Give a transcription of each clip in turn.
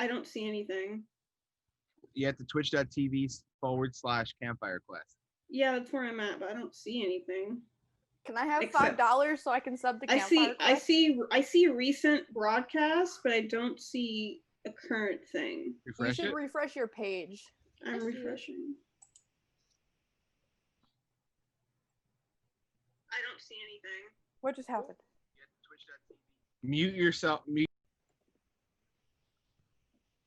I don't see anything. You have to twitch.tv/CampfireQuest. Yeah, that's where I'm at, but I don't see anything. Can I have $5 so I can sub to Campfire Quest? I see recent broadcasts, but I don't see a current thing. You should refresh your page. I'm refreshing. I don't see anything. What just happened? Mute yourself.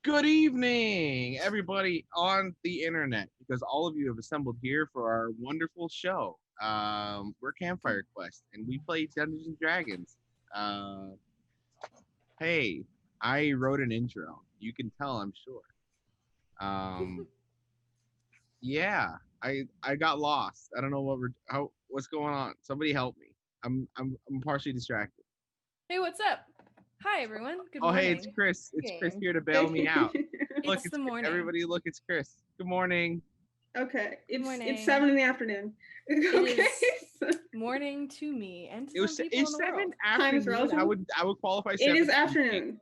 Good evening, everybody on the internet, because all of you have assembled here for our wonderful show. We're Campfire Quest, and we play Dungeons and Dragons. Hey, I wrote an intro. You can tell, I'm sure. Yeah, I got lost. I don't know what's going on. Somebody help me. I'm partially distracted. Hey, what's up? Hi, everyone. Good morning. Hey, it's Chris. It's Chris here to bail me out. Look, it's the morning. Everybody, look, it's Chris. Good morning. Okay, it's 7 in the afternoon. Okay, morning to me and to it's some people in the 7 world. afternoon. I would qualify. It is afternoon.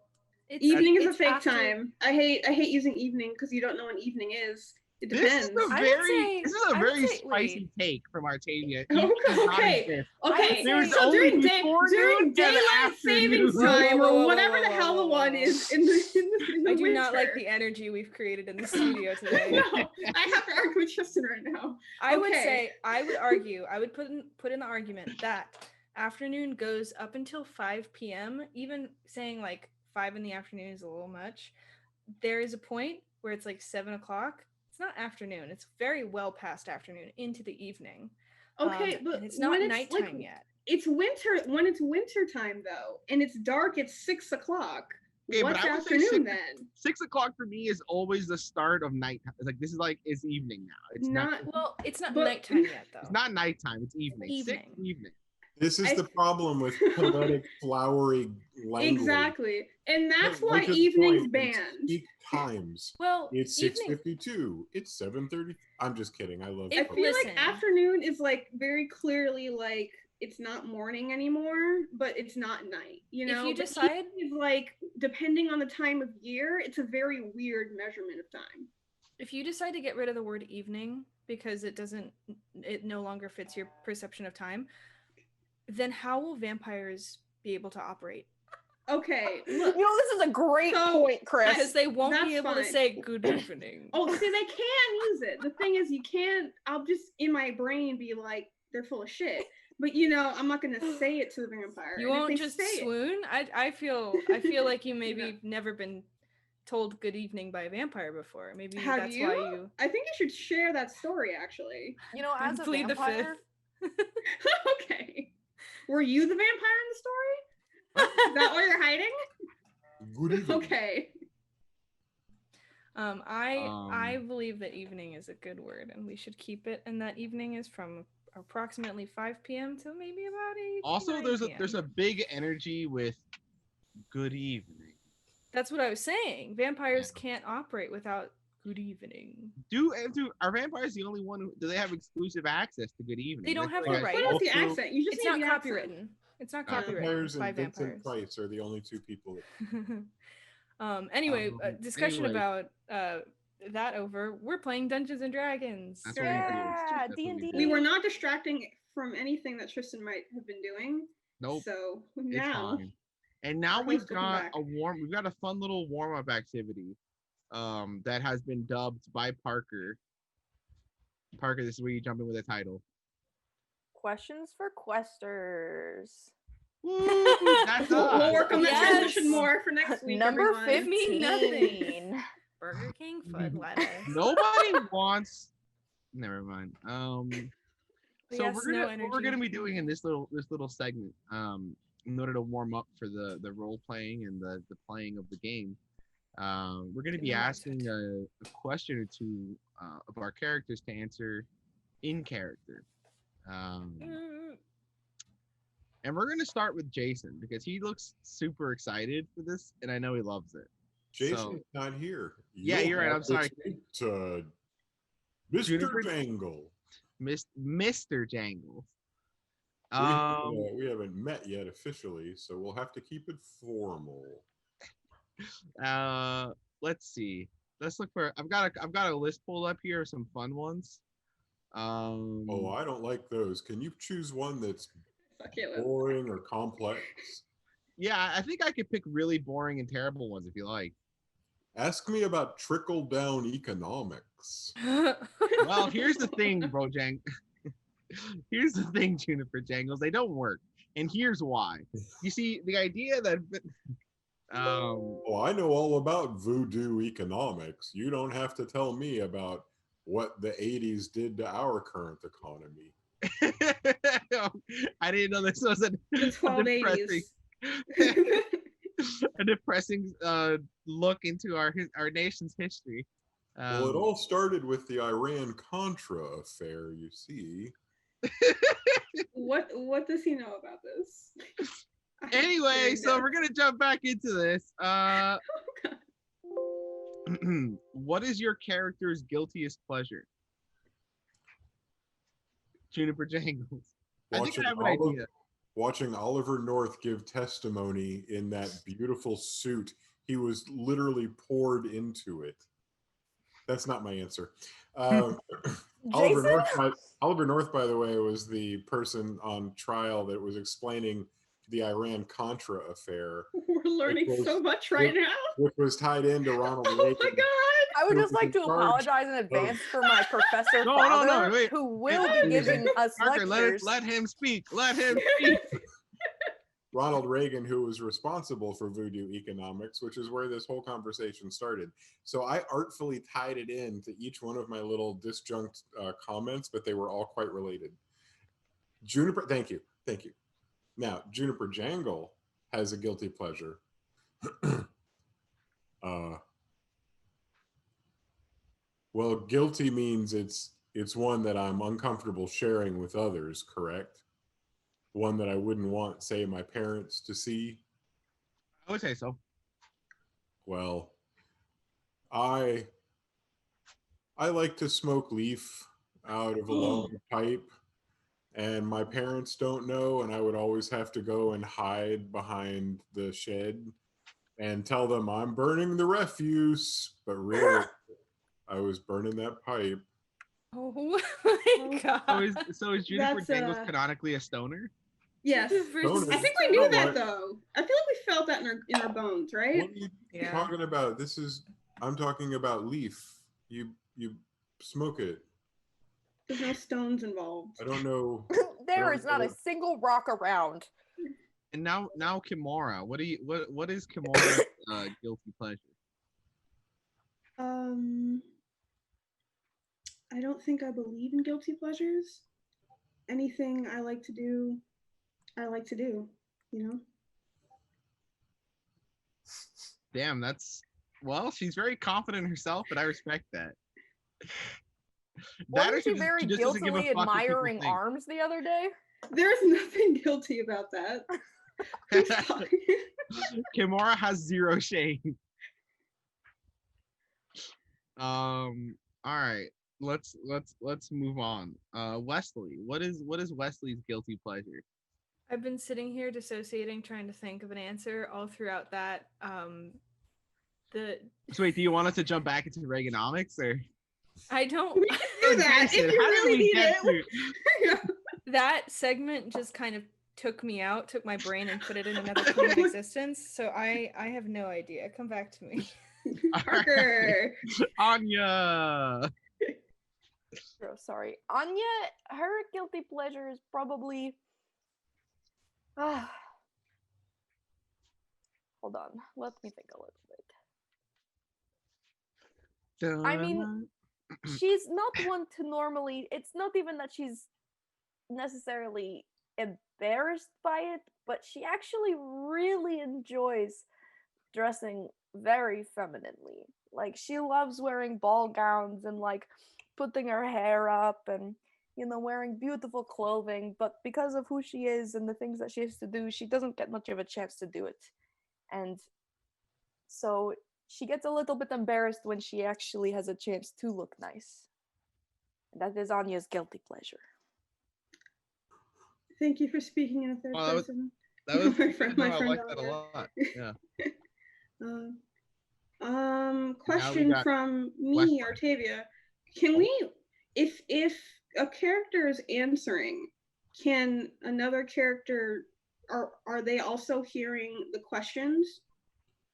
Evening is a fake time. I hate using evening because you don't know when evening is. It depends. This is a very spicy take from Artavia. Okay. So during daylight savings time or whatever the hell the one is in the I do not like the energy we've created in the studio today. No, I have to argue with Tristan right now. I would put in the argument that afternoon goes up until 5 p.m. Even saying like 5 in the afternoon is a little much. There is a point where it's like 7 o'clock. It's not afternoon. It's very well past afternoon into the evening. Okay, but it's not nighttime yet. It's winter. When it's winter time though, and it's dark, it's 6 o'clock. Okay, what's afternoon then? 6 o'clock for me is always the start of night. It's like it's evening now. It's not nighttime yet though. It's not nighttime. It's evening. Evening. This is the problem with poetic, flowery language. Exactly, and that's why evening's banned. Peak times. Well, it's 6:52. It's 7:30. I'm just kidding. I love. I feel like afternoon is like very clearly like it's not morning anymore, but it's not night. You know, if you decide, is like depending on the time of year, it's a very weird measurement of time. If you decide to get rid of the word evening because it no longer fits your perception of time, then how will vampires be able to operate? Okay. Look, this is a great point, Chris. Because they won't be able to say good evening. Oh, see, they can use it. The thing is, you can't. I'll just in my brain be like, they're full of shit. But I'm not gonna say it to the vampire. You won't just swoon. I feel like you maybe never been told good evening by a vampire before. Maybe why you. I think you should share that story. Actually, as a vampire. Okay. Were you the vampire in the story? Is that why you're hiding? Good evening. Okay. I believe that evening is a good word, and we should keep it. And that evening is from approximately 5 p.m. to maybe about 8. Also, there's a big energy with good evening. That's what I was saying. Vampires can't operate without good evening. Are vampires the only one do they have exclusive access to good evening? They don't have the right. What about the accent? It's not copywritten. It's not copyrighted by vampires. Vincent Price are the only two people. Anyway, discussion about that over. We're playing Dungeons and Dragons. Yeah, D&D. We were not distracting from anything that Tristan might have been doing. Nope. So now, and now we've got a fun little warm-up activity that has been dubbed by Parker. Parker, this is where you jump in with a title. Questions for Questers. Woo, that's we'll work on that transition more for next week. Number 15. Nothing. Burger King foot lettuce. Nobody wants. Never mind. So what we're gonna be doing in this little segment, in order to warm up for the role playing and the playing of the game, we're gonna be asking a question or two of our characters to answer in character. And we're gonna start with Jason because he looks super excited for this, and I know he loves it. Jason's not here. You're right. I'm sorry. Mr. Jangle. Mr. Jangle. We haven't met yet officially, so we'll have to keep it formal. let's see. Let's look for. I've got a list pulled up here of some fun ones. Oh, I don't like those. Can you choose one that's boring or complex? Yeah, I think I could pick really boring and terrible ones if you like. Ask me about trickle-down economics. Well, here's the thing, Bojang. Here's the thing, Juniper Jangles. They don't work. And here's why. You see, the idea that... Oh, I know all about voodoo economics. You don't have to tell me about what the 80s did to our current economy. I didn't know this was a depressing look into our nation's history. Well, it all started with the Iran-Contra affair, you see. What does he know about this? Anyway, so we're gonna jump back into this. What is your character's guiltiest pleasure? Juniper Jangles. I think I have an idea. Watching Oliver North give testimony in that beautiful suit, he was literally poured into it. That's not my answer. Oliver North, by the way, was the person on trial that was explaining the Iran-Contra affair. We're learning so much right now. Which was tied into Ronald Reagan. Oh my God! I would just like to apologize in advance for my professor father, who will be giving us Parker, lectures. Let him speak. Let him speak. Ronald Reagan, who was responsible for voodoo economics, which is where this whole conversation started. So I artfully tied it in to each one of my little disjunct comments, but they were all quite related. Juniper, thank you. Now, Juniper Jangle has a guilty pleasure. Well, guilty means it's one that I'm uncomfortable sharing with others, correct? One that I wouldn't want, say, my parents to see. I would say so. Well, I like to smoke leaf out of a long pipe, and my parents don't know, and I would always have to go and hide behind the shed and tell them I'm burning the refuse, but really I was burning that pipe. Oh my God. So is Juniper Jangles canonically a stoner? Yes. I think we knew that though. I feel like we felt that in our bones, right? What are you talking about? I'm talking about leaf. You smoke it. There's no stones involved. I don't know. There is not a single rock around. And now Kimura, what is Kimura's guilty pleasure? I don't think I believe in guilty pleasures. Anything I like to do, you know? Damn, she's very confident in herself, but I respect that. Wasn't she very guiltily admiring arms the other day? There's nothing guilty about that. Kimura has zero shame. All right. Let's move on. Wesley, what is Wesley's guilty pleasure? I've been sitting here dissociating, trying to think of an answer all throughout that. So wait, do you want us to jump back into Reaganomics, or? I don't. We can do that if you really need it. That segment just kind of took me out, took my brain and put it in another plane of existence. So I have no idea. Come back to me. Parker. Anya. Oh, sorry. Anya, her guilty pleasure is probably... Hold on. Let me think a little bit. I mean, she's not one to normally... It's not even that she's necessarily embarrassed by it, but she actually really enjoys dressing very femininely. Like, she loves wearing ball gowns and, like, putting her hair up and, you know, wearing beautiful clothing, but because of who she is and the things that she has to do, she doesn't get much of a chance to do it. And so she gets a little bit embarrassed when she actually has a chance to look nice. And that is Anya's guilty pleasure. Thank you for speaking in a third person. That was my friend. I like that a lot. Yeah. question from me, Artavia. Can we, if a character is answering, can another character, are they also hearing the questions?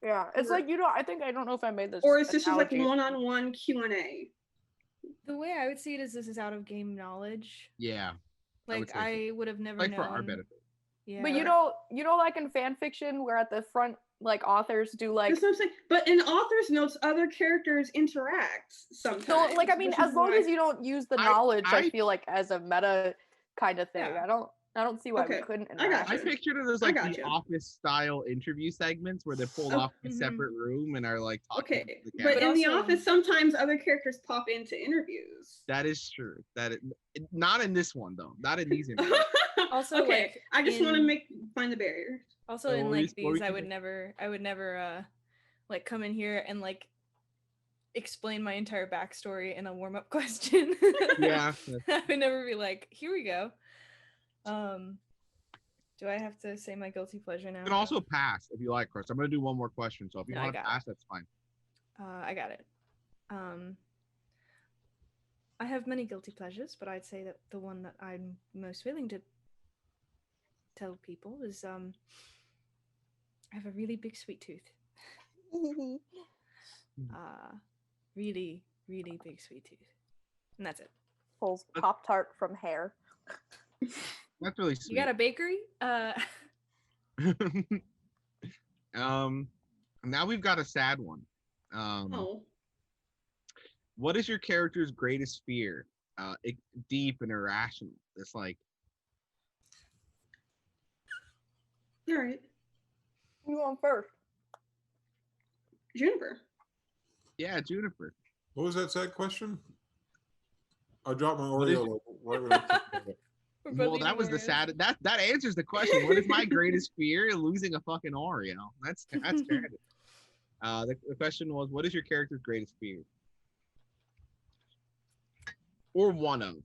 Yeah, it's like, I don't know if I made this. Or is this just like one-on-one Q&A? The way I would see it is this is out of game knowledge. Yeah. Like I would have never known. For our benefit. Yeah. But you know, like in fan fiction where at the front, like authors do like. That's what I'm saying. But in author's notes, other characters interact sometimes. So, like, I mean, as long as you don't use the knowledge, I feel like as a meta kind of thing. Yeah. I don't see why we couldn't interact. I pictured it as like the office style interview segments where they're pulled off a separate room and are like talking. Okay, but in the office, sometimes other characters pop into interviews. That is true. Not in this one though. Not in these interviews. Also, okay, like, I just want to find the barrier. Also, in like these, I would never like come in here and like explain my entire backstory in a warm-up question. Yeah. I would never be like, here we go. Do I have to say my guilty pleasure now? You can also pass if you like, Chris. I'm gonna do one more question, so if you want to pass, that's fine. I got it. I have many guilty pleasures, but I'd say that the one that I'm most willing to tell people is I have a really big sweet tooth. Really, really big sweet tooth. And that's it. Pulls Pop-Tart from hair. That's really sweet. You got a bakery? Now we've got a sad one. What is your character's greatest fear? Deep and irrational. It's like. All right. You on first? Juniper. Yeah, Juniper. What was that sad question? I dropped my Oreo. Well, that was the sad. That answers the question. What is my greatest fear? Losing a fucking Oreo. That's tragic. The question was, what is your character's greatest fear? Or one of.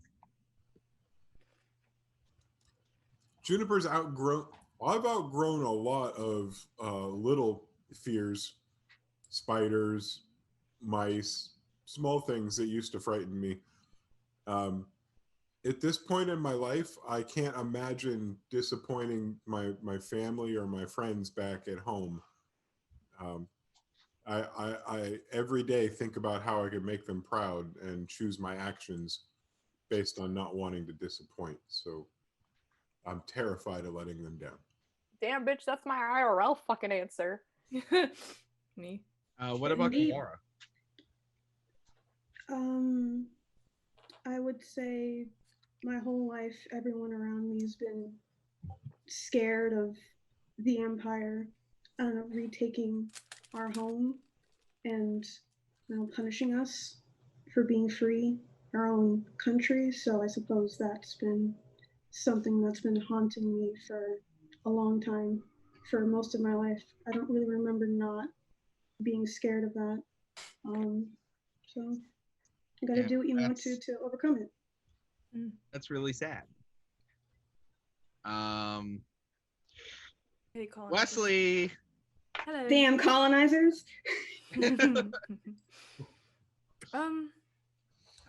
Juniper's outgrown. I've outgrown a lot of little fears, spiders, mice, small things that used to frighten me. At this point in my life, I can't imagine disappointing my family or my friends back at home. I every day think about how I can make them proud and choose my actions based on not wanting to disappoint. So I'm terrified of letting them down. Damn, bitch, that's my IRL fucking answer. Me. What about Laura? I would say my whole life, everyone around me has been scared of the Empire retaking our home and punishing us for being free, our own country. So I suppose that's been something that's been haunting me for a long time, for most of my life. I don't really remember not being scared of that. So you gotta do what you want to overcome it. That's really sad. Hey, Wesley. Hello. Damn colonizers.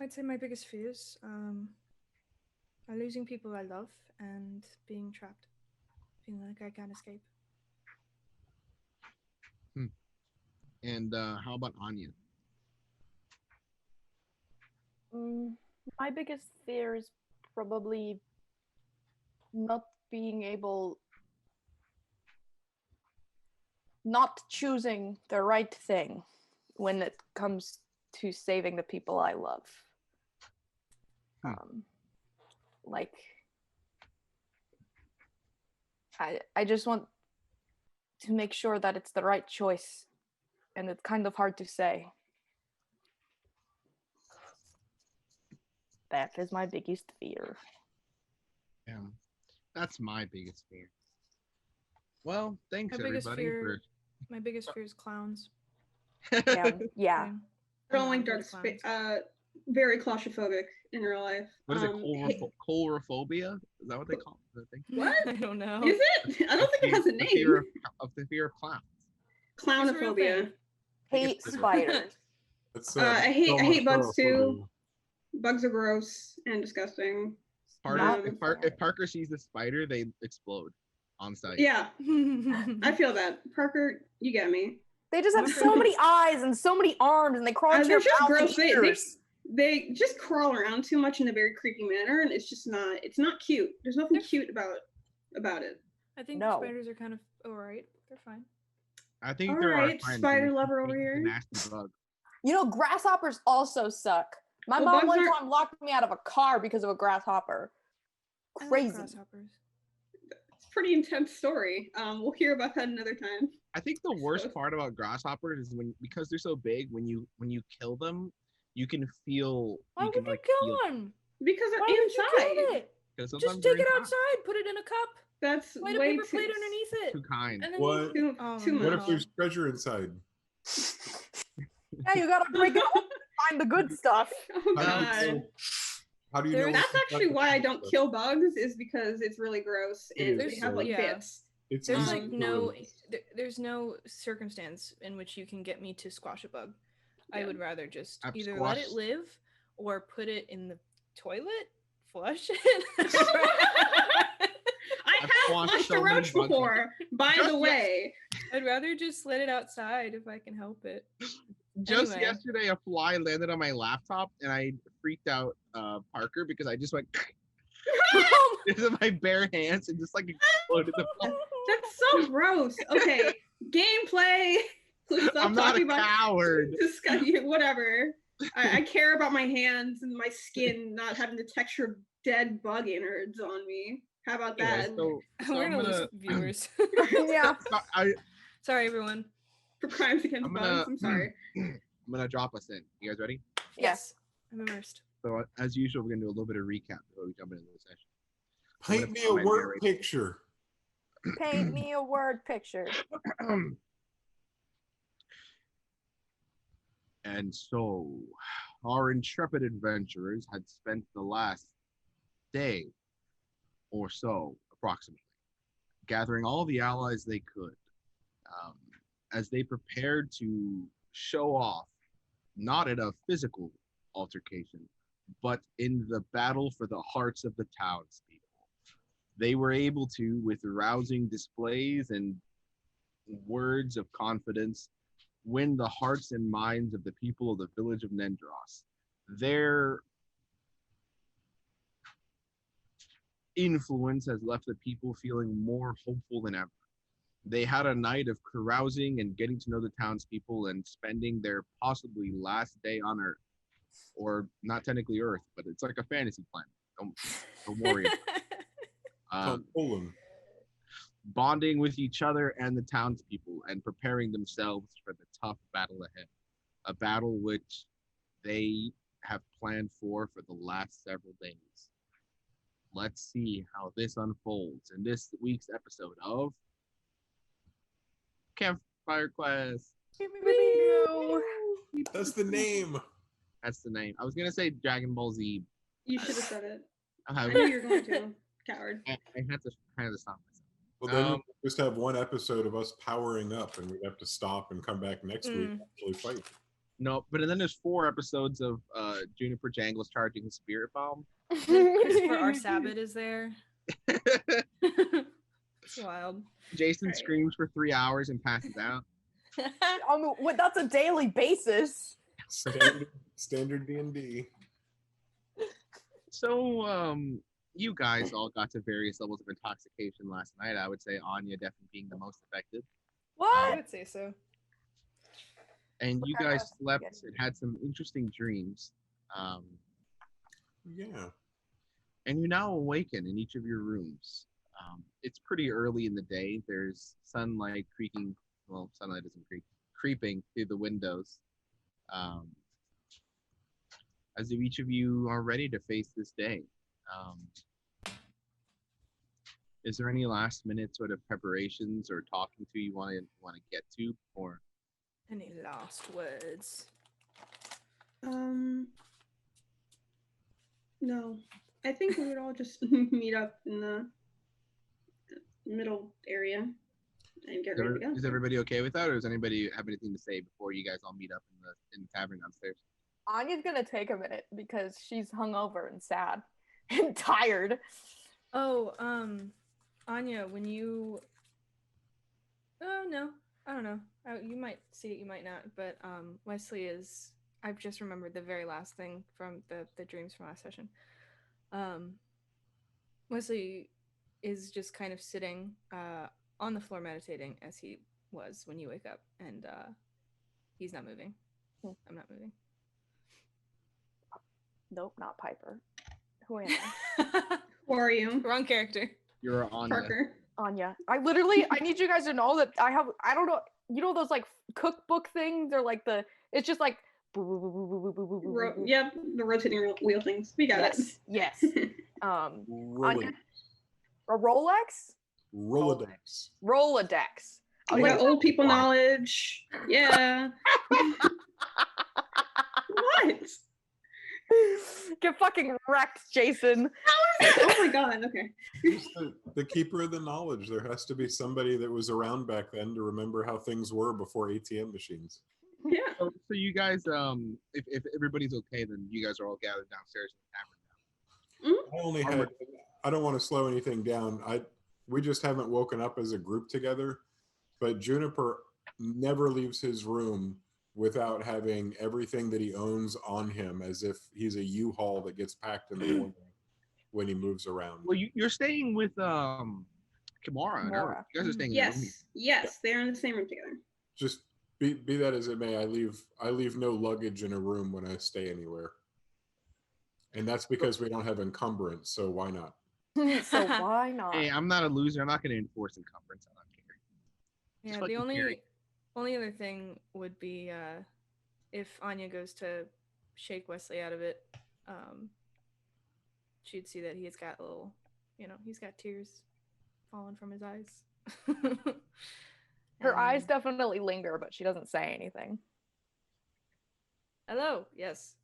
I'd say my biggest fears are losing people I love and being trapped, feeling like I can't escape. And how about Anya? My biggest fear is probably not choosing the right thing when it comes to saving the people I love. I just want to make sure that it's the right choice, and it's kind of hard to say. That is my biggest fear. Yeah, that's my biggest fear. Well, thanks everybody. My biggest fear is clowns. Yeah. I don't like dark space. Very claustrophobic in real life. What is it? Coulrophobia? Is that what they call it? What? I don't know. Is it? I don't think it has a name. The fear of clowns. Clownophobia. Hate spiders. I hate bugs too. Bugs are gross and disgusting. If Parker sees the spider, they explode on sight. Yeah, I feel that. Parker, you get me. They just have so many eyes and so many arms, and they crawl into your mouth and ears. They just crawl around too much in a very creepy manner, and it's not cute. There's nothing cute about it. I think spiders are kind of alright. They're fine. I think they're alright. Spider lover over here. Nasty bug. You know, grasshoppers also suck. My mom one time locked me out of a car because of a grasshopper. Crazy. Grasshoppers. It's a pretty intense story. We'll hear about that another time. I think the worst part about grasshoppers is because they're so big, when you kill them, you can feel. Why would you kill them? Because they're inside. Just take it outside. Put it in a cup. That's light a paper plate underneath it. Too kind. What? What if there's treasure inside? Yeah, you gotta break it open to find the good stuff. Oh God. How do you know? That's actually why I don't kill bugs, is because it's really gross and they have like bits. There's like there's no circumstance in which you can get me to squash a bug. Yeah. I would rather just either let it live or put it in the toilet, flush it. I have flushed a roach before, by the way. I'd rather just let it outside if I can help it. Just yesterday, a fly landed on my laptop, and I freaked out Parker because I just went into my bare hands and just like exploded the fly. That's so gross. Okay, gameplay. I'm not a coward. Whatever. I care about my hands and my skin not having the texture of dead bug innards on me. How about that? We're gonna lose viewers. Yeah. Sorry, everyone. For crimes against bugs. I'm sorry. I'm gonna drop us in. You guys ready? Yes. I'm immersed. So as usual, we're gonna do a little bit of recap before we jump into the session. Paint me a word picture. Paint me a word picture. And so, our intrepid adventurers had spent the last day or so, approximately, gathering all the allies they could, as they prepared to show off, not in a physical altercation, but in the battle for the hearts of the townspeople. They were able to, with rousing displays and words of confidence, win the hearts and minds of the people of the village of Nendros. Their influence has left the people feeling more hopeful than ever. They had a night of carousing and getting to know the townspeople and spending their possibly last day on Earth. Or not technically Earth, but it's like a fantasy planet. Don't worry about it. Bonding with each other and the townspeople and preparing themselves for the tough battle ahead. A battle which they have planned for the last several days. Let's see how this unfolds in this week's episode of Campfire Quest. That's the name. That's the name. I was going to say Dragon Ball Z. You should have said it. I knew you were going to. Coward. I had to stop myself. Well, then we'll just have one episode of us powering up, and we'd have to stop and come back next week and actually fight. No, but then there's 4 episodes of Juniper Jangles charging his spirit bomb. Christopher R. Sabat is there. It's wild. Jason screams for 3 hours and passes out. That's a daily basis. Standard D&D. So, you guys all got to various levels of intoxication last night. I would say Anya definitely being the most affected. What? I would say so. And you guys slept and had some interesting dreams. Yeah. And you're now awakened in each of your rooms. It's pretty early in the day. There's sunlight creeping through the windows. As if each of you are ready to face this day. Is there any last minute sort of preparations or talking to you want to get to, or any last words? No. I think we would all just meet up in the middle area. and get ready to go. Is everybody okay with that, or does anybody have anything to say before you guys all meet up in the tavern downstairs? Anya's gonna take a minute because she's hungover and sad and tired. Oh, Anya, when you... Oh, no. I don't know. You might see it, you might not. But Wesley is... I've just remembered the very last thing from the dreams from last session. Wesley is just kind of sitting on the floor meditating as he was when you wake up. And he's not moving. I'm not moving. Nope, not Piper. Who am I? Who are you? Wrong character. You're Anya. Parker. Anya. I need you guys to know that I don't know, you know those like cookbook things? They're like it's just like... Yep, the rotating wheel things. We got it. Yes. Rolodex. A Rolex? Rolodex. Rolodex. We got old people knowledge. Yeah. What? Get fucking wrecked, Jason. Oh my god, okay. The keeper of the knowledge. There has to be somebody that was around back then to remember how things were before ATM machines. Yeah. So you guys, if everybody's okay, then you guys are all gathered downstairs in the tavern now. I don't want to slow anything down. We just haven't woken up as a group together, but Juniper never leaves his room without having everything that he owns on him, as if he's a U-Haul that gets packed in the morning when he moves around. Well, you're staying with Kimura. No? You guys are staying in the room. Yes, they're in the same room together. Just be that as it may, I leave no luggage in a room when I stay anywhere. And that's because we don't have encumbrance, so why not? So why not? Hey, I'm not a loser. I'm not going to enforce encumbrance. I don't care. Yeah, the only other thing would be if Anya goes to shake Wesley out of it, she'd see that he's got he's got tears falling from his eyes. Her eyes definitely linger, but she doesn't say anything. Hello, yes.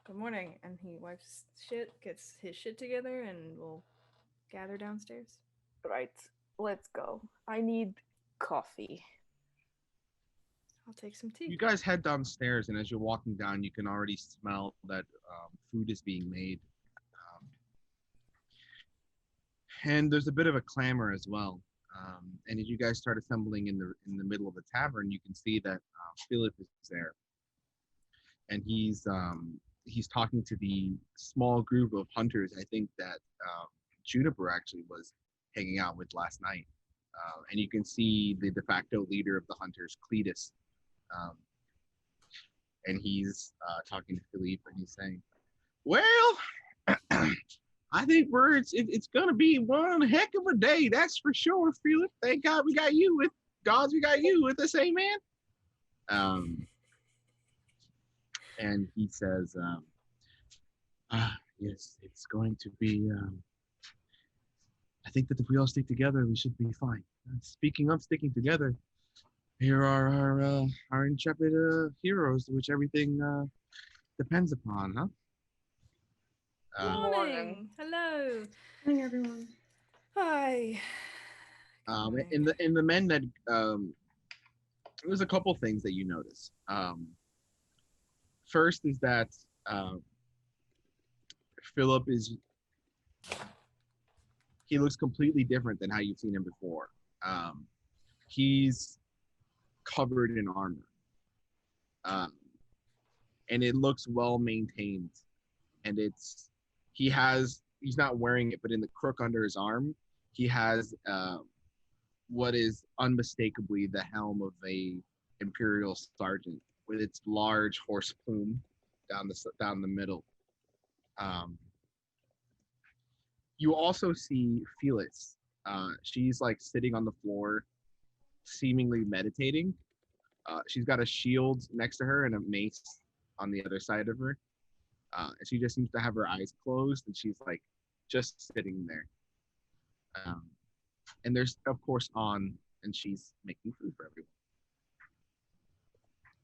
Good morning. And he wipes gets his shit together, and we'll gather downstairs. Right, let's go. I need coffee. I'll take some tea. You guys head downstairs, and as you're walking down, you can already smell that food is being made. And there's a bit of a clamor as well. And as you guys start assembling in the middle of the tavern, you can see that Philip is there, and he's talking to the small group of hunters. I think that Juniper actually was hanging out with last night, and you can see the de facto leader of the hunters, Cletus, and he's talking to Philippe, and he's saying, "Well, I think it's gonna be one heck of a day, that's for sure, Philip. Thank God we got you with the same man." And he says, "Yes, it's going to be. I think that if we all stick together, we should be fine. Speaking of sticking together, here are our intrepid heroes, which everything depends upon, huh?" Morning. Hello. Morning, everyone. Hi. In the men that there's a couple things that you notice. First is that Philip he looks completely different than how you've seen him before. He's covered in armor, and it looks well maintained, and he's not wearing it, but in the crook under his arm, he has what is unmistakably the helm of a imperial sergeant with its large horse plume down the middle. You also see Felix. She's like sitting on the floor, seemingly meditating. She's got a shield next to her and a mace on the other side of her. And she just seems to have her eyes closed, and she's like just sitting there. And there's of course and she's making food for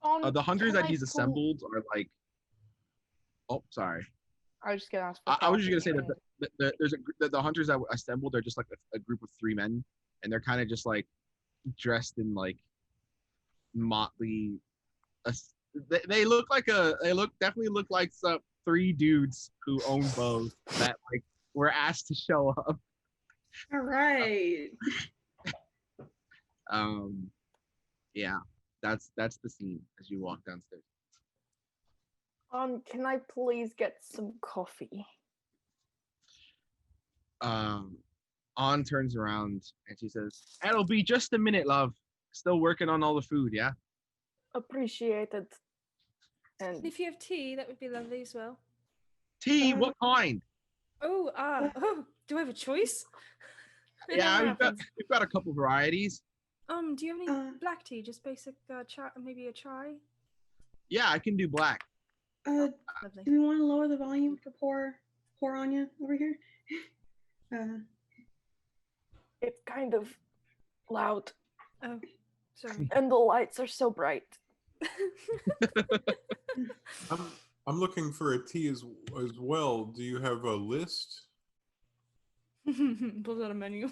everyone. The hunters that he's assembled are like, oh, sorry. I was just gonna ask. I was just gonna say that there's the hunters that were assembled are just like a group of 3 men, and they're kind of just like dressed in like motley. They definitely look like some 3 dudes who own bows that like were asked to show up. All right. Yeah, that's the scene as you walk downstairs. Can I please get some coffee? On turns around and she says, "It'll be just a minute, love. Still working on all the food, yeah?" Appreciated. And if you have tea, that would be lovely as well. Tea? What kind? Oh, do I have a choice? Yeah, we've got a couple varieties. Do you have any black tea? Just basic chai, maybe a chai? Yeah, I can do black. Do we want to lower the volume for poor Anya over here? It's kind of loud. Oh, sorry. And the lights are so bright. I'm looking for a tea as well. Do you have a list? Pulls out a menu.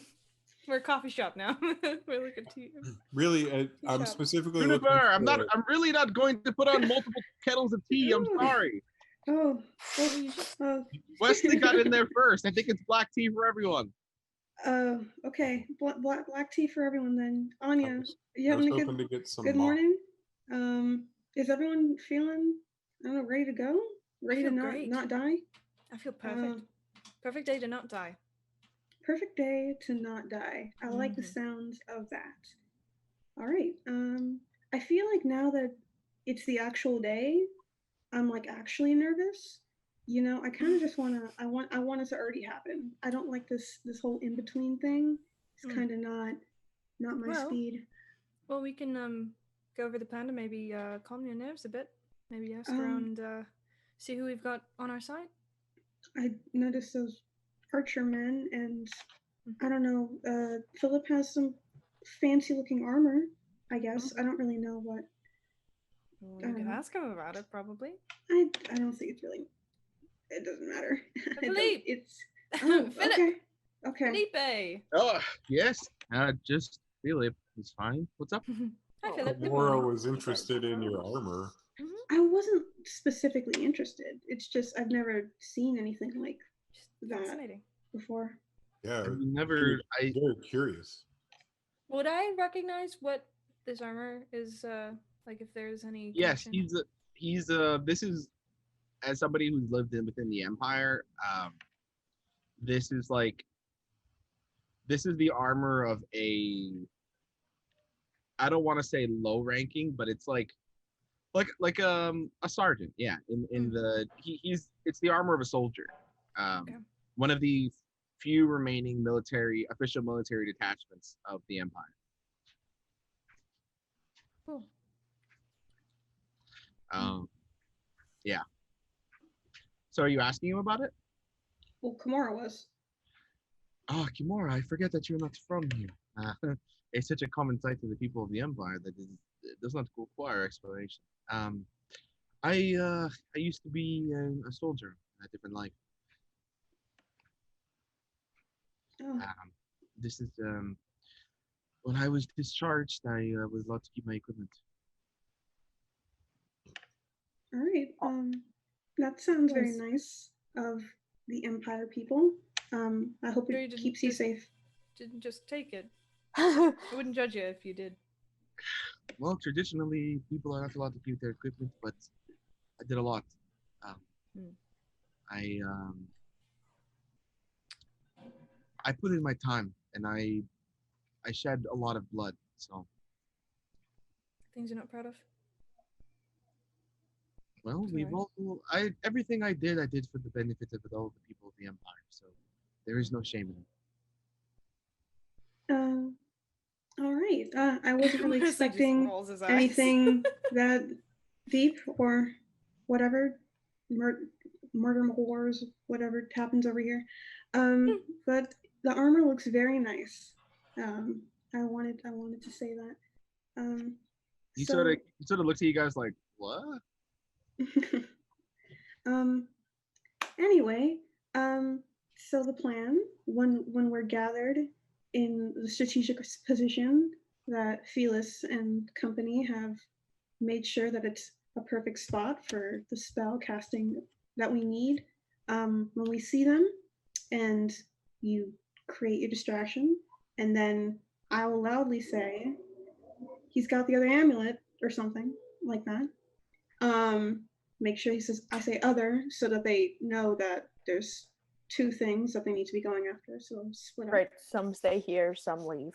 We're a coffee shop now. We're looking at tea. Really, I'm specifically looking for... I'm really not going to put on multiple kettles of tea. I'm sorry. Wesley got in there first. I think it's black tea for everyone. Okay. Black tea for everyone then. Anya, you I was having hoping to get some good morning? Is everyone feeling, I don't know, ready to go? Ready to not die? I feel perfect. Perfect day to not die. Perfect day to not die. I like the sounds of that. All right. I feel like now that it's the actual day, I'm like actually nervous. You know, I kind of just want it to already happen. I don't like this whole in between thing. It's kind of not my speed. Well, we can go over the plan to maybe calm your nerves a bit. Maybe ask around, see who we've got on our side. I noticed those archer men, and I don't know. Philip has some fancy looking armor. I guess I don't really know what. Well, you can ask him about it, probably. I don't think it's really. It doesn't matter. Philippe. It's Philip. Okay. Felipe. Oh yes. Just Philip is fine. What's up? Hi, Philip. Laura was interested in your armor. I wasn't specifically interested. It's just I've never seen anything like that before. Yeah, I've never. I'm very curious. Would I recognize what this armor is? Like, if there's any. Yes, connection? he's This is, as somebody who's lived within the Empire. This is the armor of a. I don't want to say low ranking, but it's like a sergeant. Yeah, in the it's the armor of a soldier. One of the few remaining official military detachments of the Empire. Cool. Yeah. So are you asking him about it? Well, Kimura was. Oh, Kimura, I forget that you're not from here. It's such a common sight to the people of the Empire that it does not require explanation. I used to be a soldier in a different life. This is when I was discharged, I was allowed to keep my equipment. All right. That sounds very nice of the Empire people. I hope it keeps you safe. Didn't just take it. I wouldn't judge you if you did. Well, traditionally, people are not allowed to keep their equipment, but I did a lot. I put in my time, and I shed a lot of blood. So things you're not proud of. Well, everything I did for the benefit of all the people of the Empire. So there is no shame in it. All right. I wasn't really expecting anything that deep or whatever. Murder wars, whatever happens over here. But the armor looks very nice. I wanted to say that. He sort of looks at you guys like, what? Anyway, so the plan when we're gathered in the strategic position, that Felis and company have made sure that it's a perfect spot for the spell casting that we need. When we see them, and you create your distraction, and then I will loudly say, "He's got the other amulet," or something like that. Make sure he says, I say other, so that they know that there's two things that they need to be going after. So split up. Right. Some stay here, some leave.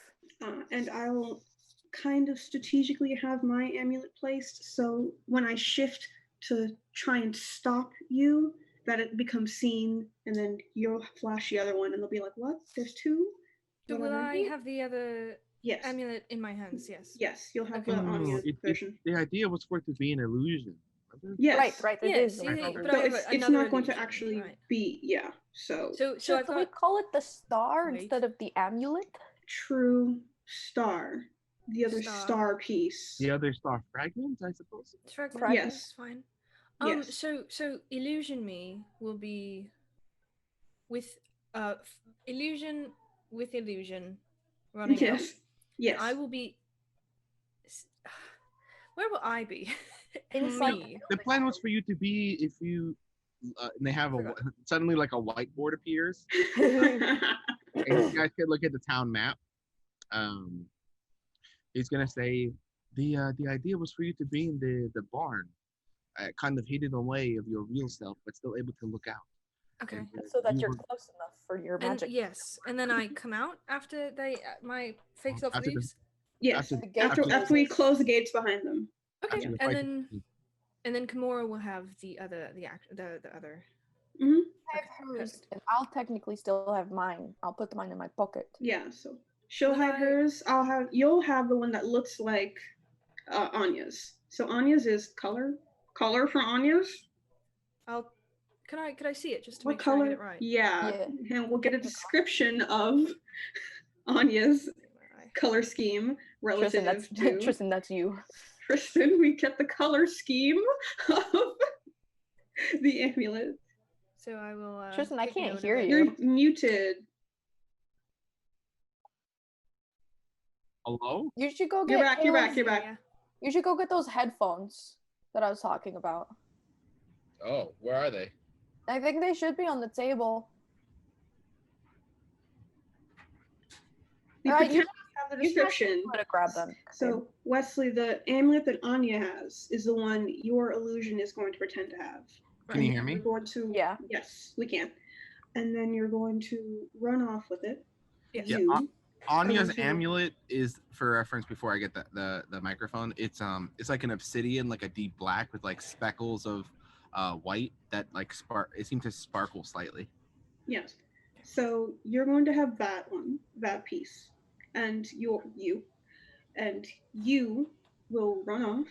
And I will kind of strategically have my amulet placed, so when I shift to try and stop you, that it becomes seen, and then you'll flash the other one, and they'll be like, "What? There's two?" So will I have the other Yes. amulet in my hands? Yes. Yes, you'll have Okay. the Anya version. The idea was for it to be an illusion. Yes. Right. It Yeah, is. see, Right. but So I have it's another not going to illusion, actually right. be, yeah. So So I Should we call it the star instead of the amulet? true star, the other star piece. The other star fragment, I suppose. Fragment. Yes. Fine. Yes. So illusion me will be with illusion with illusion running out. Yes. I will be. Where will I be? Inside. The plan was for you to be if you. And they have suddenly like a whiteboard appears. And you guys could look at the town map. He's gonna say the idea was for you to be in the barn, kind of hidden away of your real self, but still able to look out. Okay. And, so that you're close enough for your magic. Yes, and then I come out after my fake self leaves. Yes. After we close the gates behind them. Okay, and then Kimura will have the other. I have hers, and I'll technically still have mine. I'll put mine in my pocket. Yeah, so she'll have hers. You'll have the one that looks like Anya's. So Anya's is color for Anya's. Could I see it just to what make color? sure I get it right? Yeah, and we'll get a description of Anya's color scheme relative to Tristan, that's you. Tristan, we get the color scheme of the amulet. So I will. Tristan, I can't hear you. You're muted. Hello? You should go get. You're back. Yeah. You should go get those headphones that I was talking about. Oh, where are they? I think they should be on the table. You have the description. To grab them. So Wesley, the amulet that Anya has is the one your illusion is going to pretend to have. Can you hear me? Going to, yeah. Yes, we can. And then you're going to run off with it. Yeah. Anya's amulet is, for reference, before I get the microphone, it's like an obsidian, like a deep black with like speckles of white that like it seems to sparkle slightly. Yes. So you're going to have that piece, and you will run off.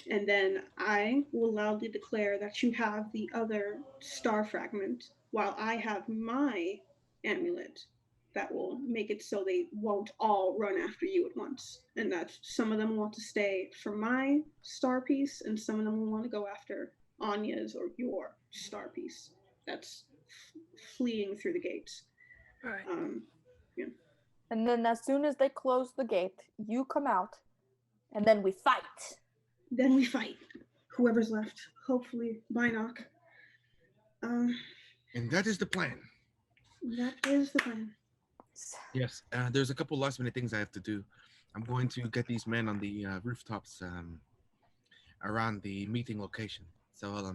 And then I will loudly declare that you have the other star fragment, while I have my amulet that will make it so they won't all run after you at once. And that some of them want to stay for my star piece, and some of them will want to go after Anya's or your star piece. That's fleeing through the gates. All right. Yeah. And then as soon as they close the gate, you come out, and then we fight. Whoever's left. Hopefully, Binoc. And that is the plan. That is the plan. Yes. There's a couple last minute things I have to do. I'm going to get these men on the rooftops around the meeting location. So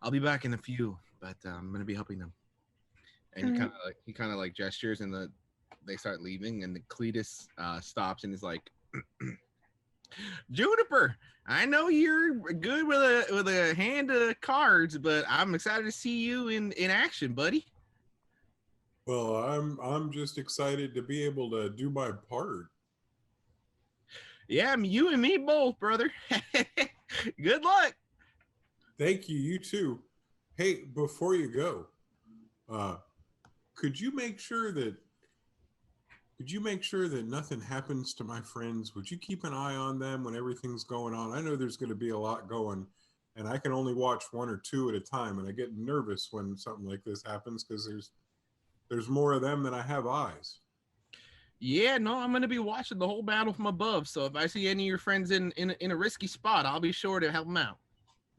I'll be back in a few, but I'm going to be helping them. And he kind of like gestures, and they start leaving, and the Cletus stops and is like, Juniper, I know you're good with a hand of cards, but I'm excited to see you in action, buddy. Well, I'm just excited to be able to do my part. Yeah, you and me both, brother. Good luck. Thank you. You too. Hey, before you go, could you make sure that nothing happens to my friends? Would you keep an eye on them when everything's going on? I know there's going to be a lot going, and I can only watch one or two at a time, and I get nervous when something like this happens because there's more of them than I have eyes. Yeah, no, I'm gonna be watching the whole battle from above. So if I see any of your friends in a risky spot, I'll be sure to help them out.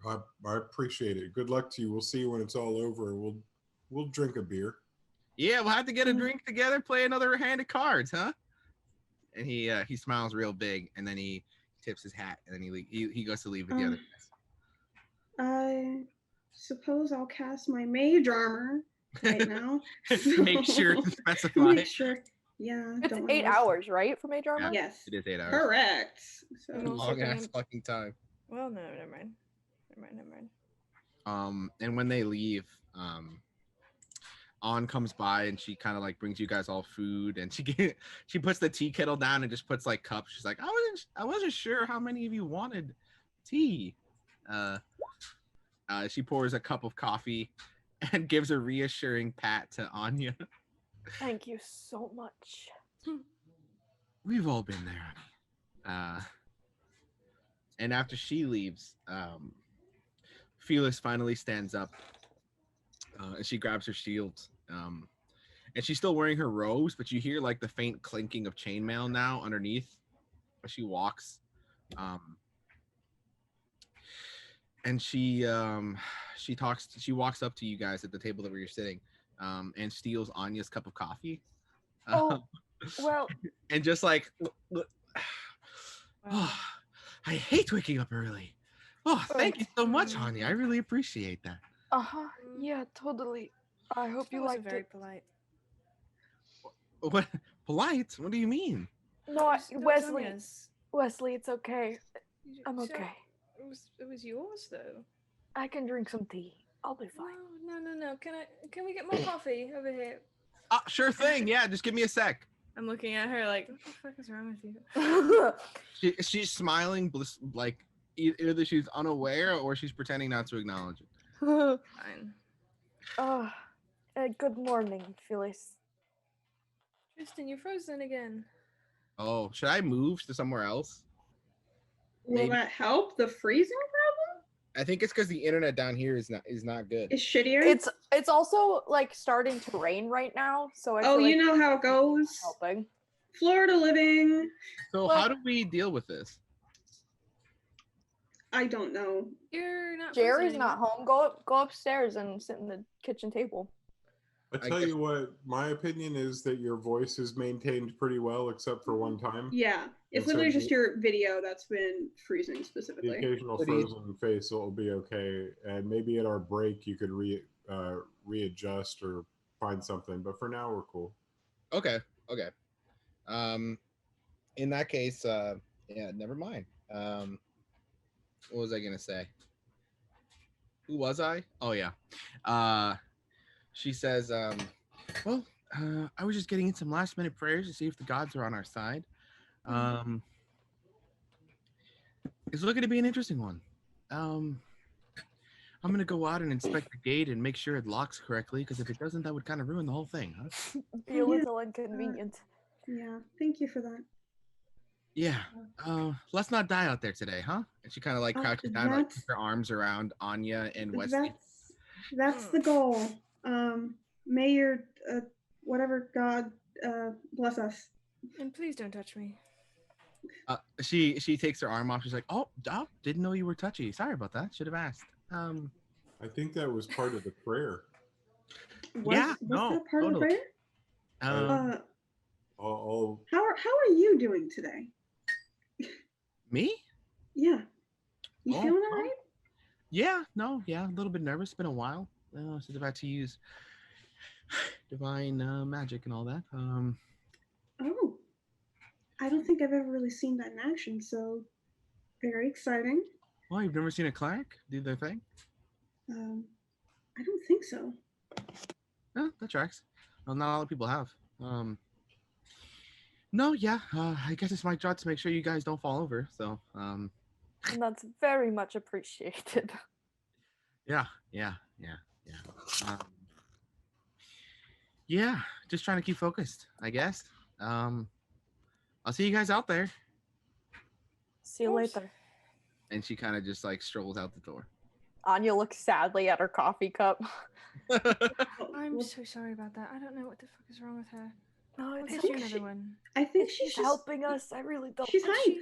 I appreciate it. Good luck to you. We'll see you when it's all over. We'll drink a beer. Yeah, we'll have to get a drink together, play another hand of cards, huh? And he smiles real big, and then he tips his hat, and then he goes to leave with the other guys. I suppose I'll cast my mage armor right now. Make sure to specify. Make sure. Yeah. It's 8 hours, right, for mage armor? Yes. It is 8 hours. Correct. So long ass fucking time. Well, no, never mind. And when they leave, On comes by and she kind of like brings you guys all food, and she puts the tea kettle down and just puts like cups. She's like, I wasn't sure how many of you wanted tea. She pours a cup of coffee and gives a reassuring pat to Anya. Thank you so much. We've all been there, honey. And after she leaves, Felis finally stands up, and she grabs her shield. And she's still wearing her robes, but you hear like the faint clinking of chainmail now underneath as she walks. And she walks up to you guys at the table where you're sitting, and steals Anya's cup of coffee. Oh, well. And just like, oh, I hate waking up early. Oh, thank you so much, Anya. I really appreciate that. Yeah, totally. I hope you liked very it. polite. What? Polite? What do you mean? No, Wesley, it's okay. I'm okay. It was yours though. I can drink some tea. I'll be fine. No. Can we get more coffee over here? Sure thing. Yeah, just give me a sec. I'm looking at her like, what the fuck is wrong with you? She's smiling, like either she's unaware or she's pretending not to acknowledge it. Fine. Good morning, Phyllis. Tristan, you're frozen again. Oh, should I move to somewhere else? Will that help the freezing problem? I think it's because the internet down here is not good. It's shittier. It's also like starting to rain right now, so I feel you like know how it goes. Helping. Florida living. So how do we deal with this? I don't know. You're not. Jerry's not home. Go upstairs and sit in the kitchen table. I tell you what, my opinion is that your voice is maintained pretty well, except for one time. Yeah, it's literally just your video that's been freezing specifically. The occasional frozen face will be okay, and maybe at our break you could readjust or find something. But for now, we're cool. Okay. In that case, yeah, never mind. What was I gonna say? Who was I? Oh yeah. She says, well, I was just getting in some last minute prayers to see if the gods are on our side. It's looking to be an interesting one. I'm going to go out and inspect the gate and make sure it locks correctly, because if it doesn't, that would kind of ruin the whole thing. Huh? Be a little inconvenient. Yeah, thank you for that. Yeah. Let's not die out there today, huh? And she kind of like crouches down, like puts her arms around Anya and Wesley. That's the goal. May your whatever God bless us. And please don't touch me. She takes her arm off. She's like, oh, didn't know you were touchy. Sorry about that. Should have asked. I think that was part of the prayer. Was that part of the prayer? How are you doing today? Me? Yeah. You feeling all right? Yeah, a little bit nervous. It's been a while. I was about to use divine magic and all that. Oh, I don't think I've ever really seen that in action, so very exciting. Oh, you've never seen a cleric do their thing? I don't think so. No, that tracks. Well, not a lot of people have. No, yeah. I guess it's my job to make sure you guys don't fall over. So, and that's very much appreciated. Yeah. Yeah, just trying to keep focused, I guess. I'll see you guys out there. See you later. And she kind of just like strolls out the door. Anya looks sadly at her coffee cup. I'm so sorry about that. I don't know what the fuck is wrong with her. No, Let's it's do another one. I think she's she's just helping us. I really don't. She's But hype.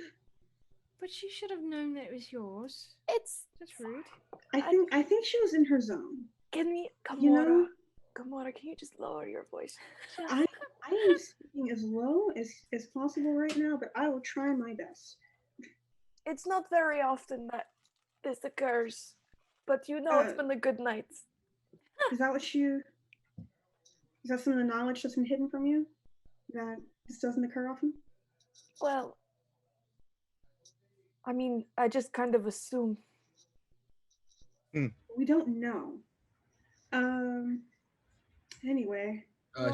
But she should have known that it was yours. It's That's rude. I think she was in her zone. Can we, You know, Gamora, can you just lower your voice? I am speaking as low as possible right now, but I will try my best. It's not very often that this occurs, but it's been a good night. Is that what you? Is that some of the knowledge that's been hidden from you? That this doesn't occur often? Well, I mean, I just kind of assume. We don't know. Anyway. I'm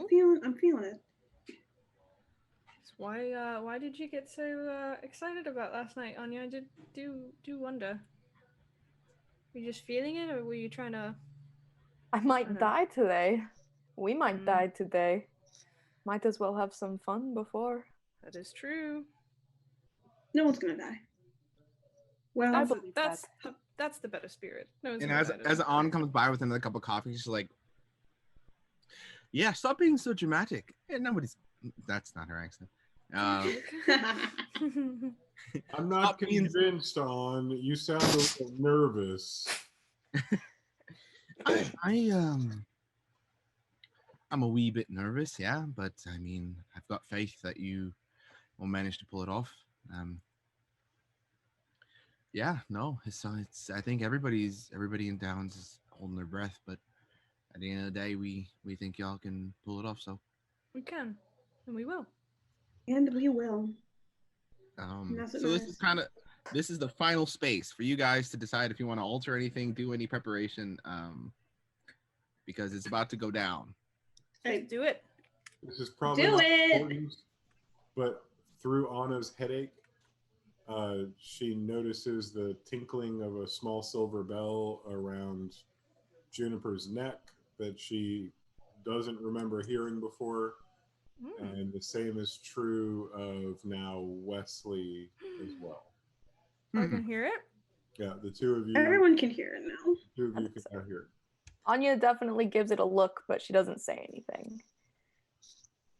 feeling it. Why did you get so excited about last night, Anya? I do wonder. Were you just feeling it, or were you trying to? I might die today. We might die today. Might as well have some fun before. That is true. No one's gonna die. Well, I believe that's the better spirit. No one's And gonna die as An comes by with another cup of coffee, she's like, "Yeah, stop being so dramatic." And nobody's. That's not her accent. I'm not convinced on. You sound a little nervous. I'm a wee bit nervous, yeah, but I mean, I've got faith that you will manage to pull it off. Yeah, no, it's I think everybody in Downs is holding their breath, but at the end of the day, we think y'all can pull it off. So we can, and we will. And we will. So this is the final space for you guys to decide if you want to alter anything, do any preparation, because it's about to go down. Let's do it. This is probably not important, but through Anna's headache, she notices the tinkling of a small silver bell around Juniper's neck that she doesn't remember hearing before. And the same is true of now Wesley as well. I can hear it? Yeah, the two of you. Everyone can hear it now. Two of you can now hear it. Anya definitely gives it a look, but she doesn't say anything.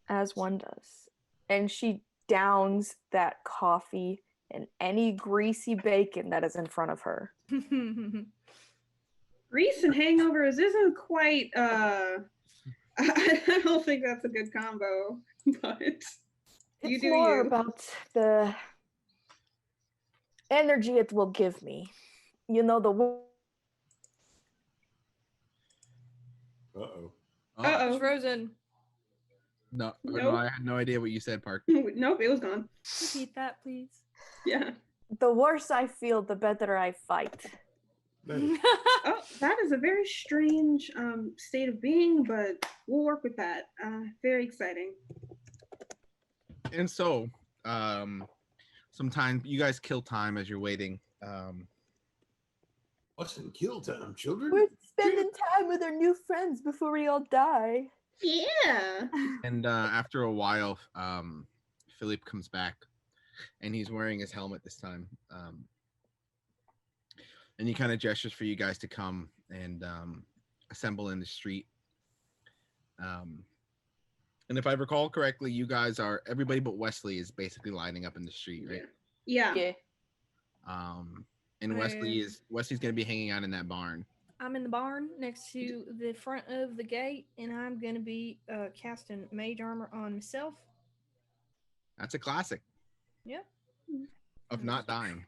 As one does. And she downs that coffee and any greasy bacon that is in front of her. Grease and hangovers isn't quite I don't think that's a good combo, but it's more about the energy it will give me. You know, the It's frozen. No, I had no idea what you said, Park. Nope, it was gone. Repeat that, please. Yeah. The worse I feel, the better I fight. Oh, that is a very strange state of being, but we'll work with that. Very exciting. And so, sometime you guys kill time as you're waiting. What's in kill time, children? We're spending time with our new friends before we all die. Yeah. And after a while, Philippe comes back, and he's wearing his helmet this time. And he kind of gestures for you guys to come and assemble in the street. And if I recall correctly, you guys are, everybody but Wesley is basically lining up in the street, right? Yeah. And Wesley's going to be hanging out in that barn. I'm in the barn next to the front of the gate, and I'm going to be casting mage armor on myself. That's a classic. Yep. Of not dying.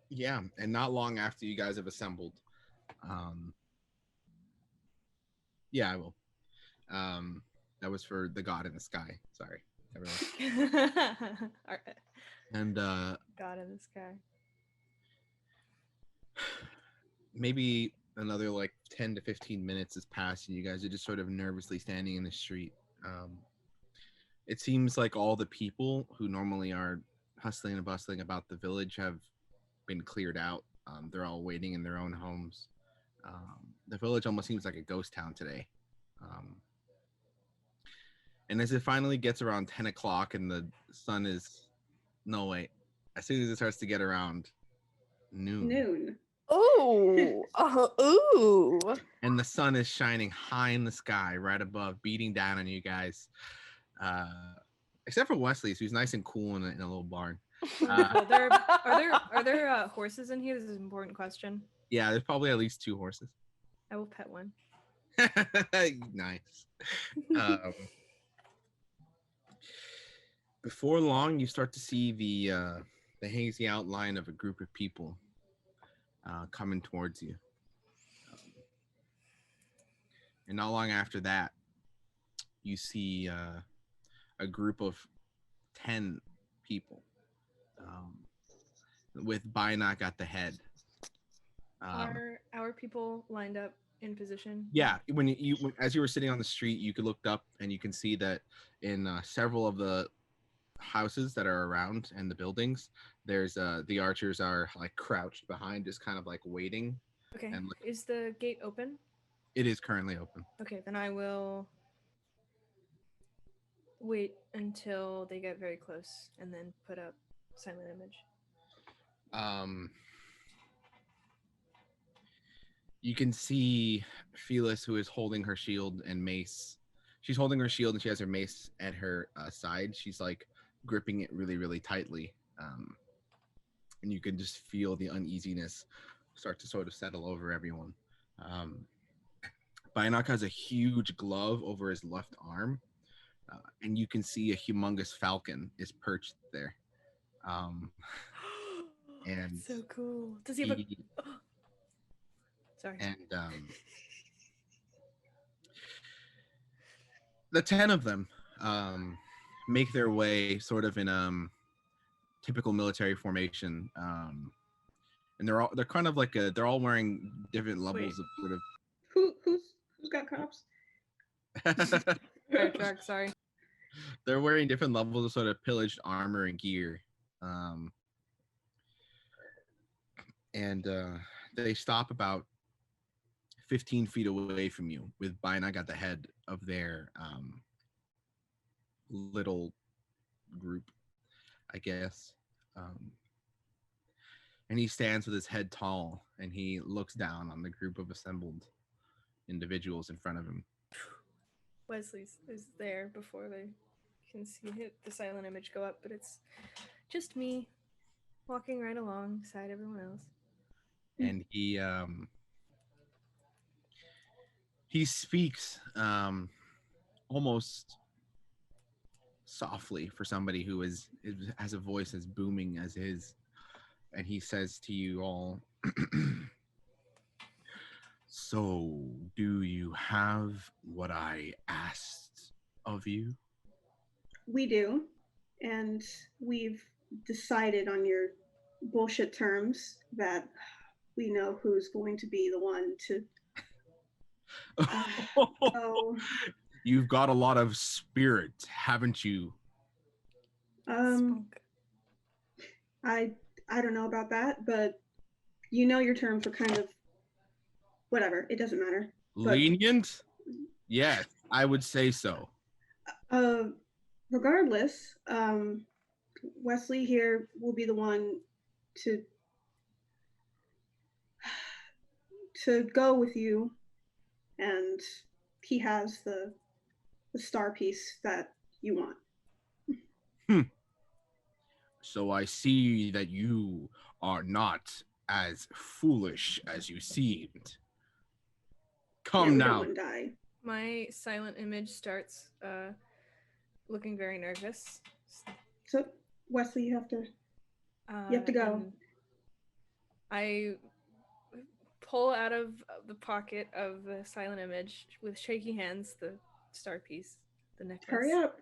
Yeah, and not long after you guys have assembled. Yeah, I will. That was for the God in the sky. Sorry, everyone. All right. And God in the sky. Maybe another like 10 to 15 minutes has passed, and you guys are just sort of nervously standing in the street. It seems like all the people who normally are hustling and bustling about the village have been cleared out. They're all waiting in their own homes. The village almost seems like a ghost town today. And as it finally gets around 10 o'clock and the sun is, no wait, as soon as it starts to get around noon. Ooh. Ooh. And the sun is shining high in the sky, right above, beating down on you guys. Except for Wesley's, who's nice and cool in a little barn. Are there horses in here? This is an important question. Yeah, there's probably at least 2 horses. I will pet one. Nice. Before long, you start to see the hazy outline of a group of people coming towards you. And not long after that, you see a group of 10 people with Binoc at the head. Are our people lined up in position? Yeah, as you were sitting on the street, you could look up and you can see that in several of the houses that are around and the buildings, there's the archers are like crouched behind, just kind of like waiting. Okay. And is the gate open? It is currently open. Okay, then I will wait until they get very close and then put up silent image. You can see Felis, who is holding her shield and mace. She's holding her shield and she has her mace at her side. She's like gripping it really, really tightly. And you can just feel the uneasiness start to sort of settle over everyone. Binoc has a huge glove over his left arm. And you can see a humongous falcon is perched there. And so cool. Does he have a... Sorry. And the 10 of them make their way sort of in typical military formation, and they're kind of like they're all wearing different levels of sort of. Who's got cops? Sorry. They're wearing different levels of sort of pillaged armor and gear, and they stop about 15 feet away from you with Binoc at the head of their little group, I guess. And he stands with his head tall and he looks down on the group of assembled individuals in front of him. Wesley is there before they can see the silent image go up, but it's just me walking right alongside everyone else. And he speaks almost softly for somebody who has a voice as booming as his, and he says to you all, "So, do you have what I asked of you?" We do, and we've decided on your bullshit terms that we know who's going to be the one to go. You've got a lot of spirit, haven't you? I don't know about that, but you know your terms are kind of whatever. It doesn't matter. Lenient? Yes, I would say so. Regardless, Wesley here will be the one to go with you, and he has the star piece that you want. So I see that you are not as foolish as you seemed. Come now. Die. My silent image starts looking very nervous. So Wesley, you have to go. I pull out of the pocket of the silent image with shaky hands the star piece, the necklace. Hurry up.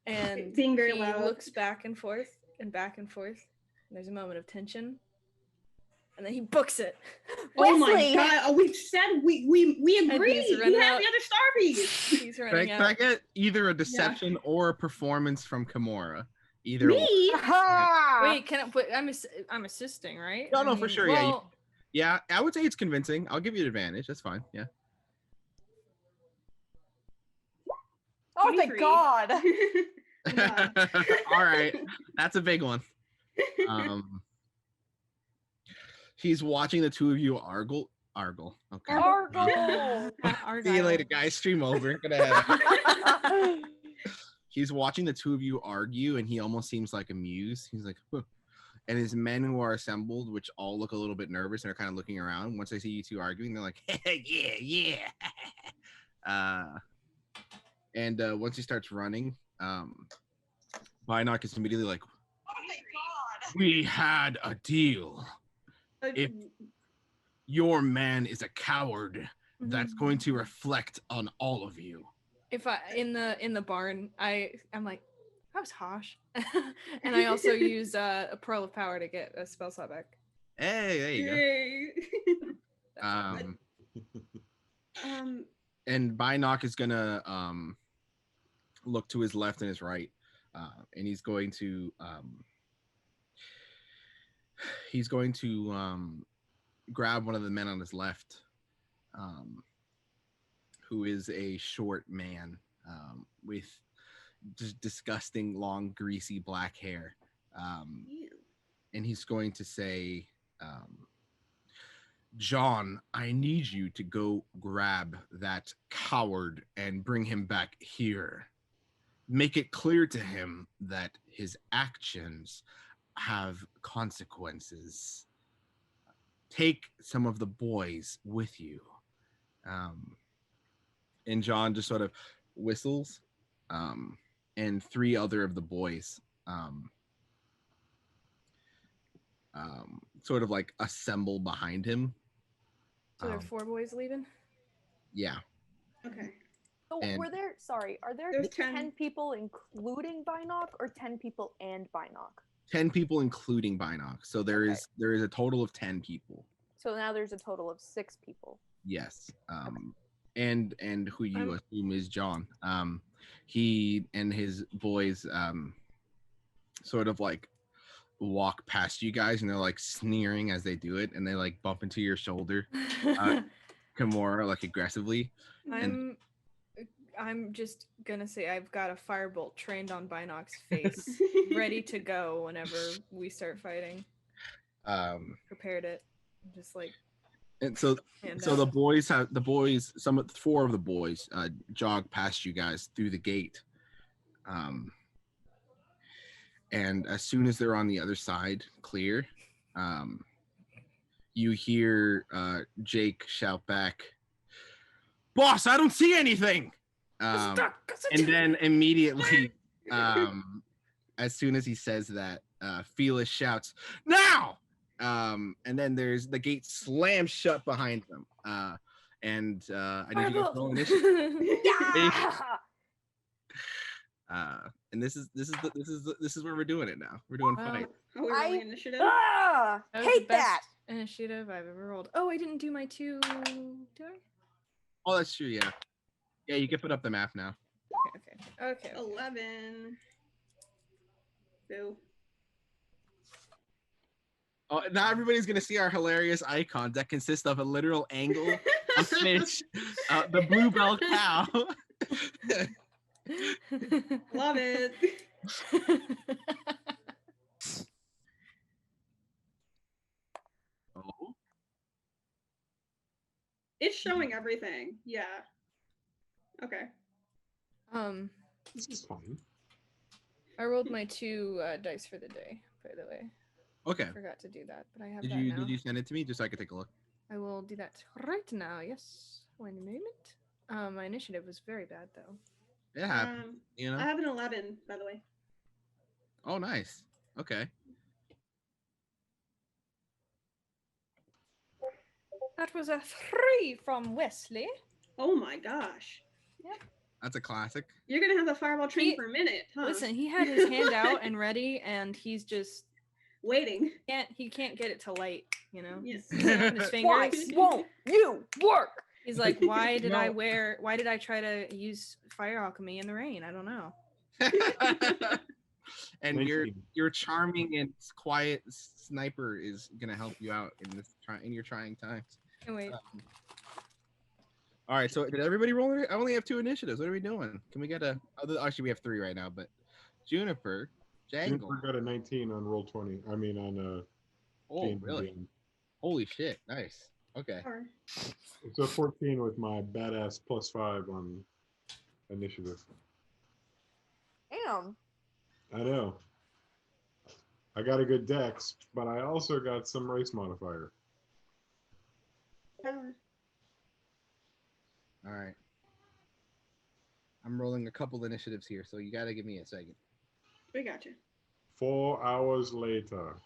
And being very he loud. looks back and forth and back and forth. And there's a moment of tension. And then he books it. Oh my god! We said we agreed. He had the other star piece. He's running out. Can I get either a deception or a performance from Kimura? Either. Me? Wait, can I put? I'm assisting, right? No, for sure. Well, yeah, I would say it's convincing. I'll give you an advantage. That's fine. Yeah. Oh, thank God. All right, that's a big one. He's watching the two of you argle. Okay. Argle. See you later, guys. Stream over. Gonna have. He's watching the two of you argue, and he almost seems like amused. He's like, huh. And his men who are assembled, which all look a little bit nervous and are kind of looking around. Once they see you two arguing, they're like, yeah. And once he starts running, Bynock is immediately like, oh my God. We had a deal. If your man is a coward, that's going to reflect on all of you. If I in the barn, I'm like, that was harsh. And I also use a Pearl of Power to get a spell slot back. Hey, there you go. And Bynock is gonna look to his left and his right, and he's going to grab one of the men on his left, who is a short man with just disgusting long greasy black hair, and he's going to say, John, I need you to go grab that coward and bring him back here. Make it clear to him that his actions have consequences. Take some of the boys with you. And John just sort of whistles, and three other of the boys sort of like assemble behind him. So there are 4 boys leaving? Yeah. Okay. So are there 10 people including Bynock or 10 people and Bynock? 10 people including Bynock. So there is a total of 10 people. So now there's a total of 6 people. Yes. And who you assume is John. He and his boys sort of like walk past you guys, and they're like sneering as they do it, and they like bump into your shoulder, Kimura, like aggressively. I'm just gonna say I've got a firebolt trained on Bynock's face, ready to go whenever we start fighting. Prepared it, just like. And so the boys, 4 of the boys jog past you guys through the gate. And as soon as they're on the other side, clear, you hear Jake shout back, "Boss, I don't see anything!" And then immediately, as soon as he says that, Felix shouts, "Now!" And then there's the gate slams shut behind them. And I need you to roll initiative. And this is where we're doing it now. We're doing fight. Oh, we're rolling initiative. Hate that initiative I've ever rolled. Oh, I didn't do my 2. Do I? Oh, that's true. Yeah, you can put up the map now. Okay. 11. Boo. Oh, now everybody's gonna see our hilarious icons that consist of a literal angle, a fish, the bluebell cow. Love it. Oh. It's showing everything. Yeah. Okay. This is fine. I rolled my 2 dice for the day, by the way. Okay. I forgot to do that, but I have Did that you now. Did you send it to me just so I could take a look? I will do that right now. Yes. One moment. My initiative was very bad though. It happened. You know. I have an 11, by the way. Oh, nice. Okay. That was a 3 from Wesley. Oh my gosh. Yep. That's a classic. You're gonna have the fireball train for a minute, huh? Listen, he had his hand out and ready, and he's just waiting. He can't get it to light, you know. Yes. His fingers. Why won't you work? He's like, why did I try to use fire alchemy in the rain? I don't know. And your charming and quiet sniper is gonna help you out in your trying times. Can't wait. All right, so did everybody roll? I only have 2 initiatives. What are we doing? Can we get actually, we have 3 right now, but Juniper, Jangle. Juniper got a 19 on roll 20. I mean, on oh, really? Holy shit! Nice. Okay. Or It's a 14 with my badass +5 on initiative. Damn. I know. I got a good dex, but I also got some race modifier. power. All right. I'm rolling a couple initiatives here, so you gotta give me a second. We got you. 4 hours later.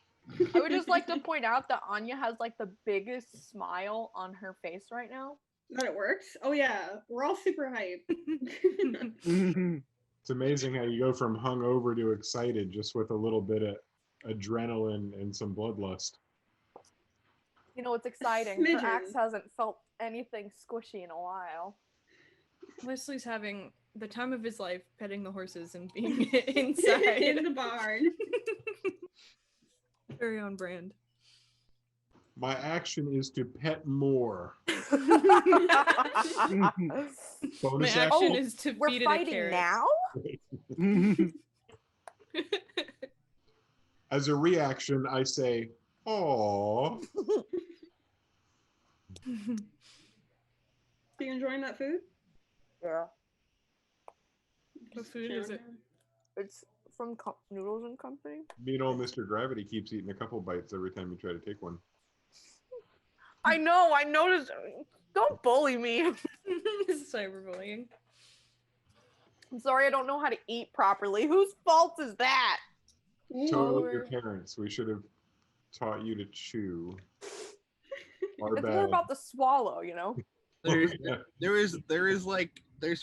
I would just like to point out that Anya has like the biggest smile on her face right now. That it works? Oh yeah, we're all super hyped. It's amazing how you go from hungover to excited just with a little bit of adrenaline and some bloodlust. You know, it's exciting. Her Smidgen. axe hasn't felt anything squishy in a while. Wesley's having the time of his life petting the horses and being inside In the barn. Very on brand. My action is to pet more. My Bonus action action. is to We're feed it a fighting carrot. now? As a reaction, I say, "Aww." Are you enjoying that food? Yeah. What food is it? It's from Noodles and Company. Me and old Mr. Gravity keeps eating a couple bites every time you try to take one. I know, I noticed. Don't bully me. This is cyberbullying. I'm sorry I don't know how to eat properly. Whose fault is that? Totally your parents. We should have taught you to chew. Our It's bad. more about the swallow, you know? There's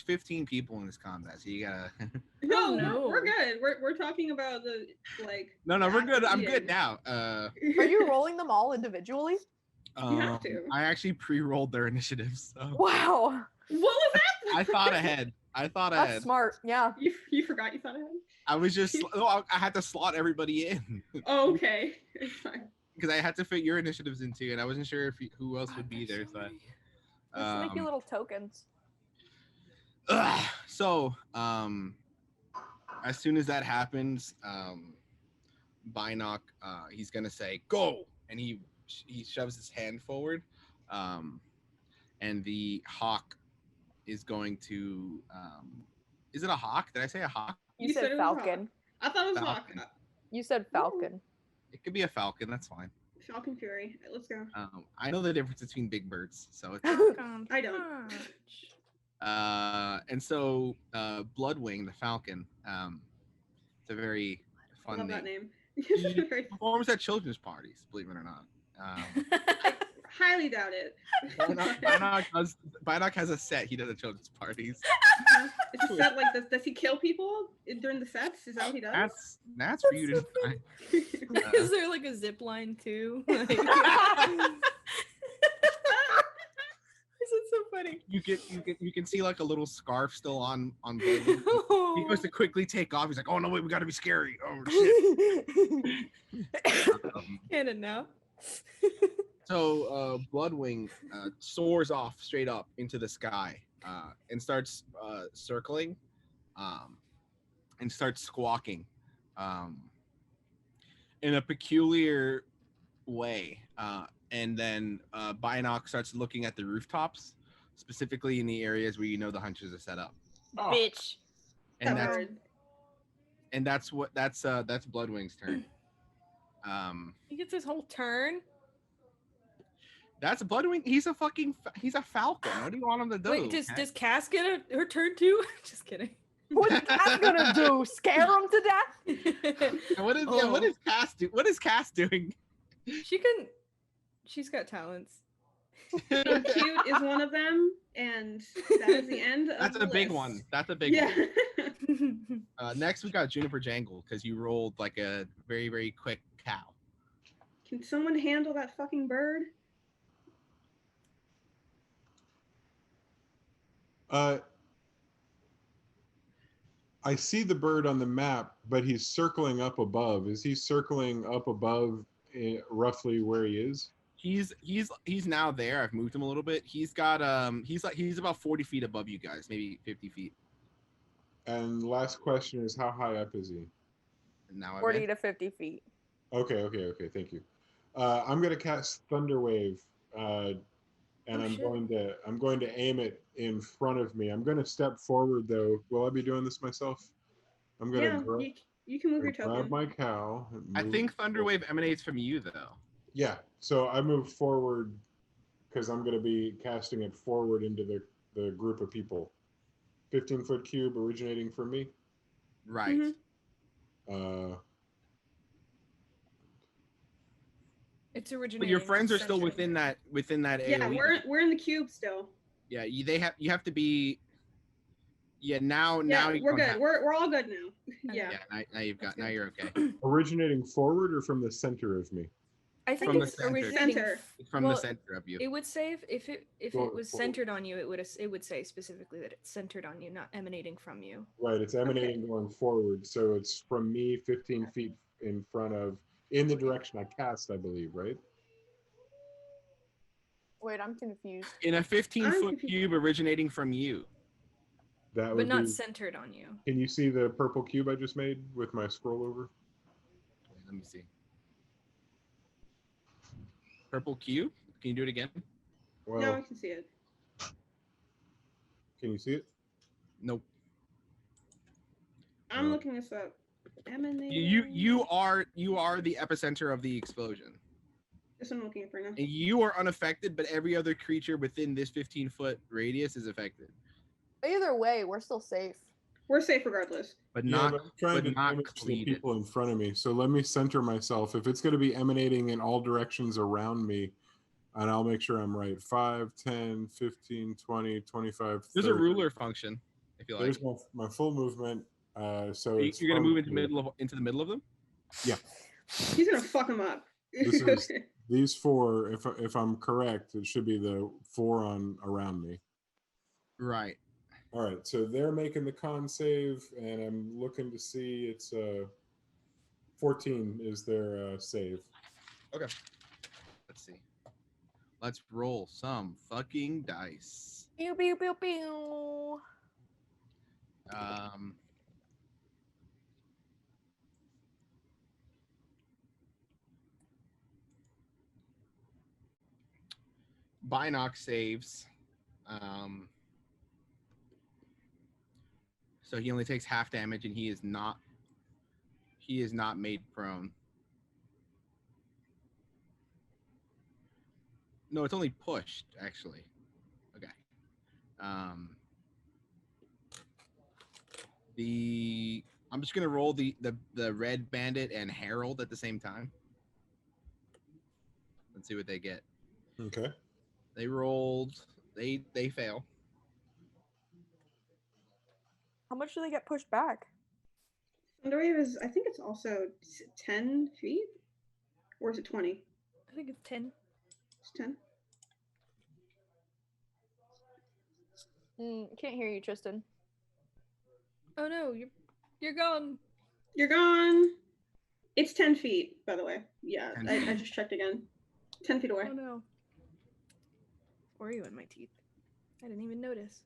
15 people in this combat, so you gotta. No, no. We're good. We're talking about the like. No, we're good. I'm eating. good now. Are you rolling them all individually? You have to. I actually pre-rolled their initiatives. So. Wow. What was that? I thought ahead. That's smart. Yeah. You forgot you thought ahead? I was just. I had to slot everybody in. Oh, okay. It's fine. Because I had to fit your initiatives into, and I wasn't sure if who else would be there. So. Let's make you little tokens. So, as soon as that happens, Binoc, he's gonna say go, and he shoves his hand forward, and the hawk is going to. Is it a hawk? Did I say a hawk? You said falcon. I thought it was Falcon. hawk. You said falcon. It could be a falcon. That's fine. Falcon Fury. Let's go. I know the difference between big birds, so it's. I don't. And so Bloodwing the Falcon. It's a very fun Love name. that name. He performs at children's parties, believe it or not. Highly doubt it. Binoc has a set he does at children's parties. It's a set like this. Does he kill people during the sets? Is that what he does? That's for you to find. Is there like a zip line too? Like... This is so funny. You can see like a little scarf still on Bloodwing. He goes to quickly take off. He's like, "Oh no, wait, we gotta be scary." Oh shit. Get it now. So Bloodwing soars off straight up into the sky and starts circling and starts squawking in a peculiar way. And then Binoc starts looking at the rooftops, specifically in the areas where you know the hunters are set up. Oh. Bitch. And that's Bloodwing's turn. He gets his whole turn. That's Bloodwing. He's a falcon. What do you want him to do? Wait, does Cass get her turn too? Just kidding. What's Cass gonna do? Scare him to death? What is Cass do? What is Cass doing? She's got talents. Being cute is one of them, and that is the end. That's a big one. That's a big one. Next, we got Juniper Jangle because you rolled like a very, very quick cow. Can someone handle that fucking bird? I see the bird on the map, but he's circling up above. Is he circling up above roughly where he is? He's now there. I've moved him a little bit. He's got he's about 40 feet above you guys, maybe 50 feet. And last question is, how high up is he? Now 40 to 50 feet. Okay. Thank you. I'm gonna cast Thunderwave, and Oh, I'm shit. going to aim it in front of me. I'm gonna step forward though. Will I be doing this myself? I'm gonna Yeah, you can move your grab token. my cow. I think Thunderwave emanates from you, though. Yeah, so I move forward because I'm going to be casting it forward into the group of people. 15-foot cube originating from me. Right. Uh, It's originating. But your friends not are still centering. within that Yeah, AoE. we're in the cube still. Yeah, you have to be. Yeah, now Yeah, you we're don't good. have- We're all good now. Okay. Yeah. Yeah, now you've got. That's Now good. you're okay. originating forward or from the center of me? I think From the it's center. originating. Center. It's from the center of you. It would say if it Forward, was forward. centered on you, it would say specifically that it's centered on you, not emanating from you. Right, it's emanating going forward, so it's from me 15 feet in front of, in the direction I cast, I believe, right? Wait, I'm confused. In a 15-foot confused. cube originating from you. That But would not be. centered on you. Can you see the purple cube I just made with my scroll over? Let me see. Purple cube. Can you do it again? Well, Now I can see it. can you see it? Nope. I'm looking this up. Emanating. You are the epicenter of the explosion. This I'm looking at right now. And you are unaffected, but every other creature within this 15-foot radius is affected. Either way, we're still safe. We're safe regardless. But Yeah, not but I'm trying to not damage the cleated. people in front of me. So let me center myself. If it's going to be emanating in all directions around me, and I'll make sure I'm right. 5, 10, 15, 20, 25, There's 30. a ruler function, if you like. There's my full movement. So You're gonna move into the middle of them? Yeah. He's gonna fuck him up. This is these 4. If I'm correct, it should be the 4 on around me. Right. All right. So they're making the con save, and I'm looking to see it's 14 is their save. Okay. Let's see. Let's roll some fucking dice. Pew pew pew pew. Binoc saves. So he only takes half damage, and he is not made prone. No, it's only pushed, actually. Okay. I'm just gonna roll the red bandit and herald at the same time. Let's see what they get. Okay. They rolled. They fail. How much do they get pushed back? Thunderwave is, I think it's also 10 feet? Or is it 20? I think it's 10. It's 10. Can't hear you, Tristan. Oh no, you're gone. You're gone. It's 10 feet, by the way. Yeah, 10 I just checked again. 10 feet away. Oh no. Oreo in my teeth. I didn't even notice.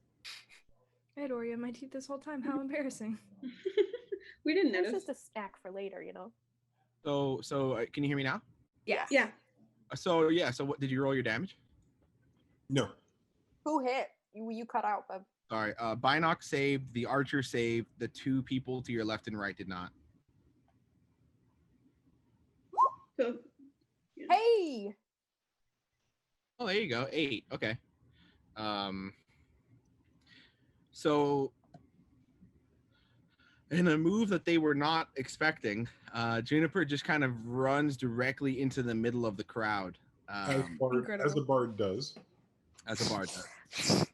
I had Oreo in my teeth this whole time. How embarrassing. We didn't It's notice. just a snack for later, you know. So can you hear me now? Yes. Yeah. So what did you roll your damage? No. Who hit? You cut out, bub. Sorry. Binoc saved. The archer saved. The 2 people to your left and right did not. So, Hey! Oh, there you go. 8. Okay. So in a move that they were not expecting, Juniper just kind of runs directly into the middle of the crowd. As a bard does. As a bard does.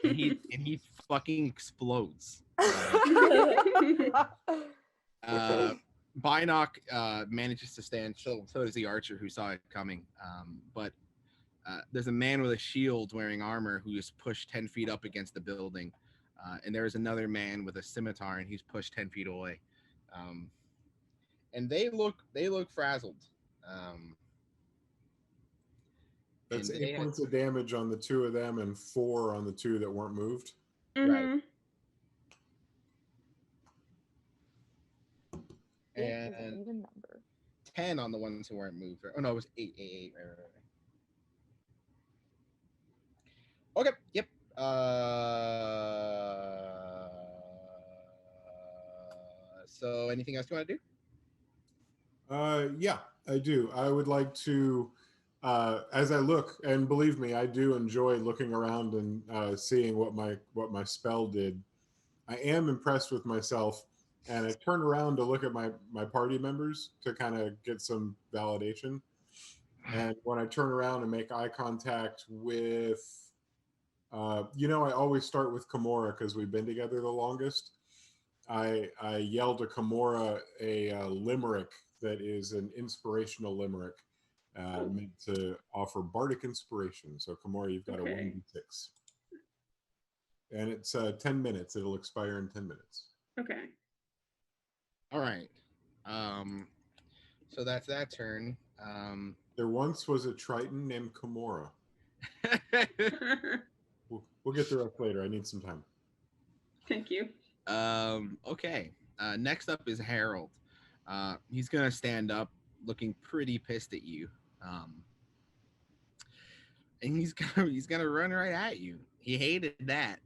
and he fucking explodes. Binoc manages to stand. So does the archer who saw it coming. But there's a man with a shield wearing armor who is pushed 10 feet up against the building. And there is another man with a scimitar, and he's pushed 10 feet away. And they look frazzled. That's 8 points of damage on the 2 of them and 4 on the 2 that weren't moved. Mm-hmm. Right. And even number. 10 on the ones who weren't moved. Right? Oh no, it was 8, 8, 8. Right. Okay. Yep. So anything else you want to do? Yeah, I do. I would like to, as I look, and believe me, I do enjoy looking around and seeing what my spell did. I am impressed with myself, and I turn around to look at my party members to kind of get some validation. And when I turn around and make eye contact with, I always start with Kimura because we've been together the longest. I yelled to Kimura a limerick that is an inspirational limerick meant to offer bardic inspiration. So Kimura, you've got a 1d6. And it's 10 minutes. It'll expire in 10 minutes. Okay. All right. So that's that turn. There once was a Triton named Kimura. We'll get to that later. I need some time. Thank you. Okay. Next up is Harold. He's gonna stand up, looking pretty pissed at you. And he's gonna run right at you. He hated that.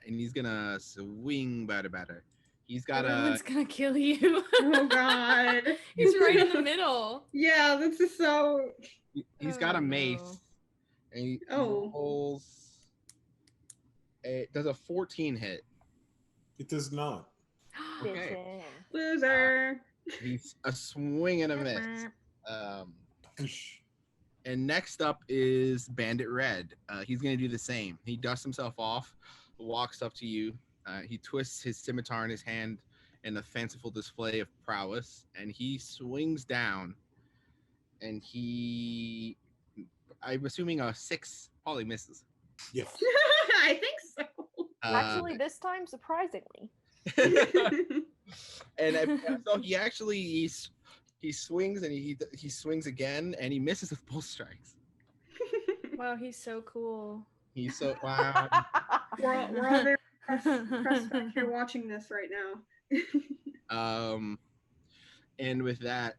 And he's gonna swing better. He's got Everyone's gonna kill you. Oh God. He's right in the middle. Yeah, this is so. He's got a mace. No. And he rolls. It does a 14 hit. It does not. Okay. Loser. He's a swing and a miss. And next up is Bandit Red. He's going to do the same. He dusts himself off, walks up to you. He twists his scimitar in his hand in a fanciful display of prowess, and he swings down. And I'm assuming a 6 probably misses. Yes. I think so. Actually, this time, surprisingly. And so he swings and he swings again and he misses with both strikes. Wow, he's so cool. He's so wow. We're all very impressed back here watching this right now. And with that,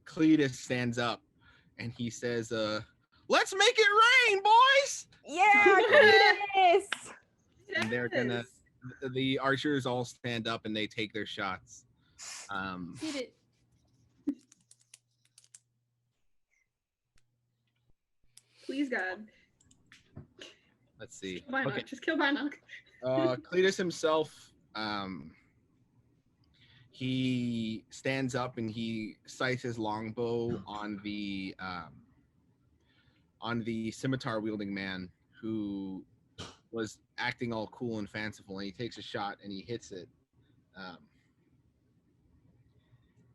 Cletus stands up and he says, "Let's make it rain, boys!" Yeah, Cletus! And they're gonna. The archers all stand up and they take their shots. Hit it. Please, God. Let's see. Okay. Just kill Bynock. Cletus himself, he stands up and he sights his longbow on the scimitar wielding man who was acting all cool and fanciful, and he takes a shot and he hits it.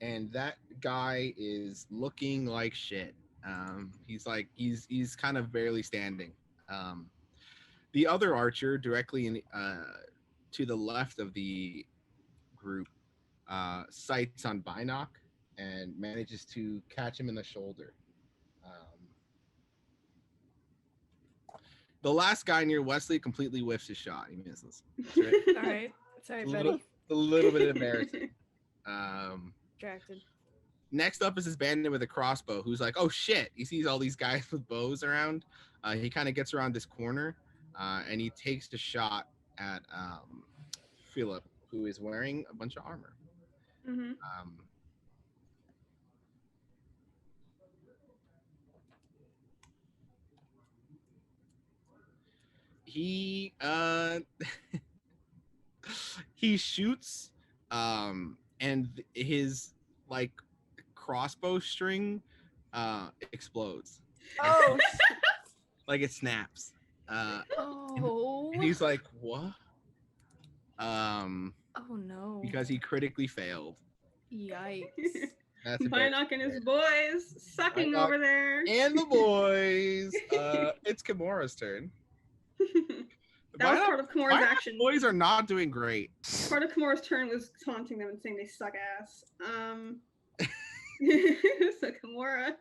And that guy is looking like shit. He's kind of barely standing. The other archer directly to the left of the group sights on Bynock and manages to catch him in the shoulder. The last guy near Wesley completely whiffs his shot. He misses. Right. All right. Sorry, buddy. A little bit embarrassing. Distracted. Next up is this bandit with a crossbow who's like, oh shit. He sees all these guys with bows around. He kind of gets around this corner and he takes the shot at Philip, who is wearing a bunch of armor. Mm-hmm. He shoots and his like crossbow string explodes. Oh, like it snaps. Oh. And he's like, what? Oh no. Because he critically failed. Yikes. That's Bynock and his boys sucking Bynock over there. and the boys. It's Kimura's turn. That was part of Kimura's action. Boys are not doing great. Part of Kimura's turn was taunting them and saying they suck ass. So Kimura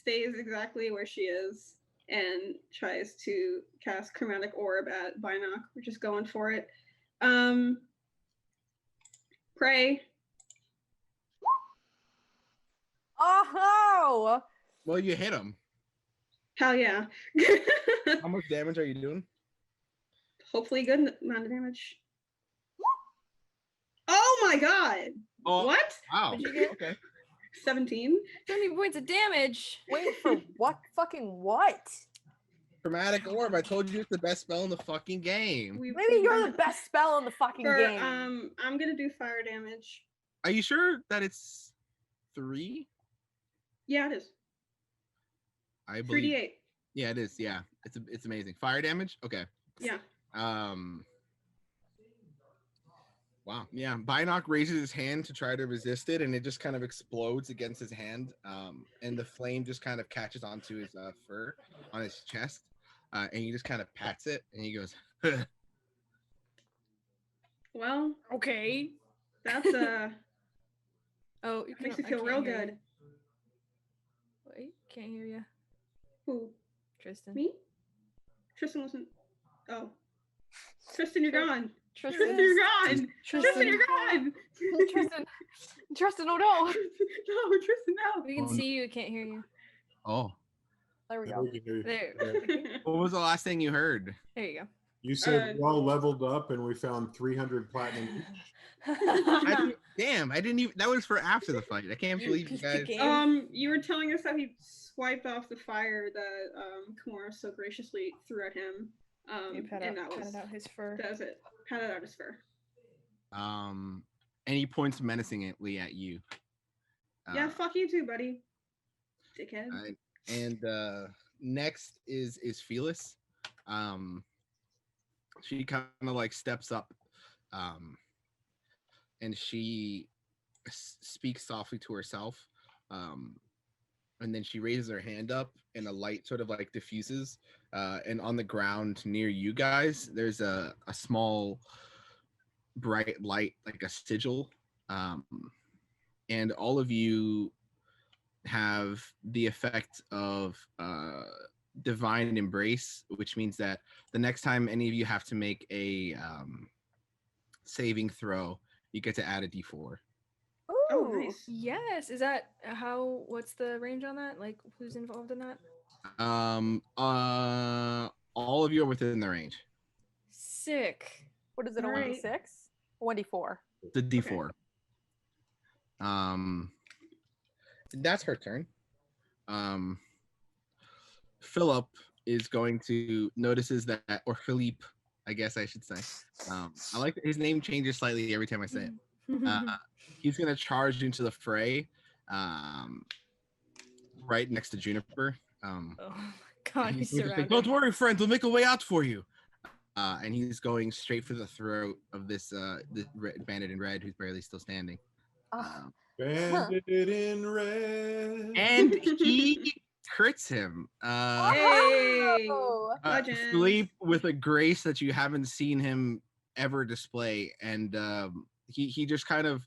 stays exactly where she is and tries to cast Chromatic Orb at Bynock. We're just going for it. Pray. Oh! Well, you hit him. Hell yeah. How much damage are you doing? Hopefully good amount of damage. Oh my god! Oh, What? Wow. What'd you get? Okay. 17? 70 points of damage. Wait for what? Fucking what? Chromatic Orb. I told you It's the best spell in the fucking game. Maybe you're the best spell in the fucking game. I'm gonna do fire damage. Are you sure that it's 3? Yeah, it is. I believe. 3d8. Yeah, it is. Yeah, it's amazing. Fire damage. Okay. Yeah. Wow. Yeah. Binoc raises his hand to try to resist it, and it just kind of explodes against his hand. And the flame just kind of catches onto his fur on his chest, and he just kind of pats it, and he goes, Well, Okay. that's Oh, makes me feel real good. Wait, can't hear you. Who? Tristan. Me? Tristan wasn't. Oh. Tristan, you're gone. Tristan, You're gone. Tristan, you're gone. Tristan, oh no. No, Tristan, no. We can Oh, no. see you, can't hear you. "Oh, There we Now go. we can hear you. There. what was the last thing you heard?" There you go. You said we all leveled up and we found 300 platinum each. Damn, I didn't even. That was for after the fight. I can't believe you piece of guys. game. You were telling us how he swiped off the fire that Kimura so graciously threw at him. You patted out his fur. That was it. Patted out his fur. And he points menacingly at you. Yeah, fuck you too, buddy. Dickhead. And next is Phyllis. She kind of like steps up, and she speaks softly to herself, and then she raises her hand up, and a light sort of like diffuses, and on the ground near you guys, there's a small bright light, like a sigil, and all of you have the effect of divine embrace, which means that the next time any of you have to make a saving throw, you get to add a d4. Oh, Ooh. nice. Yes. Is that how? What's the range on that? Like, who's involved in that? All of you are within the range. Sick. What is it, a Alright. 1d6? 1d4. The d4. That's her turn. Philip is going to notices that, or Philippe, I guess I should say. I like that his name changes slightly every time I say it. He's gonna charge into the fray, right next to Juniper. Oh my god, he's He's gonna say, surrounded. "Don't worry, friend. We'll make a way out for you." And he's going straight for the throat of this bandit in red who's barely still standing. Ah. Bandit in red. And he crits him. Hey! Oh. Legend. Philippe with a grace that you haven't seen him ever display, and he just kind of,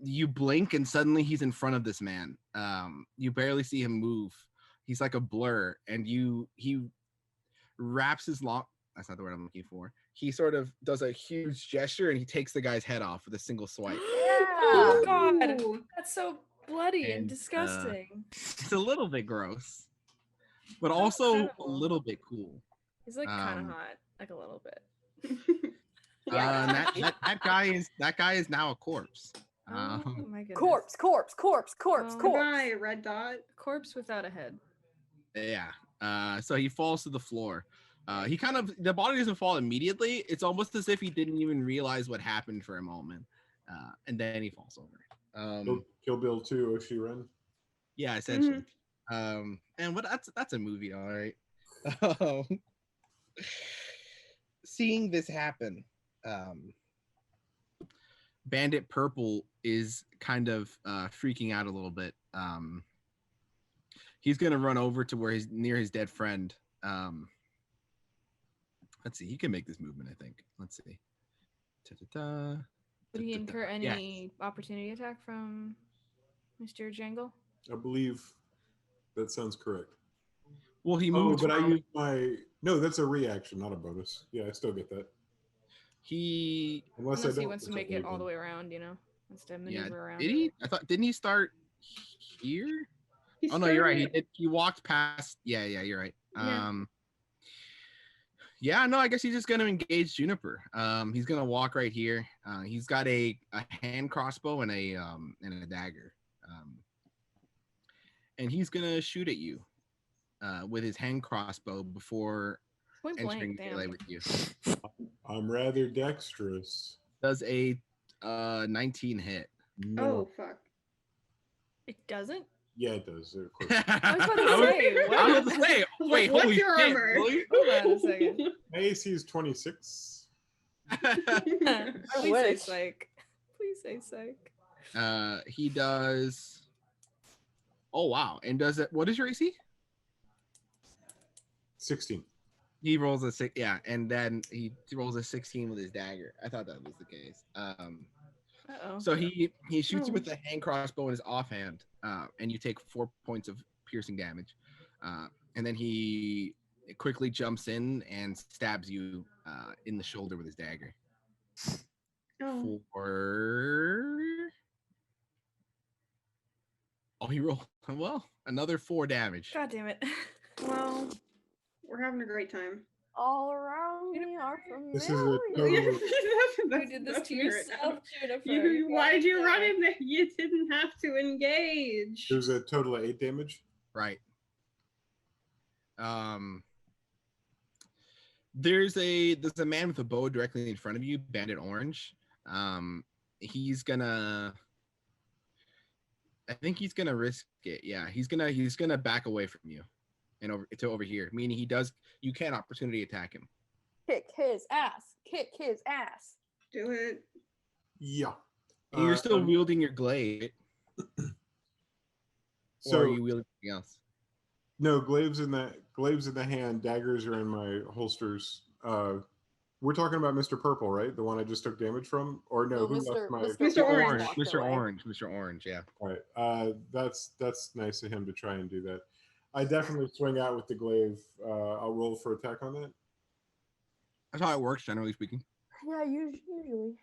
you blink and suddenly he's in front of this man. You barely see him move. He's like a blur, and he wraps his long. That's not the word I'm looking for. He sort of does a huge gesture and he takes the guy's head off with a single swipe. Oh god, Ooh. that's so bloody and And, disgusting. It's a little bit gross, but Sounds also a incredible. little bit cool. He's like kind of um, hot, like a little bit. Yeah. And that guy is now a corpse. Oh my goodness. Corpse. Oh. Goodbye, red dot. Corpse without a head. Yeah. So he falls to the floor. He kind of, the body doesn't fall immediately. It's almost as if he didn't even realize what happened for a moment, and then he falls over. Kill Bill 2, Oshiren. Yeah, essentially. And what that's a movie, all right. Seeing this happen, Bandit Purple is kind of freaking out a little bit. He's gonna run over to where he's near his dead friend. Let's see. He can make this movement, I think. Let's see. Ta-ta-ta. Would he incur Yeah. any opportunity attack from Mr. Jangle? I believe that sounds correct. Well, he Oh, moves. but I from- use my... No, that's a reaction, not a bonus. Yeah, I still get that. he Unless Unless I he don't. wants to which I make it all believe the in. way around, you know? Instead of maneuver around. Did he? I thought didn't he start here? He Oh no, you're right. started- He walked past. Yeah, you're right. Yeah. Yeah, no, I guess he's just gonna engage Juniper. He's gonna walk right here. He's got a hand crossbow and a dagger. And he's gonna shoot at you with his hand crossbow before Point entering blank, melee damn. with you. I'm rather dexterous. Does a 19 hit? No. Oh fuck. It doesn't? Yeah, it does. Of course. I was about to say, what? I was about to say, wait, What's holy your shit, armor? really? Hold on a second. My AC is 26. Please say wish. psych. Please say psych. He does. Oh wow! And does it? What is your AC? 16. He rolls a 6. Yeah, and then he rolls a 16 with his dagger. I thought that was the case. Uh-oh. So he shoots you with the hand crossbow in his offhand, and you take 4 points of piercing damage. And then he quickly jumps in and stabs you in the shoulder with his dagger. Oh. He rolled another 4 damage. God damn it. Well, we're having a great time. All around me are familiar. This is a total. You did this to yourself, Juniper. Why'd you run in there? You didn't have to engage. There's a total of 8 damage. Right. There's a man with a bow directly in front of you, Bandit Orange. I think he's gonna risk it. Yeah, he's gonna back away from you and over here, meaning you can opportunity attack him. Kick his ass. Kick his ass. Do it. Yeah. And you're still wielding your glaive. So or are you wielding something else? no, glaives in the hand, daggers are in my holsters. We're talking about Mr. Purple, right? The one I just took damage from? Or no, No, who Mr. left my Mr. Orange. walked Mr. away. Mr. Orange, yeah. All right. That's nice of him to try and do that. I definitely swing out with the glaive. I'll roll for attack on that. That's how it works, generally speaking. Yeah, usually.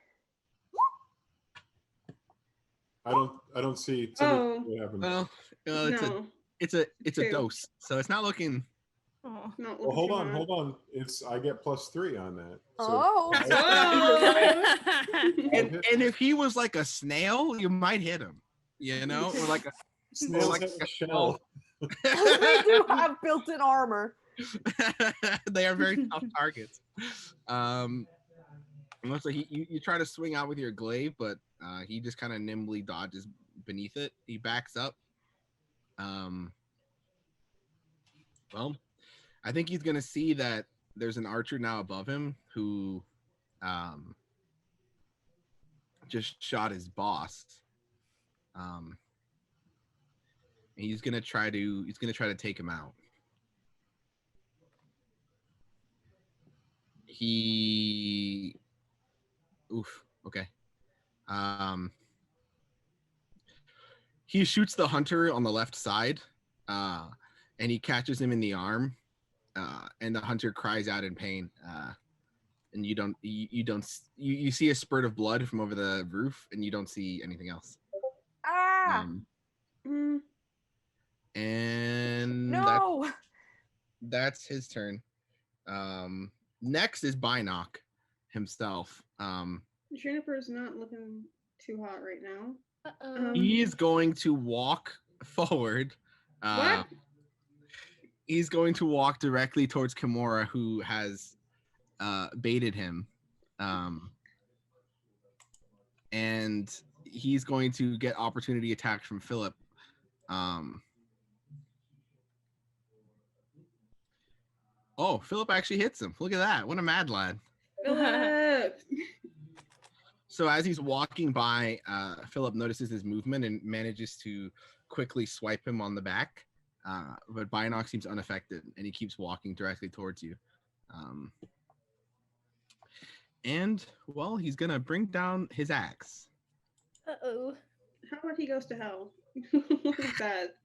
I don't see Oh. what happens. Well, No. it's a Two. dose, so it's not looking. Oh. Not Well, hold looking on, too hold on. I get +3 on that. So Oh. And if he was like a snail, you might hit him. You know, or like a snails like have a a shell. They do have built-in armor. they are very tough targets. So you try to swing out with your glaive, but he just kind of nimbly dodges beneath it. He backs up. Well, I think he's gonna see that there's an archer now above him who just shot his boss. And he's gonna try to take him out. Okay. He shoots the hunter on the left side, and he catches him in the arm, and the hunter cries out in pain. And you see a spurt of blood from over the roof, and you don't see anything else. Ah! And No! that's his turn. Next is Binoc himself. Juniper's not looking too hot right now. Uh-oh. He is going to walk forward. What? He's going to walk directly towards Kimura, who has baited him. And he's going to get opportunity attacks from Philip. Oh, Philip actually hits him. Look at that. What a mad lad. Philip. So as he's walking by, Philip notices his movement and manages to quickly swipe him on the back. But Binoc seems unaffected, and he keeps walking directly towards you. And, well, he's going to bring down his axe. Uh-oh. How about he goes to hell? Look at that.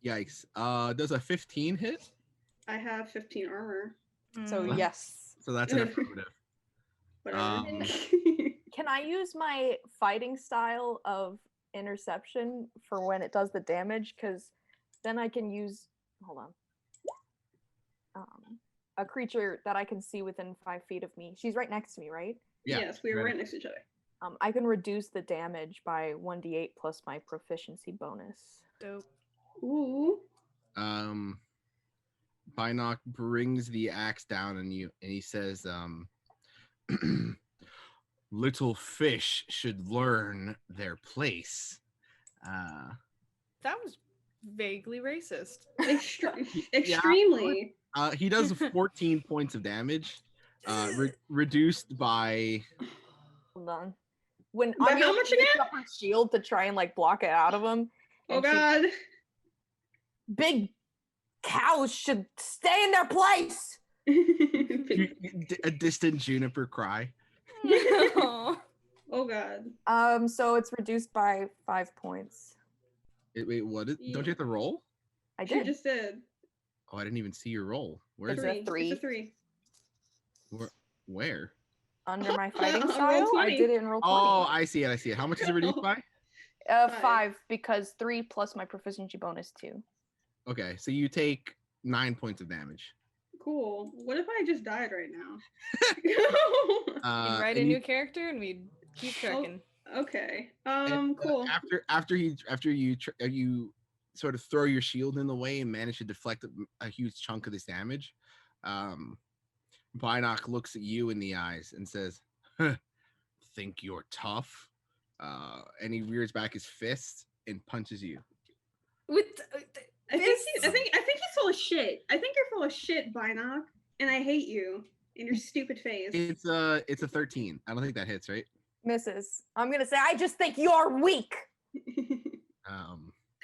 Yikes. Does a 15 hit? I have 15 armor. So Mm. yes. So that's an affirmative. Whatever. can I use my fighting style of interception for when it does the damage? Because then I can use. Hold on. A creature that I can see within 5 feet of me. She's right next to me, right? Yeah, yes, we were right next to each other. I can reduce the damage by 1d8 plus my proficiency bonus. Dope. Ooh. Binoc brings the axe down on you, and he says, "Little fish should learn their place." That was vaguely racist. Extremely. He does 14 points of damage, reduced by. Hold on. When But Anya how much lifts again? up her shield to try and like block it out of him. Oh and she- God. Big cows should stay in their place. A distant juniper cry. Aw. Oh God. So it's reduced by 5 points. Wait, what is? Don't you have to roll? I She did. just did. Oh, I didn't even see your roll. Where is It's it? a 3. It's a 3. Where? Under my fighting On style, roll I 20. did it in roll 20. Oh, I see it. How much is it reduced by? 5 because 3 plus my proficiency bonus 2. Okay, so you take 9 points of damage. Cool. What if I just died right now? You'd write a new character and we'd keep trucking. Okay. And, Cool. After you sort of throw your shield in the way and manage to deflect a huge chunk of this damage, Binoc looks at you in the eyes and says, "Think you're tough?" And he rears back his fist and punches you. With I think he's full of shit. I think you're full of shit, Binoc, and I hate you in your stupid face. It's a 13. I don't think that hits, right? Misses. I'm gonna say I just think you're weak.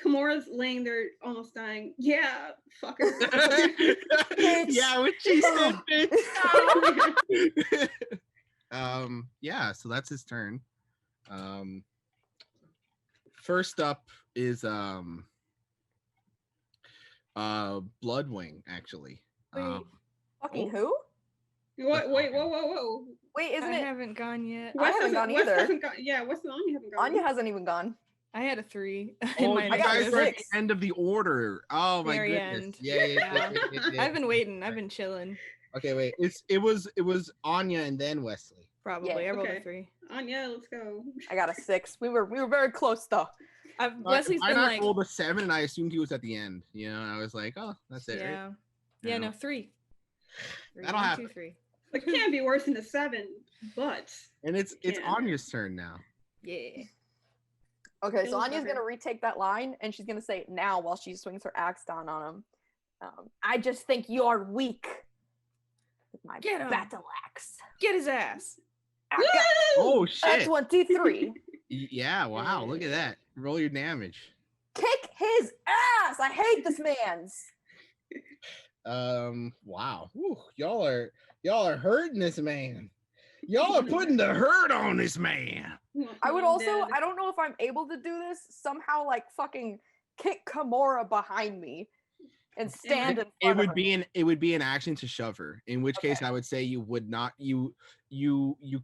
Kimora's laying there almost dying. Yeah, fucker. Yeah, what she said, bitch. Yeah, so that's his turn. First up is Bloodwing, actually. Fucking who? What? Wait, whoa. Wait, isn't I it? haven't gone yet. I haven't gone either. Yeah, Wes and Anya haven't gone. Anya hasn't even gone. I had a 3. Oh, I got guys a are at 6. the end of the order. Oh my Very goodness. end. Yeah. I've been waiting. I've been chilling. Okay, wait. It was Anya and then Wesley. Probably. Yeah. I rolled Okay. a 3. Anya, let's go. I got a 6. We were very close though. Wesley's I been not like, rolled a 7, and I assumed he was at the end. You know, I was like, oh, that's it. yeah, Right? yeah, No. no, 3. That'll 1, happen. 2, 3. Like, it can't be worse than a 7, but And it's Yeah. Anya's turn now. Yeah. Okay, so Feels Anya's better. gonna retake that line, and she's gonna say it now while she swings her axe down on him. I just think you're weak. With my Get him. battle axe. Get his ass. Oh That's shit! 23. Yeah, wow! Look at that. Roll your damage. Kick his ass. I hate this man's. Wow. Whew, y'all are hurting this man. Y'all are putting the hurt on this man. I would I'm also, dead. I don't know if I'm able to do this, somehow like fucking kick Kimura behind me and stand in front It of would her. be an action to shove her. In which case, Okay. I would say you would not. You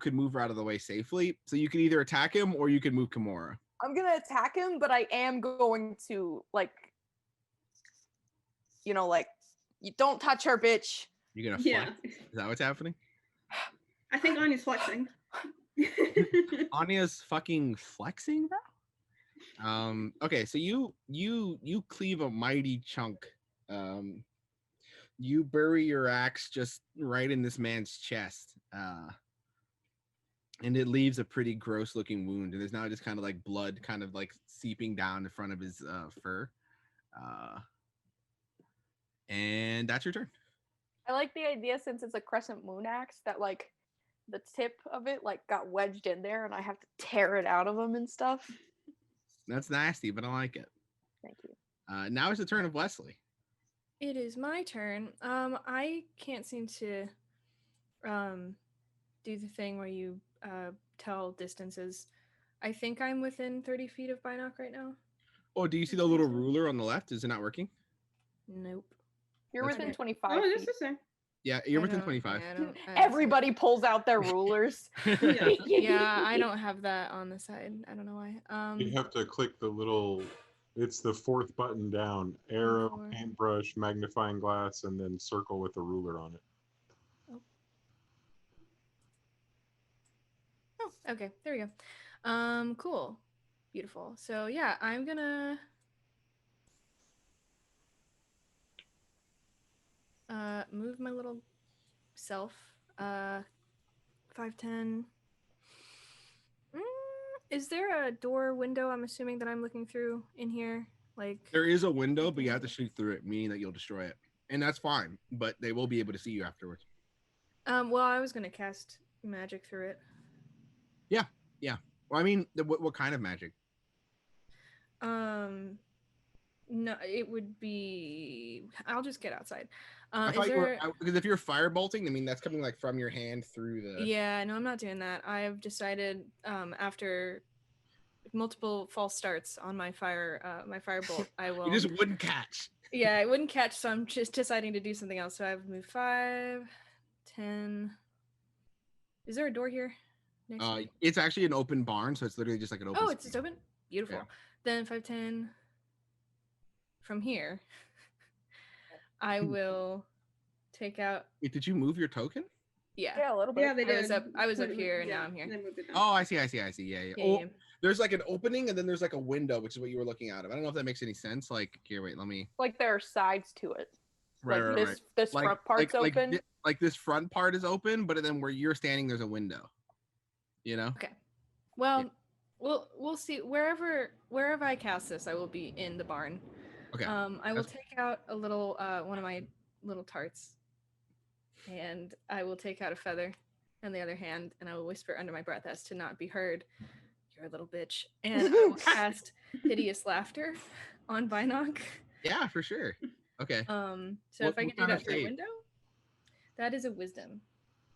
could move her out of the way safely. So you could either attack him or you could move Kimura. I'm gonna attack him, but I am going to like, you don't touch her, bitch. You're gonna Yeah. flex. Is that what's happening? I think Anya's flexing. Anya's fucking flexing, bro. Okay, so you cleave a mighty chunk. You bury your axe just right in this man's chest. And it leaves a pretty gross looking wound. And there's now just kind of like blood kind of like seeping down in front of his fur. And that's your turn. I like the idea since it's a crescent moon axe that like the tip of it like got wedged in there and I have to tear it out of him and stuff. That's nasty, but I like it. Thank you. Now it's the turn of Wesley. It is my turn. I can't seem to do the thing where you tell distances. I think I'm within 30 feet of Binoc right now. Oh, do you see the little ruler on the left? Is it not working? Nope. You're That's within right. 25 Oh, feet. this is there. Yeah, you're within 25. Everybody pulls out their rulers. Yeah, I don't have that on the side. I don't know why. You have to click the little. It's the fourth button down: arrow, paintbrush, magnifying glass, and then circle with a ruler on it. Oh, okay. There we go. Cool. Beautiful. So yeah, I'm gonna move my little self 5'10". Is there a door window I'm assuming that I'm looking through in here? Like there is a window, but you have to shoot through it, meaning that you'll destroy it. And that's fine, but they will be able to see you afterwards. Well, I was gonna cast magic through it. Yeah. Well, I mean, what kind of magic? No, it would be. I'll just get outside. I thought you were, because if you're firebolting, I mean that's coming like from your hand through the. Yeah, no, I'm not doing that. I've decided after multiple false starts on my firebolt, I will. You just wouldn't catch. Yeah, it wouldn't catch, so I'm just deciding to do something else. So I've moved 5, 10. Is there a door here? It's actually an open barn, so it's literally just like an open. Oh, it's just open. Beautiful. Yeah. Then 5, 10. From here, I will take out. Wait, did you move your token? Yeah, a little bit. Yeah, they did. I was up here, and now I'm here. Oh, I see. Yeah. There's like an opening, and then there's like a window, which is what you were looking at. I don't know if that makes any sense. Like, here, wait, let me. Like there are sides to it. Right, like this like, front part's open. Like this front part is open, but then where you're standing, there's a window. You know. Okay. Well, we'll see. Wherever I cast this, I will be in the barn. Okay. I will take out a little one of my little tarts, and I will take out a feather in the other hand, and I will whisper under my breath as to not be heard, "You're a little bitch," and I will cast hideous laughter on Binoc. Yeah, for sure. Okay. So if I can do that through a window, that is a wisdom.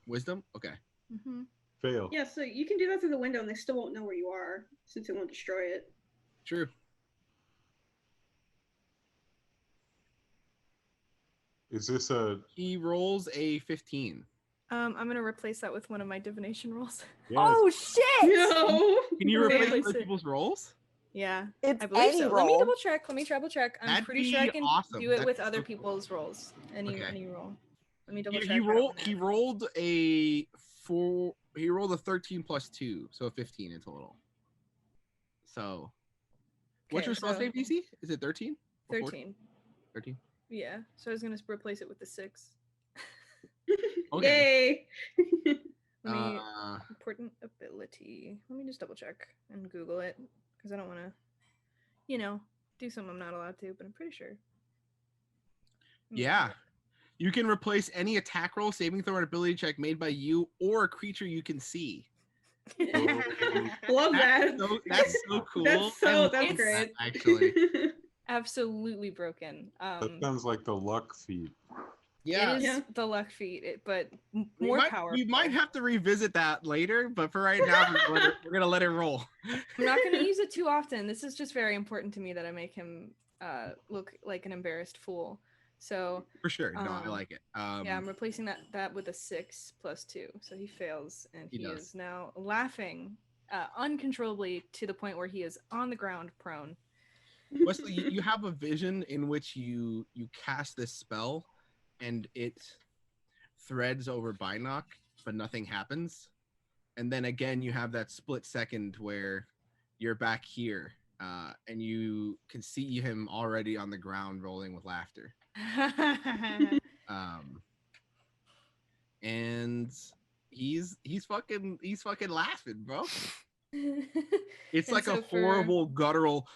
Wisdom? Okay. Mm-hmm. Fail. Yeah, so you can do that through the window, and they still won't know where you are since it won't destroy it. True. Is this a? He rolls a 15. I'm gonna replace that with one of my divination rolls. Yes. Oh shit! No. Can you replace other people's rolls? Yeah, it's I believe so. Roll. Let me double check. I'm That'd pretty sure I can do it That's with other so people's rolls. Any roll. Let me double check. He rolled a 4. He rolled a 13 plus 2, so a 15 in total. So, what's your spell save DC? Is it 13? 13. 13. Yeah. So I was gonna replace it with the 6. Okay. Yay. Let me important ability. Let me just double check and Google it because I don't want to, do something I'm not allowed to. But I'm pretty sure. Yeah. You can replace any attack roll, saving throw, or ability check made by you or a creature you can see. Love that. That's so cool. That's great. Actually. Absolutely broken. That sounds like the luck feat. Yeah, it is the luck feat, but more powerful. We might have to revisit that later, but for right now, we're gonna let it roll. I'm not gonna use it too often. This is just very important to me that I make him look like an embarrassed fool. So for sure, no, I like it. Yeah, I'm replacing that with a 6 plus 2, so he fails, and he is now laughing uncontrollably to the point where he is on the ground, prone. Wesley, you have a vision in which you cast this spell, and it threads over Binoc, but nothing happens. And then again, you have that split second where you're back here, and you can see him already on the ground rolling with laughter. And he's fucking laughing, bro. It's like a horrible guttural.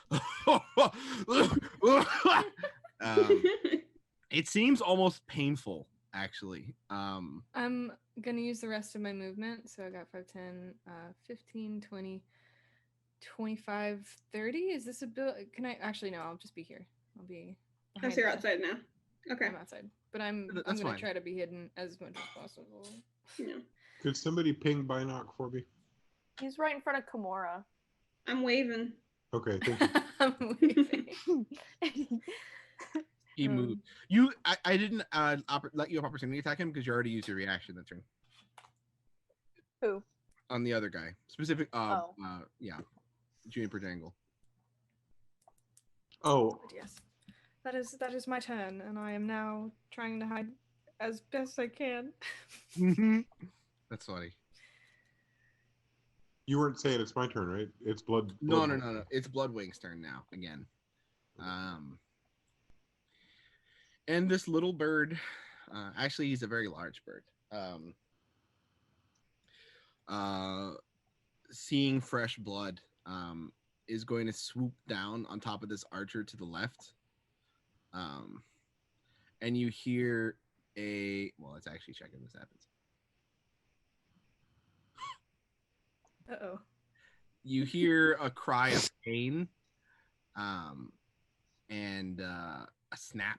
It seems almost painful, actually. I'm gonna use the rest of my movement, so I got 5, 10, 15, 20, 25, 30. Is this a bill? Can I actually? No, I'll just be here. I'll be. So you're outside now. Okay. I'm outside, but I'm gonna try to be hidden as much as possible. Yeah. Could somebody ping Binoc for me? He's right in front of Kimura. I'm waving. Okay, thank you. I'm waving. He moved. I didn't let you have opportunity to attack him because you already used your reaction that turn. Who? On the other guy. Specific. Yeah. Juniper Jangle. Oh, Yes. That is my turn, and I am now trying to hide as best I can. That's funny. you weren't saying it's my turn, right? It's blood. No. It's Bloodwing's turn now again. And this little bird, actually, he's a very large bird. Seeing fresh blood, is going to swoop down on top of this archer to the left. And you hear let's actually check if this happens. Uh-oh. You hear a cry of pain, and a snap.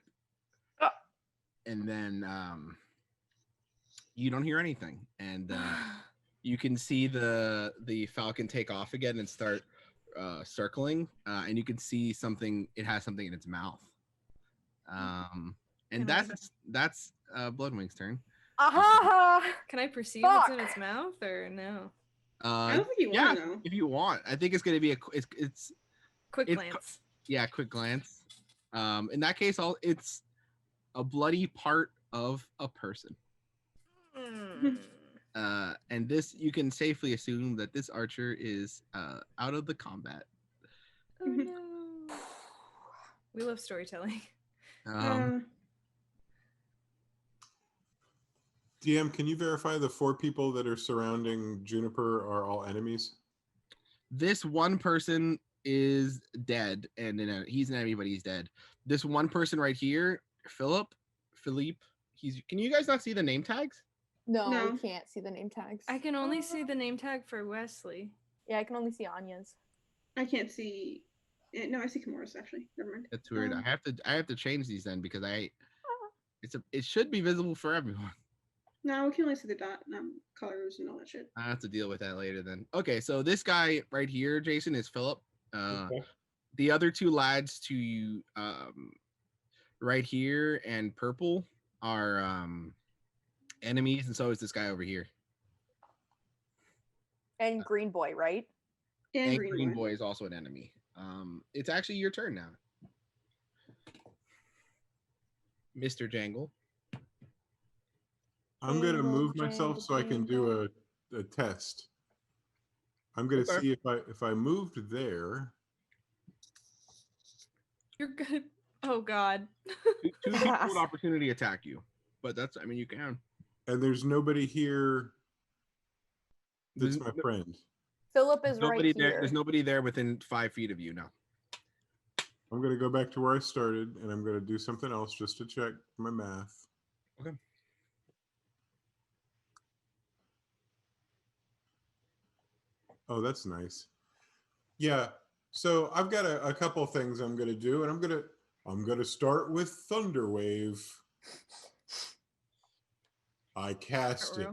And then you don't hear anything. And you can see the falcon take off again and start circling. And you can see something. It has something in its mouth. And that's Bloodwing's turn. Can I perceive what's in its mouth or no? I don't think you want to know. If you want, I think it's going to be it's quick glance. Quick glance. In that case, it's a bloody part of a person. And this, you can safely assume that this archer is out of the combat. Oh no. We love storytelling. DM, can you verify the 4 people that are surrounding Juniper are all enemies? This one person is dead, and he's an enemy, but he's dead. This one person right here, Philippe. Can you guys not see the name tags? No, we can't see the name tags. I can only see the name tag for Wesley. Yeah, I can only see Anya's. I can't see. No, I see Kimura's actually. Never mind. That's weird. I have to change these then because it should be visible for everyone. No, we can only see the dot colors and all that shit. I have to deal with that later then. Okay, so this guy right here, Jason, is Philip. Okay. The other 2 lads to you, right here and Purple are enemies, and so is this guy over here. And Green Boy, right? And Green Boy is also an enemy. It's actually your turn now, Mr. Jangle. I'm going to move myself so I can do a test. I'm going to see if I moved there. You're good. Oh God. 2 people with opportunity attack you, but you can. And there's nobody here that's my friend. Philip is right here. There's nobody there within 5 feet of you now. I'm going to go back to where I started, and I'm going to do something else just to check my math. Okay. Oh, that's nice. Yeah. So I've got a couple of things I'm going to do, and I'm going to start with Thunder Wave. I cast it.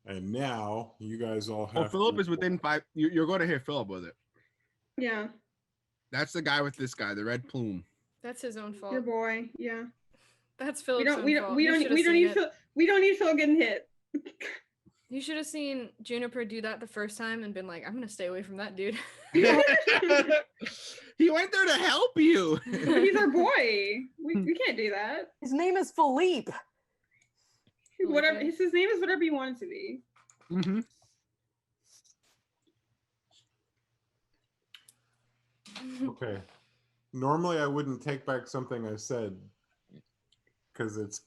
And now you guys all have. Philip is within 5. You're going to hit Philip with it. Yeah. That's the guy with this guy, the red plume. That's his own fault. Your boy. Yeah. That's Philip's own fault. We don't need Phil getting hit. You should have seen Juniper do that the first time and been like, I'm gonna stay away from that dude. He went there to help you. He's our boy. We can't do that. His name is Philippe. Whatever his name is, whatever you want it to be. Mm-hmm. Okay. Normally I wouldn't take back something I said because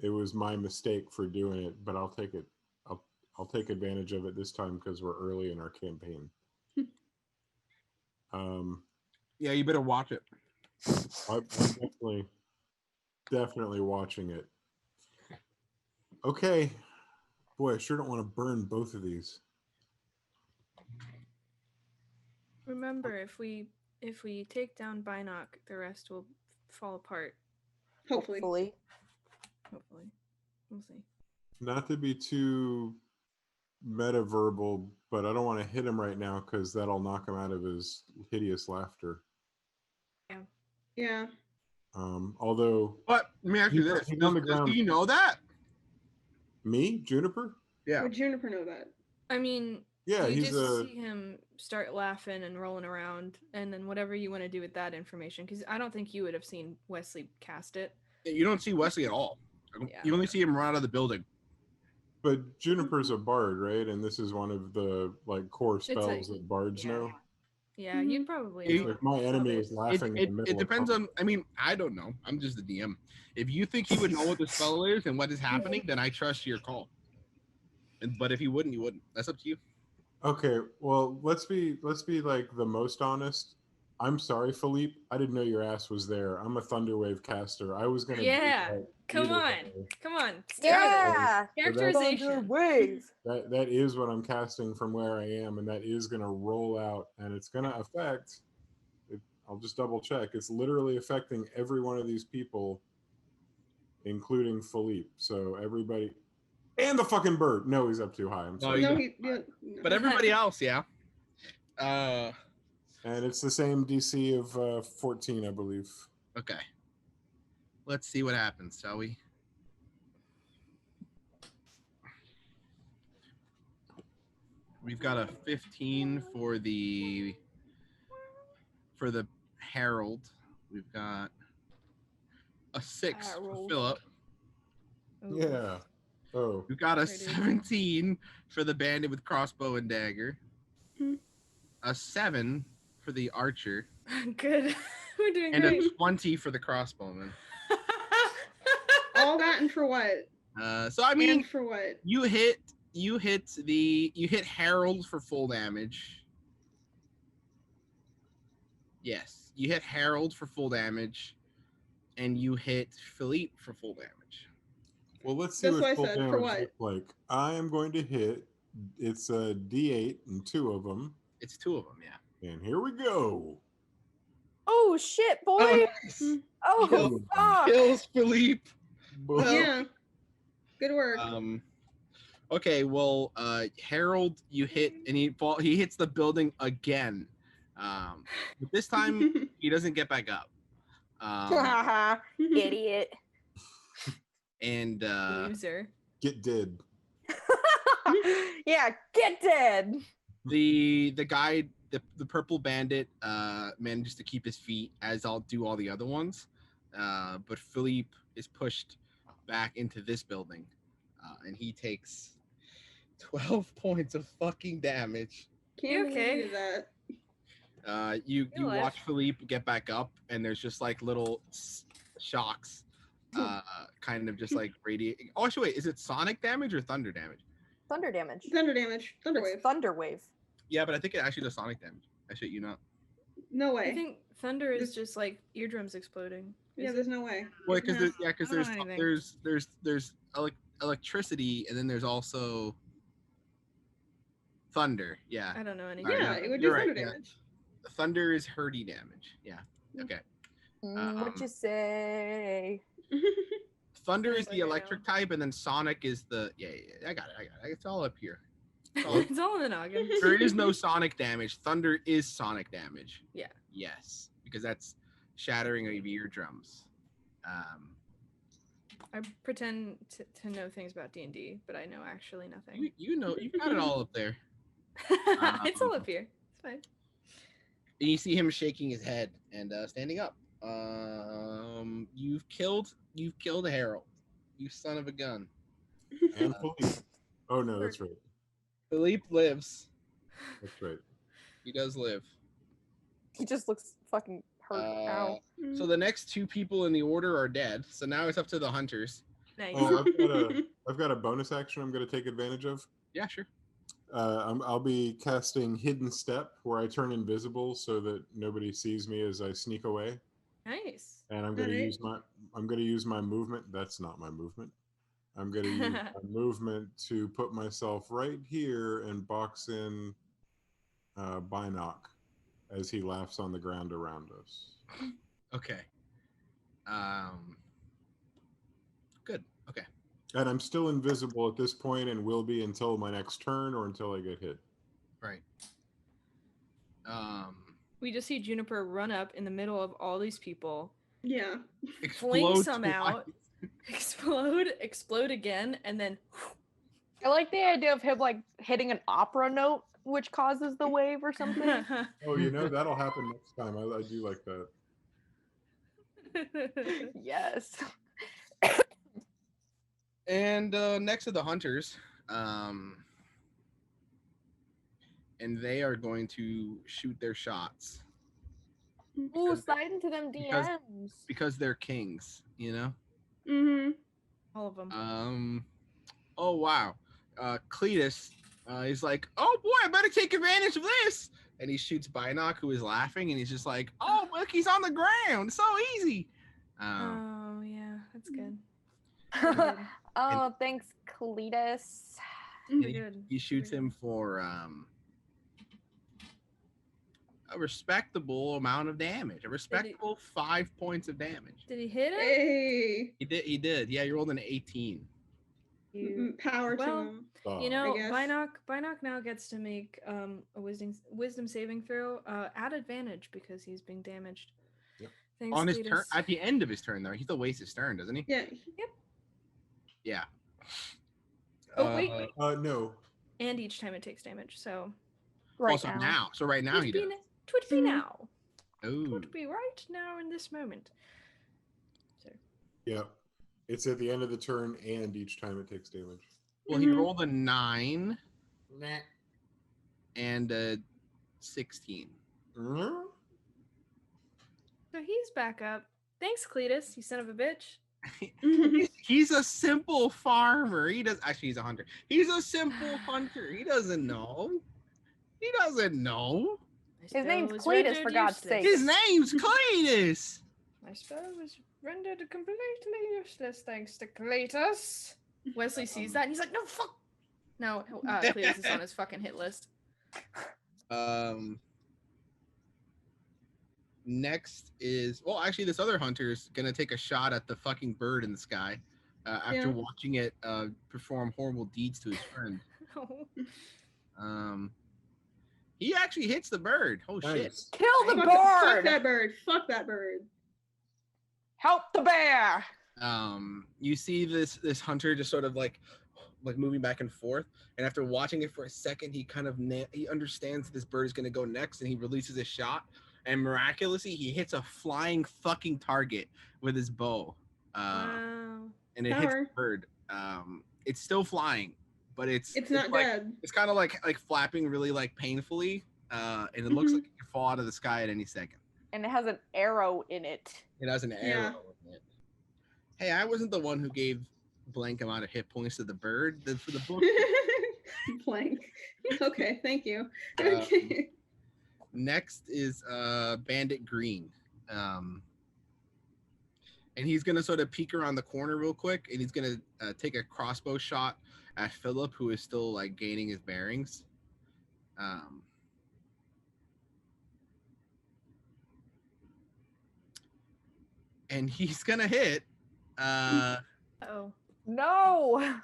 it was my mistake for doing it, but I'll take it. I'll take advantage of it this time because we're early in our campaign. Yeah, you better watch it. I'm definitely watching it. Okay. Boy, I sure don't want to burn both of these. Remember, if we take down Binoc, the rest will fall apart. Hopefully. Hopefully. We'll see. Not to be too meta-verbal, but I don't want to hit him right now because that'll knock him out of his hideous laughter. Yeah. Yeah. Although. But let me ask you this: he's on the does ground. he know that? Me, Juniper? Yeah. Would Juniper know that? I mean, Yeah, you he's just see him start laughing and rolling around, and then whatever you want to do with that information, because I don't think you would have seen Wesley cast it. You don't see Wesley at all. Yeah. You only see him run out of the building. But Juniper's a bard, right? And this is one of the like core spells that bards know. Yeah, you'd probably know. If my enemy is laughing in the middle It depends on. I mean, I don't know. I'm just the DM. If you think he would know what the spell is and what is happening, then I trust your call. But if he wouldn't, you wouldn't. That's up to you. Okay, well, let's be like the most honest. I'm sorry, Philippe. I didn't know your ass was there. I'm a Thunderwave caster. I was gonna. Yeah, come on. Yeah, characterization. Wave. That is what I'm casting from where I am, and that is gonna roll out, and it's gonna affect. I'll just double check. It's literally affecting every one of these people, including Philippe. So everybody. And the fucking bird. No, he's up too high. I'm sorry. No, No. But everybody else, yeah. And it's the same DC of 14, I believe. Okay. Let's see what happens, shall we? We've got a 15 for the Herald. We've got a 6 for Philip. Ooh. Yeah. Oh. We've got a 17 for the Bandit with crossbow and dagger. A 7 for the archer. Good. We're doing and great. a 20 for the crossbowman. All that and for what? So I mean, and for what? You hit Harold for full damage. Yes, you hit Harold for full damage, and you hit Philippe for full damage. Well, let's see what full damage looks like. I am going to hit. It's a D8 and 2 of them. It's 2 of them, yeah. And here we go. Oh shit, boy! Oh, nice. Oh fuck! Kills Philippe. Well, yeah. Good work. Okay, well, Harold, you hit, and he hits the building again. But this time he doesn't get back up. Idiot. And loser. Get dead. Yeah, get dead. The guy, the purple bandit, manages to keep his feet, as I'll do all the other ones. But Philippe is pushed back into this building, and he takes 12 points of fucking damage. Can't believe that. You watch Philippe get back up, and there's just like little shocks, kind of just like radiating. Oh, actually, wait, is it sonic damage or thunder damage? Thunder damage. Thunder damage. Thunder wave. Thunder wave. Yeah, but I think it actually does sonic damage. I shit you not. No way. I think thunder is just like eardrums exploding. Yeah, there's no way. Well, because there's electricity, and then there's also thunder. Yeah. I don't know anything. Yeah, it would do thunder damage. The thunder is herdy damage. Yeah. Okay. What you say? Thunder is the electric type, and then sonic is the I got it. It's all up here. It's all in the noggin. There is no sonic damage. Thunder is sonic damage. Yeah. Yes, because that's shattering of eardrums. I pretend to know things about D&D, but I know actually nothing. You know, you got it all up there. It's all up here. It's fine. And you see him shaking his head and standing up. You've killed Harold, you son of a gun. And Philippe. Oh no, that's right. Philippe lives. That's right. He does live. He just looks fucking hurt. Ow. So the next 2 people in the order are dead. So now it's up to the hunters. Nice. Oh, I've got a bonus action I'm going to take advantage of. Yeah, sure. I'll be casting Hidden Step, where I turn invisible so that nobody sees me as I sneak away. Nice. And I'm going to use my movement. That's not my movement. I'm going to use my movement to put myself right here and box in Binoc as he laughs on the ground around us. Okay. Good. Okay. And I'm still invisible at this point and will be until my next turn or until I get hit. Right. We just see Juniper run up in the middle of all these people. Yeah. Fling some out. Explode again, and then. I like the idea of him like hitting an opera note, which causes the wave or something. Oh, that'll happen next time. I do like that. Yes. And next to the hunters, and they are going to shoot their shots. Ooh, slide into them DMs. Because they're kings, you know? Mm-hmm. All of them. Oh, wow. Cletus is like, oh, boy, I better take advantage of this. And he shoots Binoc, who is laughing, and he's just like, oh, look, he's on the ground. So easy. Oh, yeah, that's good. Oh, thanks, Cletus. He shoots him for a respectable amount of damage. A respectable 5 points of damage. Did he hit him? Hey. He did. Yeah, you rolled an 18. Power to him. You know, Binoc now gets to make a wisdom saving throw at advantage because he's being damaged. Yep. Thanks, On his Cletus. turn, at the end of his turn, though, he still wastes his turn, doesn't he? Yeah. Yep. Yeah. Oh wait. No. And each time it takes damage, so. Right now. So right now he does. Twould be now. Oh. Twould be right now in this moment. So. Yeah. It's at the end of the turn and each time it takes damage. Well, he rolled a 9 and a 16. So he's back up. Thanks, Cletus, you son of a bitch. He's a simple farmer. Actually, he's a hunter. He's a simple hunter. He doesn't know. His name's Cletus, for God's sake. His name's Cletus. My spell was rendered completely useless thanks to Cletus. Wesley sees that and he's like, no, fuck. No, Cletus is on his fucking hit list. Next is, well, actually, this other hunter's gonna take a shot at the fucking bird in the sky after watching it perform horrible deeds to his friend. He actually hits the bird. Oh shit! Kill the bird! Fuck that bird! Fuck that bird! Help the bear! You see this hunter just sort of like moving back and forth, and after watching it for a second, he kind of he understands this bird is gonna go next, and he releases a shot. And miraculously, he hits a flying fucking target with his bow. Wow. And it hits the bird. It's still flying, but it's not like, dead. It's kind of like flapping really like painfully, and it looks like it could fall out of the sky at any second. And it has an arrow in it. It has an arrow in it. Hey, I wasn't the one who gave blank amount of hit points to the bird for the book. Blank. Okay, thank you. Next is Bandit Green. And he's going to sort of peek around the corner real quick, and he's going to take a crossbow shot at Philip, who is still like gaining his bearings. And he's going to hit. Oh. No!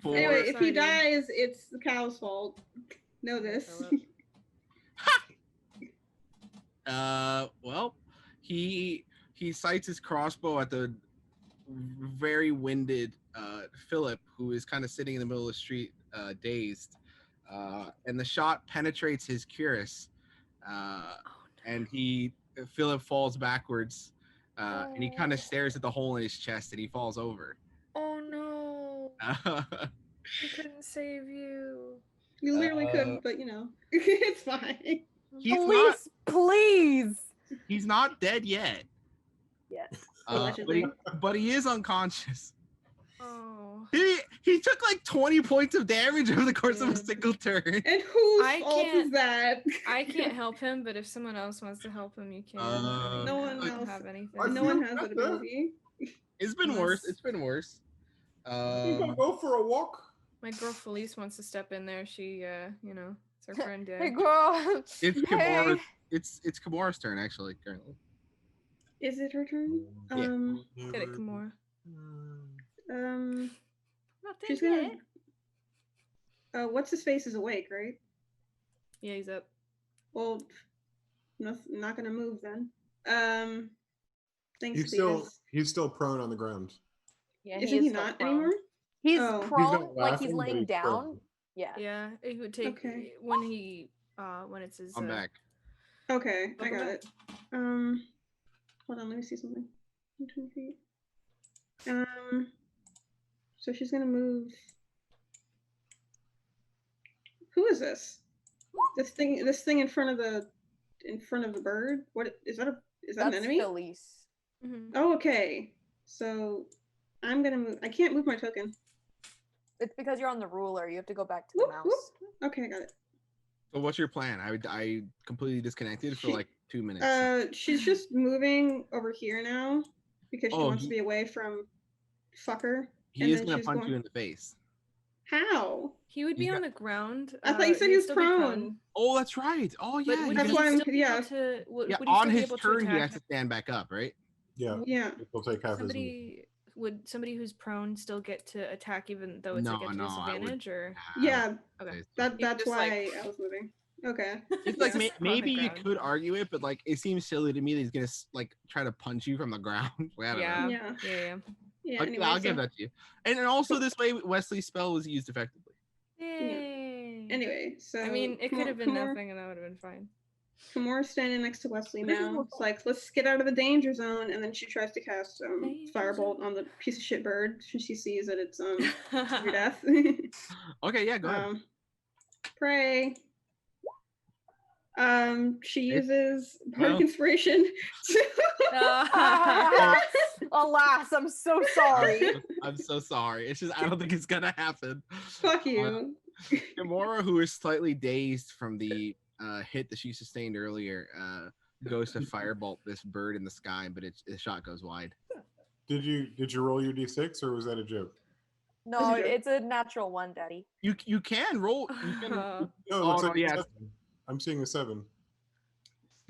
Anyway, if he dies, it's the cow's fault. Know this. Well, he sights his crossbow at the very winded Philip, who is kind of sitting in the middle of the street, dazed, and the shot penetrates his cuirass, and Philip falls backwards, and he kind of stares at the hole in his chest, and he falls over. Oh no! He couldn't save you. You literally couldn't, but it's fine. Please. He's not dead yet. Yes. But he is unconscious. Oh. He took like 20 points of damage over the course of a single turn. And whose fault is that? I can't help him, but if someone else wants to help him, you can. No one I don't else. have anything. No one has that ability. It's been worse. It's been worse. You gonna go for a walk? My girl Felice wants to step in there. She, it's her friend. Hey, girl. It's Kimura's. It's Kimura's turn actually currently. Is it her turn? Yeah. Get it, Kimura. She's gonna. What's his face is awake, right? Yeah, he's up. Well, not gonna move then. Thanks, He's still prone on the ground. Yeah, Isn't he not anymore? He's Oh. prone, He's like he's laughing, but laying he's down. prone. Yeah. Yeah, it would take when it's his. I'm back. Okay, I got it. Hold on, let me see something. 20 feet. So she's gonna move. Who is this? This thing in front of the bird. What is that? Is that an enemy? That's Felice. Mm-hmm. Oh, okay. So I'm gonna move. I can't move my token. It's because you're on the ruler. You have to go back to the mouse. Whoop. Okay, I got it. So what's your plan? I completely disconnected for like 2 minutes. She's just moving over here now because she wants to be away from fucker. He is gonna punch you in the face. How? He would be on the ground. I thought you said he was prone. Oh, that's right. Oh, yeah. That's why I'm. Yeah. On his turn, he has to stand back up, right? Yeah. Yeah. He'll take half his. Would somebody who's prone still get to attack even though it's against disadvantage? Or yeah. Okay. That's why I was moving. Okay. It's like maybe you could argue it, but like it seems silly to me that he's gonna like try to punch you from the ground. Yeah. Anyway, I'll give that to you. And also this way, Wesley's spell was used effectively. Yay. Yeah. Anyway, so I mean, it could have been nothing, and that would have been fine. Kamora's standing next to Wesley now. It's like, let's get out of the danger zone, and then she tries to cast Firebolt on the piece of shit bird. She sees that it's your death. Okay, yeah, go ahead. Pray. She uses Bardic Inspiration to... Alas, I'm so sorry. I'm so sorry. It's just, I don't think it's gonna happen. Fuck you. Kamora, who is slightly dazed from the hit that she sustained earlier, goes to firebolt this bird in the sky, but the shot goes wide. Did you roll your d6 or was that a joke? No, it's a natural one, Daddy. You can roll. You can. No, it looks like a 7. I'm seeing a 7.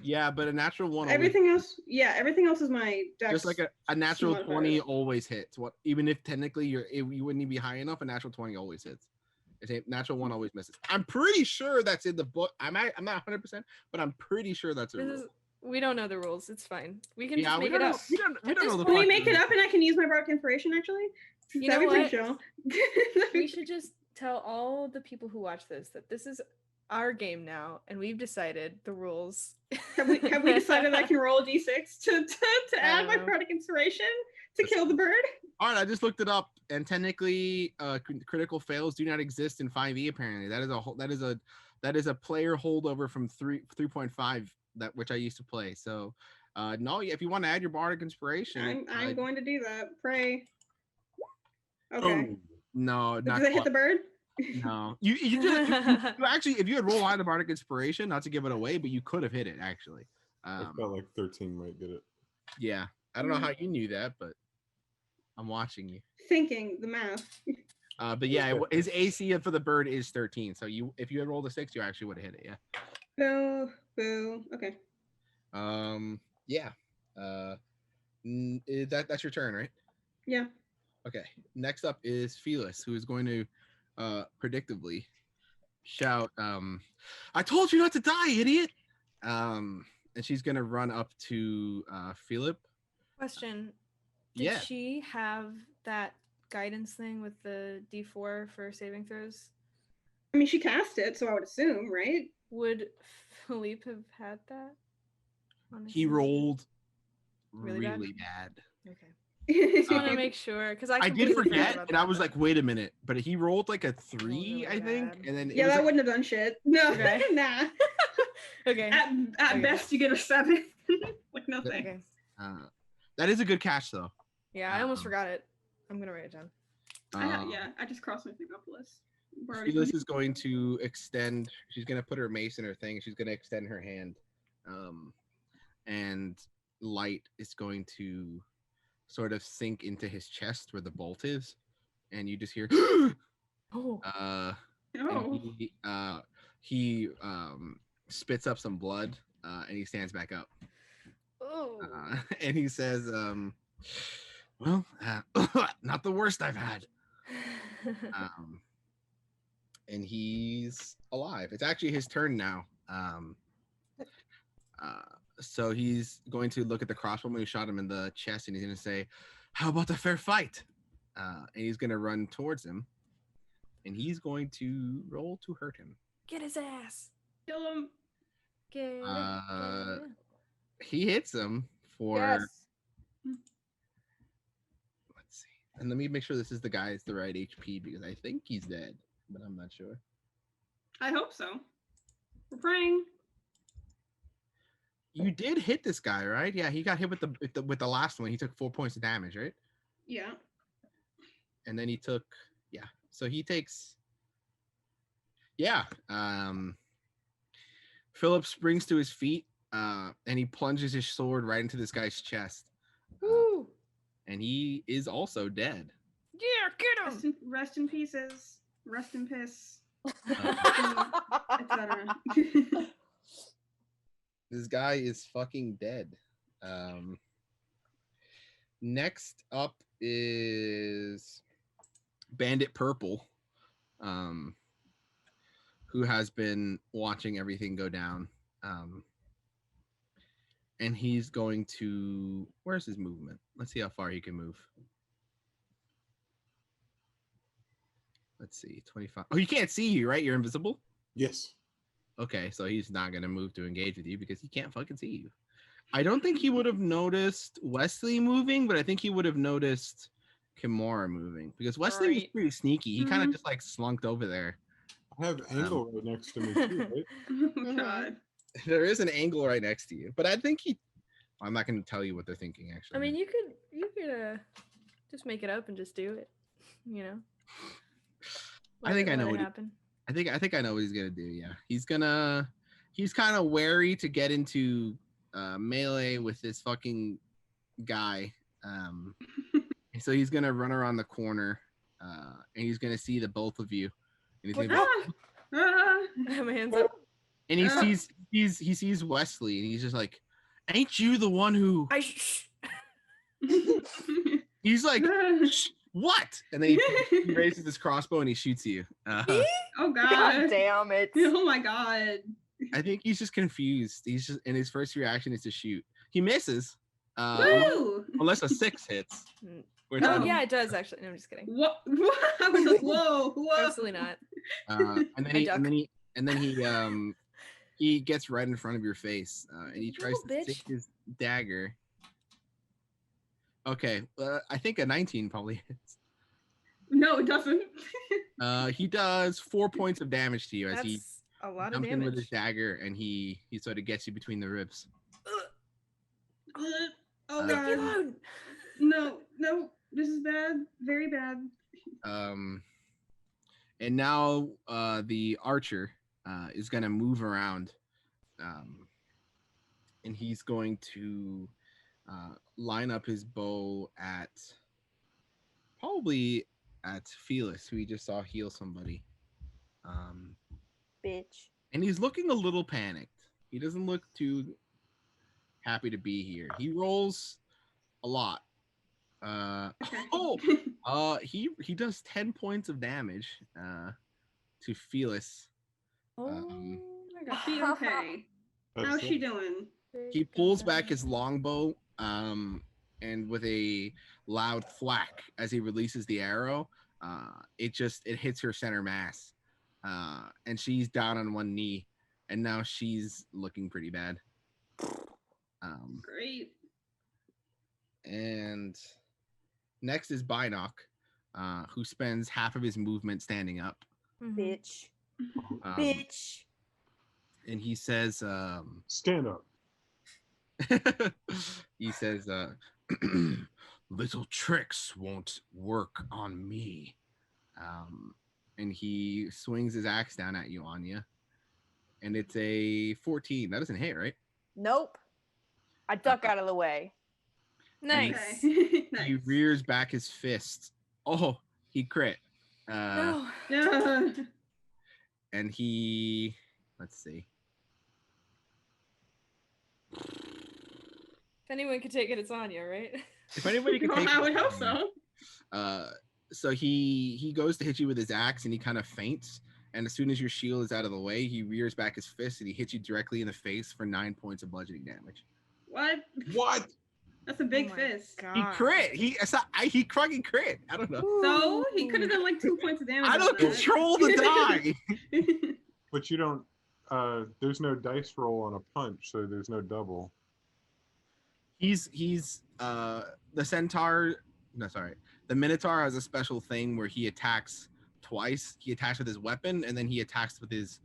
Yeah, but a natural one. Everything else is my dex. Just like a natural 20 always hits. Even if technically you wouldn't even be high enough, a natural 20 always hits. It's a natural 1 always misses. I'm pretty sure that's in the book. I'm not 100%, but I'm pretty sure that's a rule. We don't know the rules. It's fine. We can just make it up. We don't know the Can we make it up and I can use my Bardic Inspiration actually? You know what? We should just tell all the people who watch this that this is our game now, and we've decided the rules. Have we decided I can roll a d6 to add my Bardic Inspiration to kill the bird? All right, I just looked it up, and technically, critical fails do not exist in 5e. Apparently, that is a player holdover from 3.5 which I used to play. So, no, if you want to add your Bardic Inspiration, I'm going to do that. Pray. Okay. Oh, no, does it hit the bird? No, you actually, if you had rolled high the Bardic Inspiration, not to give it away, but you could have hit it actually. I felt like 13 might get it. Yeah, I don't know how you knew that, but I'm watching you. Thinking the math. But yeah, his AC for the bird is 13. So if you had rolled a 6, you actually would have hit it. Yeah. Boo. Okay. Yeah. That's your turn, right? Yeah. Okay. Next up is Felis, who is going to predictably shout, "I told you not to die, idiot!" And she's gonna run up to Philip. Question: Did she have that guidance thing with the D4 for saving throws? I mean, she cast it, so I would assume, right? Would Philippe have had that? He rolled really bad. Okay. Just want to make sure because I did forget, and I was like, "Wait a minute!" But he rolled like a 3, really I think, and then that wouldn't have done shit. No, okay. Nah. Okay. At best, you get a 7. Like nothing. Okay. That is a good catch, though. Yeah, I almost forgot it. I'm gonna write it down. I just crossed my thing off the list. Felis is going to extend. She's going to put her mace in her thing. She's going to extend her hand, and light is going to sort of sink into his chest where the bolt is, and you just hear. Oh. He spits up some blood, and he stands back up. Oh. And he says, "Well, not the worst I've had." And he's alive. It's actually his turn now. So he's going to look at the crossbow when he shot him in the chest, and he's going to say, "How about a fair fight?" And he's going to run towards him, and he's going to roll to hurt him. Get his ass. Kill him. Get it. He hits him for. Yes. Let's see, and let me make sure this is the guy's the right HP because I think he's dead, but I'm not sure. I hope so. We're praying. You did hit this guy, right? Yeah, he got hit with the last one. He took 4 points of damage, right? Yeah. And then he took, so he takes, Philip springs to his feet, and he plunges his sword right into this guy's chest. Woo! And he is also dead. Yeah, get him. Rest in pieces. Rest in piss. Etc. This guy is fucking dead. Next up is Bandit Purple, who has been watching everything go down. And he's going to, where's his movement? Let's see how far he can move. Let's see, 25. Oh, he can't see you, right? You're invisible? Yes. Okay, so he's not going to move to engage with you because he can't fucking see you. I don't think he would have noticed Wesley moving, but I think he would have noticed Kimura moving because Wesley was pretty sneaky. He kind of just like slunked over there. I have Angle right next to me too, right? Oh God. There is an angle right next to you, but I think I'm not going to tell you what they're thinking, actually. I mean, you could just make it up and just do it, you know. I think I know what happened. I think I know what he's gonna do. Yeah, he's kind of wary to get into melee with this fucking guy. So he's gonna run around the corner, and he's gonna see the both of you. And he's gonna my hands up. And he sees Wesley, and he's just like, "Ain't you the one who?" He's like, "What?" And then he raises his crossbow and he shoots you. Oh God. God damn it! Oh my God. I think he's just confused. And his first reaction is to shoot. He misses, unless a 6 hits. Oh yeah, it does actually. No, I'm just kidding. What? I was like, whoa. Absolutely not. And then he gets right in front of your face, and he tries to stick his dagger. Okay, I think a 19 probably hits. No, it doesn't. He does 4 points of damage to you That's as he a lot of jumps in damage with his dagger, and he sort of gets you between the ribs. Oh God. No, this is bad. Very bad. And now the archer is going to move around, and he's going to line up his bow at Felix, who he just saw heal somebody. Bitch. And he's looking a little panicked. He doesn't look too happy to be here. He rolls a lot. He does 10 points of damage to Felix. Oh my God. She okay? How's she doing? He pulls back his longbow, and with a loud thwack as he releases the arrow, it hits her center mass, and she's down on one knee, and now she's looking pretty bad. Great. And next is Binoc, who spends half of his movement standing up. Bitch. Bitch. And he says, "Stand up." He says, "Little tricks won't work on me." And he swings his axe down at you, Anya. And it's a 14. That doesn't hit, right? Nope. I duck out of the way. Nice. He rears back his fist. Oh, he crit. No. And he, let's see. If anyone could take it, it's Anya, right? If anybody could take it, I would hope so. So he goes to hit you with his axe, and he kind of faints, And as soon as your shield is out of the way, he rears back his fist and he hits you directly in the face for 9 points of bludgeoning damage. What? What? That's a big my fist. God. He crit. He fucking crit. I don't know. So he could have done like 2 points of damage. I don't on that. control the die. But you don't. There's no dice roll on a punch, so there's no double. He's the centaur. No, sorry. The Minotaur has a special thing where he attacks twice. He attacks with his weapon, and then he attacks with his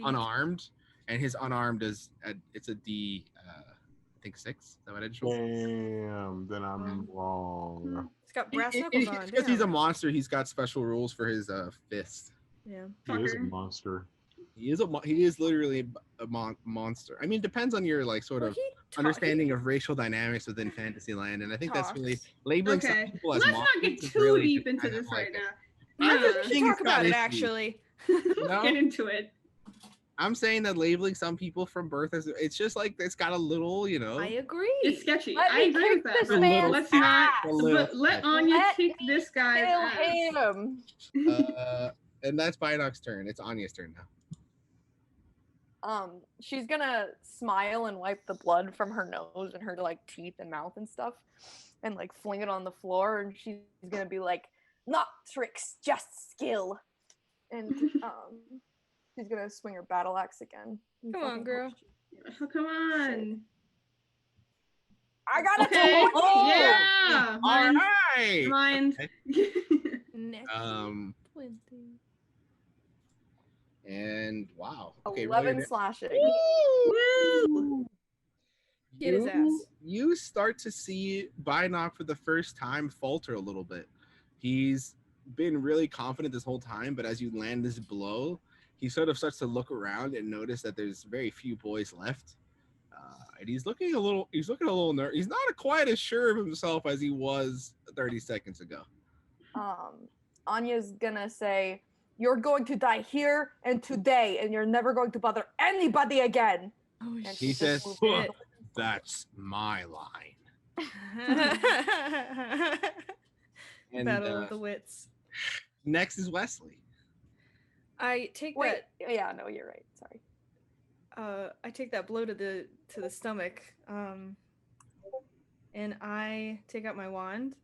unarmed. And his unarmed is it's a D. I think 6. Is that what I just rolled? Damn, then I'm wrong. It's got brass knuckles on. Because he's a damn. monster, he's got special rules for his fist. Yeah. He is a Fucker. monster. He is literally a monster. I mean, it depends on your like sort Well, of he understanding of racial dynamics within Fantasyland, and I think that's really labeling some Okay, people as let's not monsters get is too really deep just into kind of this right like- now. I Yeah. think We should it's talk about got it issues. actually. No? Get into it. I'm saying that labeling some people from birth as it's just like it's got a little, I agree. It's sketchy. Let I me agree with kick that. this But man's let's not. ass. A little But let sketchy. Anya Let kick me this guy's kill ass. him. And that's Binock's turn. It's Anya's turn now. She's gonna smile and wipe the blood from her nose and her like teeth and mouth and stuff, and like fling it on the floor. And she's gonna be like, "Not tricks, just skill." And she's gonna swing her battle axe again. and Come on, fucking girl. hope she- Oh, come on. I got it. Okay. Oh! Yeah. All Mine's. right. Mine's. Next. 20. And wow. Okay. 11 slashing. Woo! Get his ass. You start to see Binock for the first time falter a little bit. He's been really confident this whole time, but as you land this blow, he sort of starts to look around and notice that there's very few boys left. And he's looking a little nervous. He's not quite as sure of himself as he was 30 seconds ago. Anya's gonna say, "You're going to die here and today, and you're never going to bother anybody again." Oh, And He she says, just moves shit. "That's my line." And Battle of the wits. next is Wesley. I take Wait, yeah, no, you're right. Sorry. I take that blow to the stomach, and I take out my wand,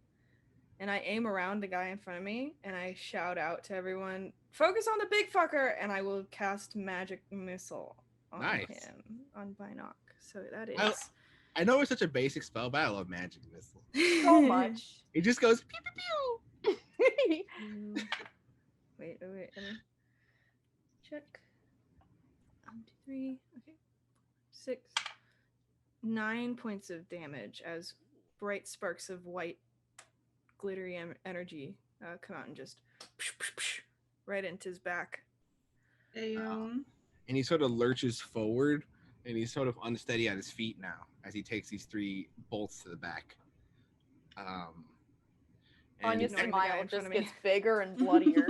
and I aim around the guy in front of me, and I shout out to everyone, "Focus on the big fucker!" And I will cast magic missile on Nice. him, on Binock. So that is I know it's such a basic spell, but I love magic missile. So much. It just goes pew pew pew. Wait. Let me check. 1, 2, 3. Okay. 6. 9 points of damage as bright sparks of white, glittery energy come out and just right into his back. Ayo. And he sort of lurches forward, and he's sort of unsteady at his feet now as he takes these 3 bolts to the back. Anya's ignore the guy smile in front just of me. gets bigger and bloodier.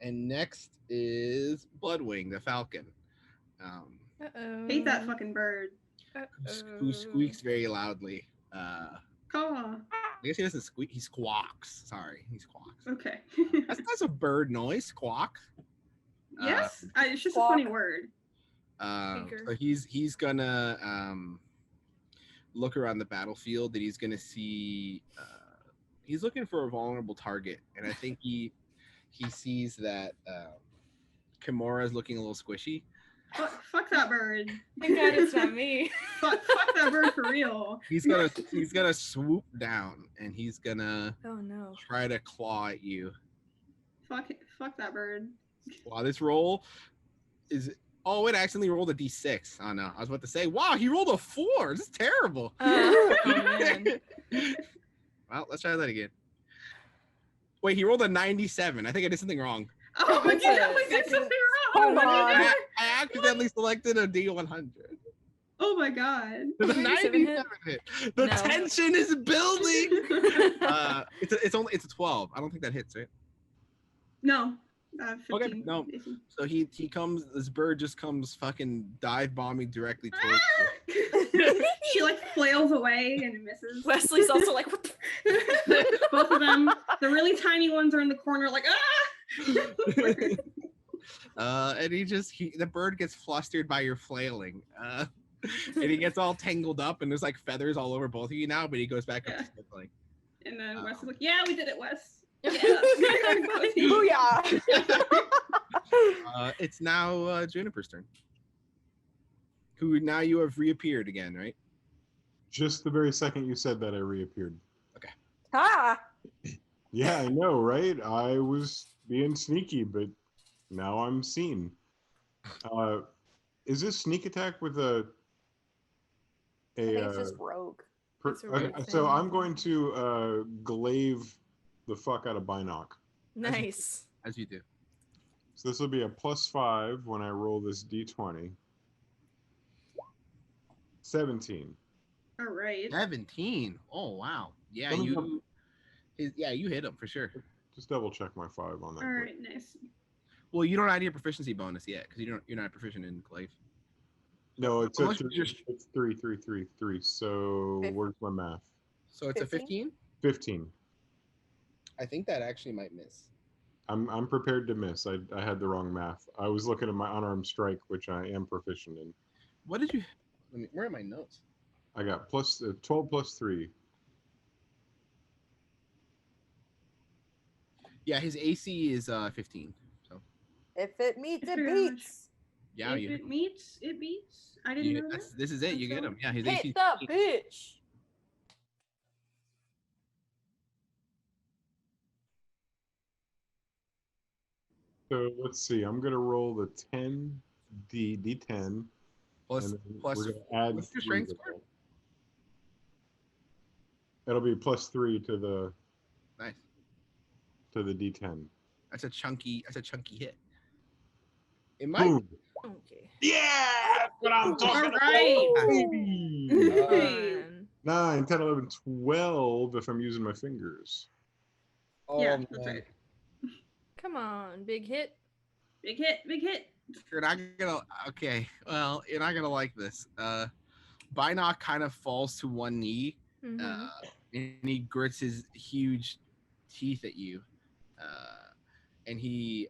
And next is Bloodwing the Falcon, Uh-oh. Hate that fucking bird. who squeaks very loudly. Caw. I guess he doesn't squeak. He squawks. Sorry, he squawks. Okay. That's a bird noise. Squawk. Yes? It's just Squawk. a funny word. So he's gonna look around the battlefield, and he's gonna see. He's looking for a vulnerable target, and I think he sees that Kimura is looking a little squishy. Fuck that bird. Thank God it's not me. fuck that bird for real. He's gonna swoop down, and he's gonna Oh no. try to claw at you. Fuck that bird. Wow, this roll is. Oh, it accidentally rolled a d6. Oh no, I was about to say, wow, he rolled a 4. This is terrible. Oh man. Well, let's try that again. Wait, he rolled a 97. I think I did something wrong. Oh, you That's definitely it. did something Hold wrong. on. I accidentally selected a d100. Oh my god. The 97 hit? 97 hit. The No. tension is building. It's a 12. I don't think that hits, right? No. 15. Okay, no. So he comes. This bird just comes fucking dive bombing directly towards you. She like flails away and misses. Wesley's also like, what the Both of them. The really tiny ones are in the corner like, And the bird gets flustered by your flailing. And he gets all tangled up, and there's like feathers all over both of you now, but he goes back up to circling. And then Wes is like, yeah, we did it, Wes. Booyah! It's now Juniper's turn. Who now you have reappeared again, right? Just the very second you said that, I reappeared. Okay. Ha! Yeah, I know, right? I was being sneaky, but now I'm seen. Is this sneak attack with a I think it's just rogue. so I'm going to glaive the fuck out of Binoc. Nice. As you do. So this will be a +5 when I roll this d20. 17. All right. 17. Oh wow. Yeah, you hit him for sure. Just double check my 5 on that. All right, nice. Well, you don't add your proficiency bonus yet because you're not proficient in glaive. No, it's Unless it's 3, 3, 3, 3. So where's my math? So it's 15? a 15. I think that actually might miss. I'm prepared to miss. I had the wrong math. I was looking at my unarmed strike, which I am proficient in. What did you? Where are my notes? I got 12 plus 3. Yeah, his AC is 15. So if it meets, it beats. Yeah, if it meets, it beats. I didn't know that. This is it. You get him. Yeah, his Hit AC. the bitch. So let's see. I'm gonna roll the 10 d10. Plus we're gonna add what's your strength score? It'll be +3 to the Nice. to the d10. That's a chunky hit. It might. Boom. Okay. Yeah, that's what I'm talking about. Baby. 9, 10, 11, 12 if I'm using my fingers. Yeah, that's right. Come on, big hit. Big hit, big hit. You're not gonna. Okay, well, you're not gonna like this. Binoc kind of falls to one knee, and he grits his huge teeth at you, and he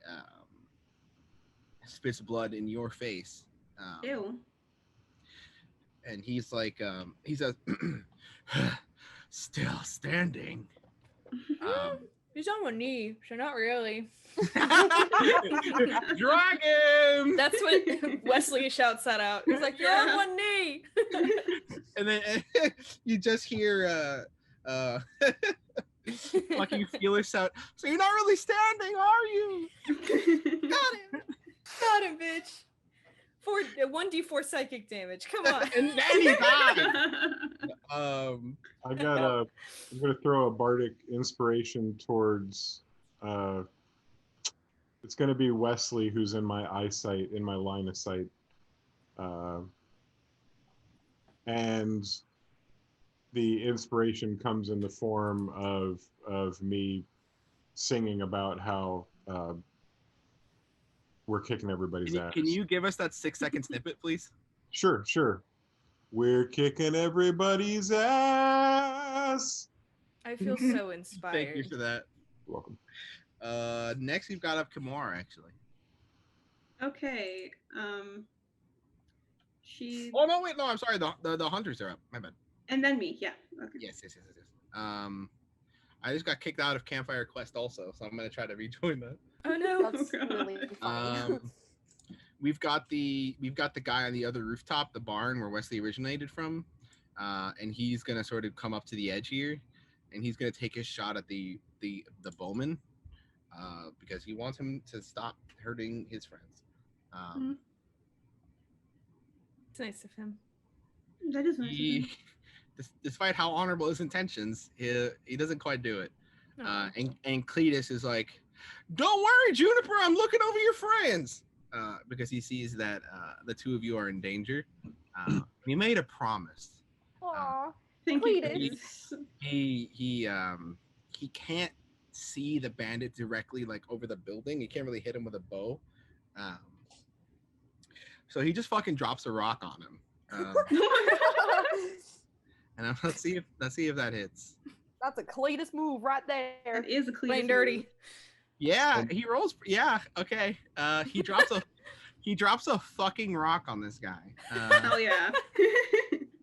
spits blood in your face. Ew. And he's like, he says, "Still standing." He's on one knee, so not really. Dragon! That's what Wesley shouts that out. He's like, "You're on one knee." And then you just hear fucking Felix out. So you're not really standing, are you? Got him, bitch. 1d4 psychic damage. Come on. And then he died. I'm gonna throw a bardic inspiration towards it's gonna be Wesley, who's in my eyesight, in my line of sight. And the inspiration comes in the form of me singing about how we're kicking everybody's ass. Can you give us that 6-second snippet, please? Sure. We're kicking everybody's ass. I feel so inspired. Thank you for that. You're welcome. Next we've got up Kamara, actually. Okay. She. Oh no! Wait, no. I'm sorry. The hunters are up. My bad. And then me. Yeah. Okay. Yes. I just got kicked out of Campfire Quest also, so I'm gonna try to rejoin that. Oh no! That's really funny. We've got the guy on the other rooftop, the barn where Wesley originated from, and he's gonna sort of come up to the edge here, and he's gonna take his shot at the bowman, because he wants him to stop hurting his friends. It's nice of him. That is nice of him. Despite how honorable his intentions, he doesn't quite do it. And Cletus is like, "Don't worry, Juniper, I'm looking over your friends," because he sees that the two of you are in danger. He made a promise. Aw, Thank you. Cletus. He can't see the bandit directly, like over the building. He can't really hit him with a bow. So he just fucking drops a rock on him. And let's see if that hits. That's a Cletus move right there. That is a Cletus Plain dirty. move. Yeah, he rolls. Yeah, okay. He drops a fucking rock on this guy. Hell yeah.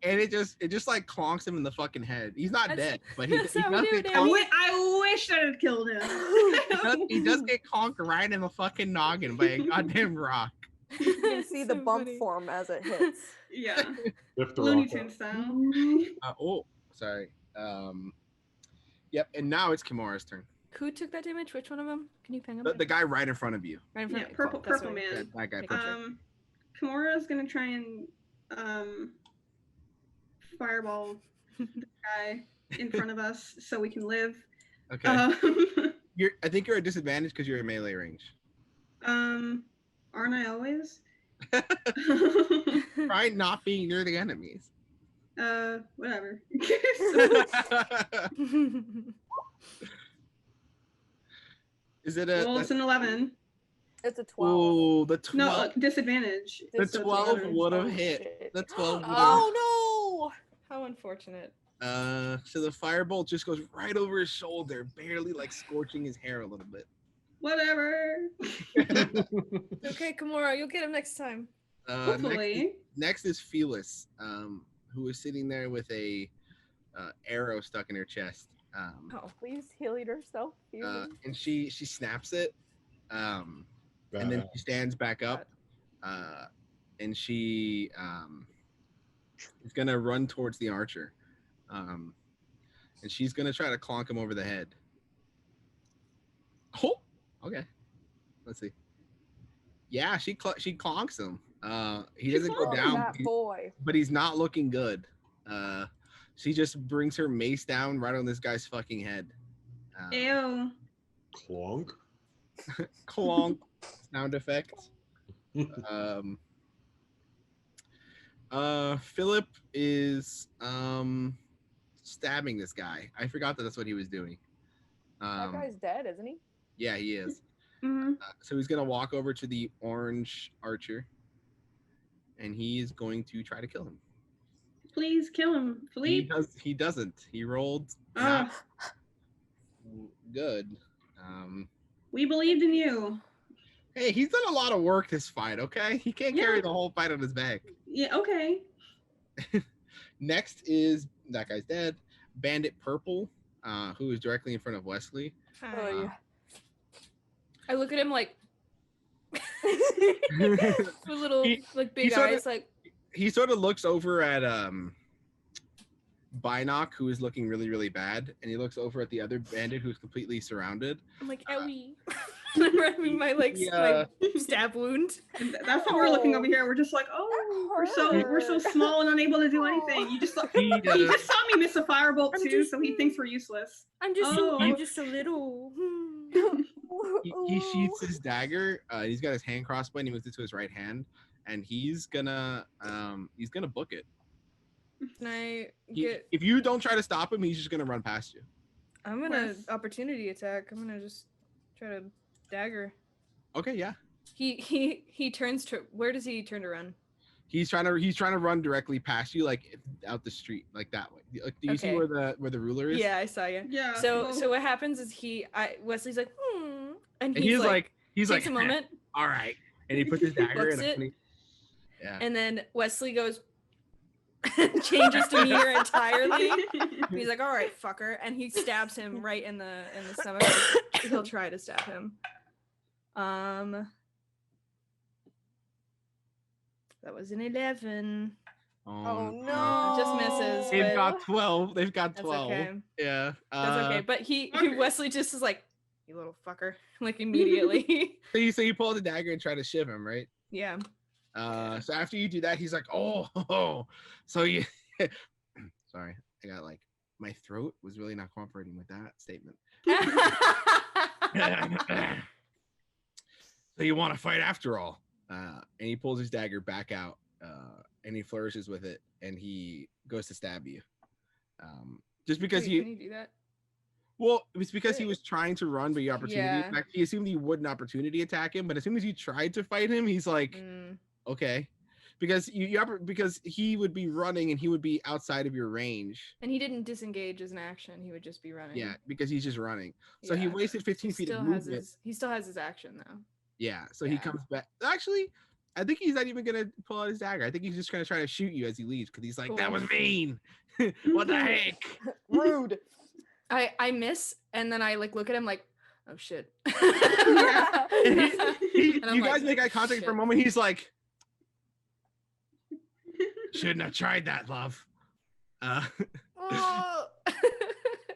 And it just like clonks him in the fucking head. He's not dead, but he does how we do get it, conked. I wish I had killed him. He does get conked right in the fucking noggin by a goddamn rock. You can see the So bump funny. form as it hits. Yeah. Lift the Looney rock Tunes up. style. Oh, sorry. Yep, and now it's Kimura's turn. Who took that damage? Which one of them? Can you ping him? The guy right in front of you. Right in front Yeah, of me. purple That's purple right. man. That guy. Make Purple. Kimura's gonna try and fireball the guy in front of us so we can live. Okay. I think you're at disadvantage because you're in melee range. Aren't I always? Try not being near the enemies. Whatever. Is it Well, it's an 11. It's a 12. Oh, the 12. No, disadvantage. The So 12 disadvantage. would have Oh, hit. shit. The 12 would have. Oh How unfortunate. So the firebolt just goes right over his shoulder, barely like scorching his hair a little bit. Whatever. Okay, Kimura, you'll get him next time. Hopefully. Next is Felis, who is sitting there with a arrow stuck in her chest. no. Please heal yourself. And she snaps it, and then she stands back up, and she is gonna run towards the archer, and she's gonna try to clonk him over the head. Oh, okay. Let's see. Yeah, she clonks him. He doesn't go down, That boy. but he's not looking good. She just brings her mace down right on this guy's fucking head. Ew. Clonk. Clonk sound effect. Philip is stabbing this guy. I forgot that's what he was doing. That guy's dead, isn't he? Yeah, he is. Mhm. So he's gonna walk over to the orange archer, and he is going to try to kill him. Please kill him, Philippe. He doesn't. He rolled Ah, good. we believed in you. Hey, he's done a lot of work this fight. Okay, he can't carry the whole fight on his back. Yeah, okay. Next is that guy's dead. Bandit Purple, who is directly in front of Wesley. Oh, yeah. I look at him like with little like big sorta- eyes, like He sort of looks over at Binoc, who is looking really, really bad, and he looks over at the other bandit who's completely surrounded. I'm like, owie. I'm wrapping my like my stab wound. And that's how we're looking over here. We're just like, oh, we're so small and unable to do anything. You just He he just saw me miss a firebolt I'm too, just- so he thinks we're useless. I'm just Oh. I'm just a little. he sheaths his dagger. He's got his hand crossbow, and he moves it to his right hand, and he's gonna book it. Can I get? If you don't try to stop him, he's just gonna run past you. I'm gonna Wes. opportunity attack. I'm gonna just try to dagger. Okay, yeah. He turns to. Where does he turn to run? He's trying to run directly past you, like out the street, like that way. Like, do you see Okay. where the ruler is? Yeah, I saw you. Yeah. So well, so what happens is Wesley's like, and And he's like takes a moment, all right, and he puts his dagger Looks it. in. Yeah. and then Wesley goes, changes demeanor entirely. He's like, all right, fucker, and he stabs him right in the stomach. He'll try to stab him. That was an 11. Oh no! Just misses. They've but got 12. They've got That's 12. okay. Yeah. That's okay. But Fucker. Wesley just is like, you little fucker, like immediately. So you pull the dagger and try to shiv him, right? Yeah. So after you do that, he's like, oh, so you. Sorry, I got like my throat was really not cooperating with that statement. So you want to fight after all? And he pulls his dagger back out, and he flourishes with it, and he goes to stab you. Just because Wait, can you do that? Well, it was because he was trying to run, but you opportunity Yeah. attack. He assumed you wouldn't opportunity attack him, but as soon as you tried to fight him, he's like, okay. because because he would be running and he would be outside of your range. And he didn't disengage as an action. He would just be running. Yeah, because he's just running. So he wasted 15 feet of movement. He still has his action though. Yeah, so he comes back. Actually, I think he's not even gonna pull out his dagger. I think he's just gonna try to shoot you as he leaves because he's like, "That was mean. What the heck? Rude." I miss, and then I like look at him like, "Oh shit." Yeah. You guys like, make eye contact shit. for a moment. He's like, "Shouldn't have tried that, love."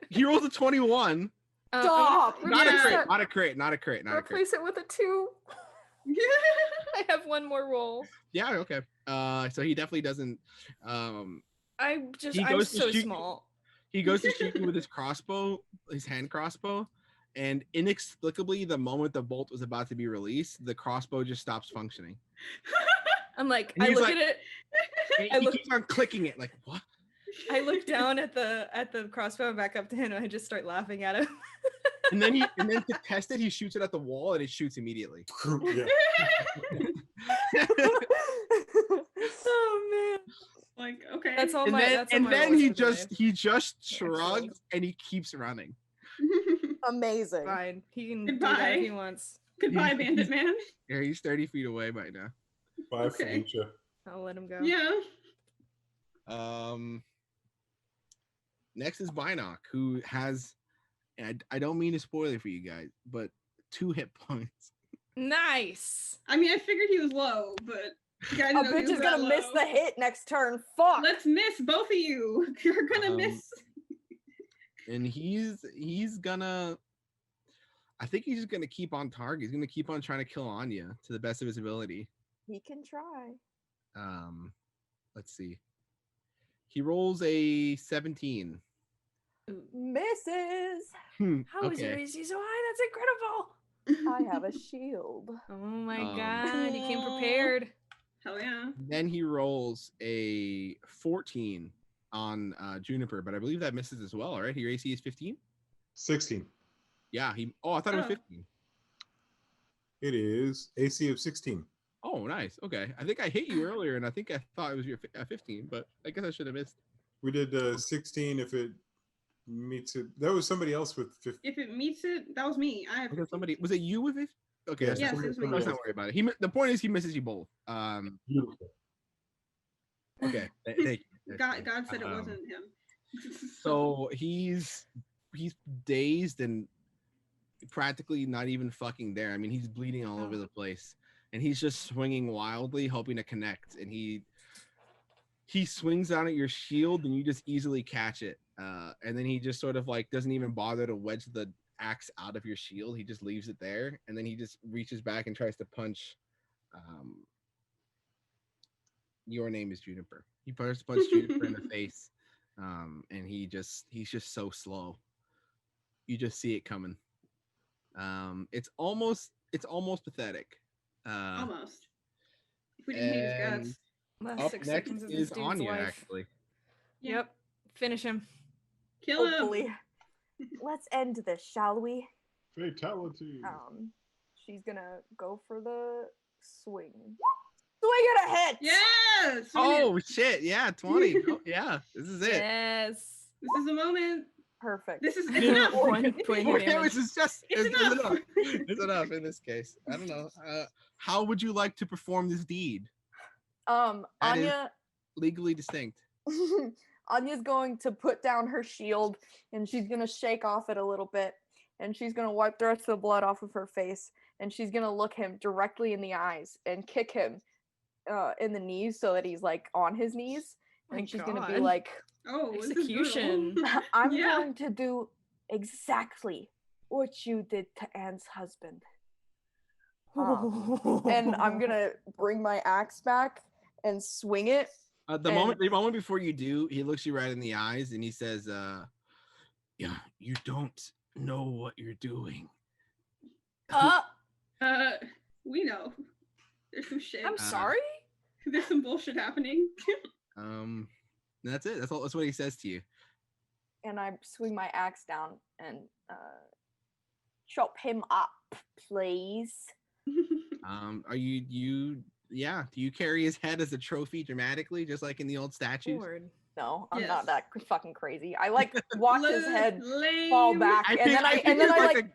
He rolls a 21. Stop. Not a crit. Replace it with a 2. I have one more roll. Yeah, okay. So he definitely doesn't. I'm so small. He goes to shoot you with his crossbow, his hand crossbow, and inexplicably, the moment the bolt was about to be released, the crossbow just stops functioning. I'm like, I look at it. He keeps on clicking it, like what? I look down at the crossbow and back up to him, and I just start laughing at him. And then to test it, he shoots it at the wall, and it shoots immediately. Oh man! Like, okay. That's all and my. then, That's all and my then rolls he for just today. shrugs and he keeps running. Amazing. Fine. He can do Goodbye. that if he wants. Goodbye, Bandit Man. Yeah, he's 30 feet away by now. Bye, Okay. Felicia. I'll let him go. Yeah. Next is Binoc, who has, and I don't mean to spoil it for you guys, but 2 hit points. Nice. I mean, I figured he was low, but you guys A know he bitch was is gonna that miss low. the hit next turn. Fuck. Let's miss both of you. You're gonna miss. And he's gonna, I think he's just gonna keep on target. He's gonna keep on trying to kill Anya to the best of his ability. He can try. Let's see. He rolls a 17. Misses. How is your AC so high? That's incredible. I have a shield. Oh my god, he came prepared. Hell yeah. Then he rolls a 14 on Juniper, but I believe that misses as well, right? Your AC is 15? 16. Yeah, I thought it was 15. It is AC of 16. Oh, nice. Okay. I think I hit you earlier, and I think I thought it was your 15, but I guess I should have missed. We did 16 if it meets it. That was somebody else with 15. If it meets it, that was me. I have. Was it you with it? Okay. Yes, it was me. Let's not worry about it. The point is he misses you both. Beautiful. Okay. Thank you. God said it wasn't him. So he's dazed and practically not even fucking there. I mean, he's bleeding all over the place, and he's just swinging wildly, hoping to connect. And he swings down at your shield, and you just easily catch it. And then he just sort of like doesn't even bother to wedge the axe out of your shield. He just leaves it there, and then he just reaches back and tries to punch. Your name is Juniper. He punched Juniper in the face, and he's just so slow. You just see it coming. It's almost pathetic. Almost. If we didn't hate his guts. Last Up 6 next seconds of this is dude's Anya, life. actually. Yep. Finish him. Kill him. Hopefully. Let's end this, shall we? Fatality. She's gonna go for the swing. Swing it ahead! Yes. Oh shit! Yeah, 20. Oh, yeah, this is it. Yes. This is the moment. Perfect. This is Yeah. enough. Point Damage damage. is just It's enough. It's enough in this case. I don't know. How would you like to perform this deed? That is Anya legally distinct. Anya's going to put down her shield and she's gonna shake off it a little bit and she's gonna wipe the rest of the blood off of her face and she's gonna look him directly in the eyes and kick him in the knees so that he's like on his knees and she's gonna be God. like, Oh, this is Execution. brutal. I'm Yeah. going to do exactly what you did to Anne's husband. And I'm gonna bring my axe back and swing it. The moment before you do, he looks you right in the eyes and he says, "Yeah, you don't know what you're doing." We know. There's some shit. I'm sorry? There's some bullshit happening. That's it. That's all. That's what he says to you. And I swing my axe down and chop him up, please. Are you Yeah. Do you carry his head as a trophy dramatically, just like in the old statues? Lord. No, I'm Yes. not that fucking crazy. I like watch his head Lame. fall back, and then I like.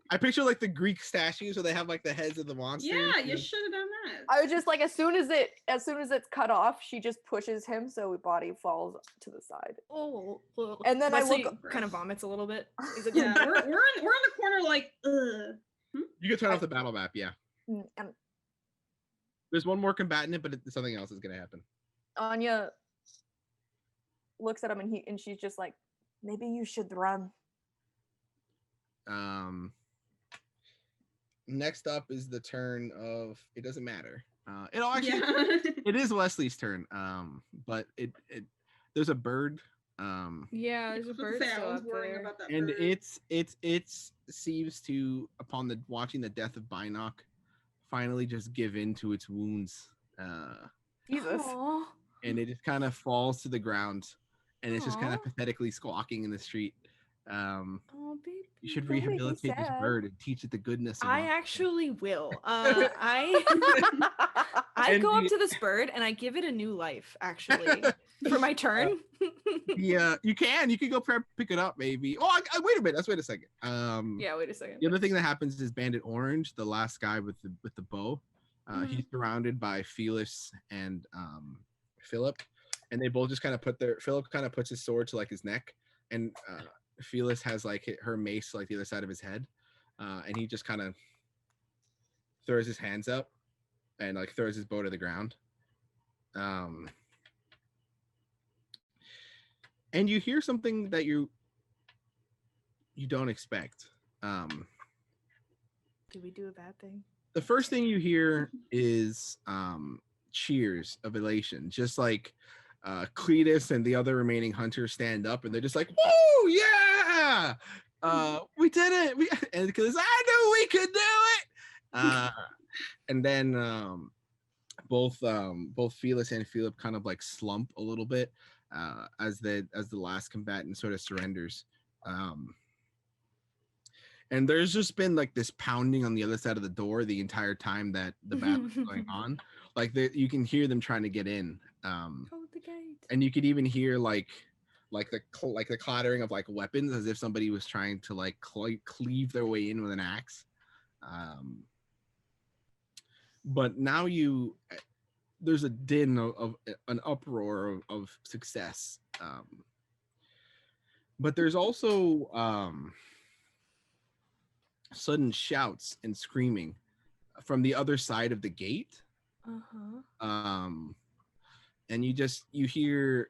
I picture like the Greek statues where they have like the heads of the monsters. Yeah, you should have done that. I was just like, as soon as it's cut off, she just pushes him so his body falls to the side. Oh, and then Wesley I look kind of vomits a little bit. He's like, yeah, we're in the corner like, ugh. You can turn off the battle map, yeah. And there's one more combatant, but something else is gonna happen. Anya looks at him and she's just like, maybe you should run. Next up is the turn of, it doesn't matter. It is Wesley's turn. But there's a bird. Yeah, there's a bird still up there. About that and bird. it seems to, upon watching the death of Binoc, finally just give in to its wounds. Jesus. Aww. And it just kind of falls to the ground, and it's just kind of pathetically squawking in the street. Oh, baby. You should Don't make me rehabilitate this sad. bird and teach it the goodness of I life. actually will. I go up to this bird and I give it a new life, actually, for my turn. Yeah, you can go pick it up, maybe. Oh, wait a minute. Wait a second. Yeah, wait a second. The other thing that happens is Bandit Orange, the last guy with the bow. He's surrounded by Felis and Philip, and they both just kind of Philip kind of puts his sword to like his neck, and Felis has like her mace like the other side of his head, and he just kind of throws his hands up and like throws his bow to the ground. And you hear something that you don't expect. Did we do a bad thing? The first thing you hear is cheers of elation, just like Cletus and the other remaining hunters stand up and they're just like, "Woo, yeah! We did it!" And because I knew we could do it. And then both Felis and Philip kind of like slump a little bit as the last combatant sort of surrenders. And there's just been like this pounding on the other side of the door the entire time that the battle is going on. Like you can hear them trying to get in. Hold the gate. And you could even hear like the clattering of like weapons as if somebody was trying to like cleave their way in with an axe. But now there's a din of an uproar of success. But there's also sudden shouts and screaming from the other side of the gate. And you hear,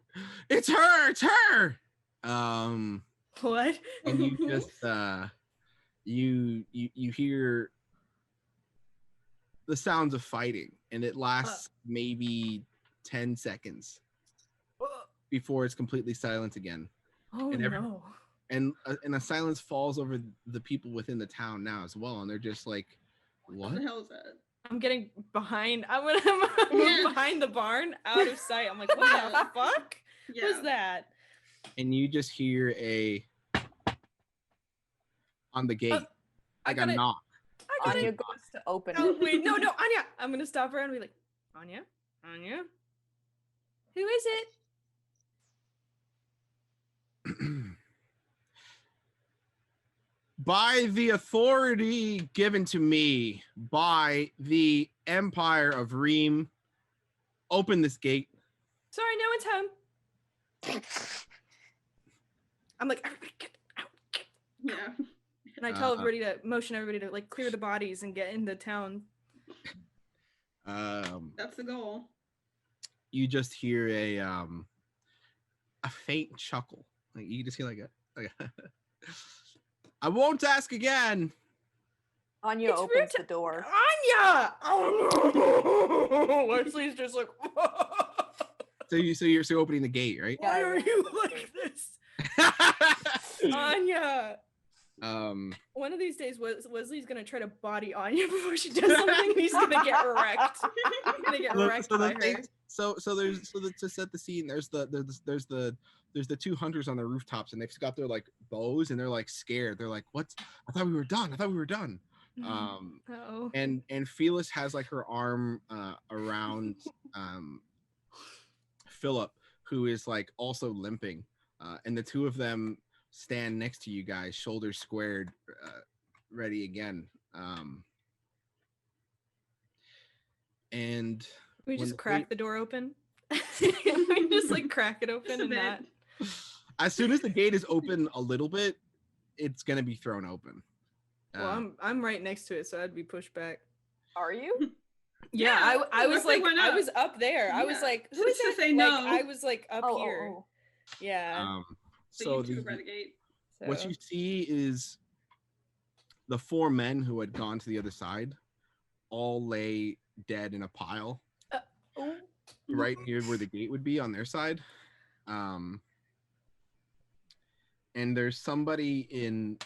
"It's her!" What? And you just you hear the sounds of fighting, and it lasts maybe 10 seconds before it's completely silent again. Oh, no. And a silence falls over the people within the town now as well, and they're just like, "What the hell is that?" I'm getting behind. I'm behind the barn, out of sight. I'm like, what the fuck? Yeah. What's that? And you just hear on the gate, like a knock. Anya goes to open Oh, it. wait, no, Anya. I'm gonna stop her and be like, Anya, who is it? By the authority given to me by the Empire of Reem, open this gate. Sorry, no one's home. I'm like, everybody get out. Yeah. And I tell motion everybody to like clear the bodies and get into town. That's the goal. You just hear a faint chuckle. Like you just hear like a I won't ask again. Anya opens the door. Anya! Oh, Wesley's just like, So you're opening the gate, right? why are you like this? Anya! One of these days, Wesley's gonna try to body Anya before she does something. He's gonna get wrecked. He's gonna get wrecked by her. To set the scene, there's the two hunters on the rooftops, and they've got their like bows, and they're like scared. They're like, "What? I thought we were done. And Felis has like her arm around Philip, who is like also limping, and the two of them stand next to you guys, shoulders squared, ready again. And we just crack the door open. We just like crack it open and not. As soon as the gate is open a little bit, it's gonna be thrown open. Well, I'm right next to it, so I'd be pushed back. Are you? Yeah, I was like, I was up there. Yeah. I was like, who is that? No. Like, I was like up here. Oh. Yeah. So what you see is the four men who had gone to the other side all lay dead in a pile right near where the gate would be on their side. And there's somebody in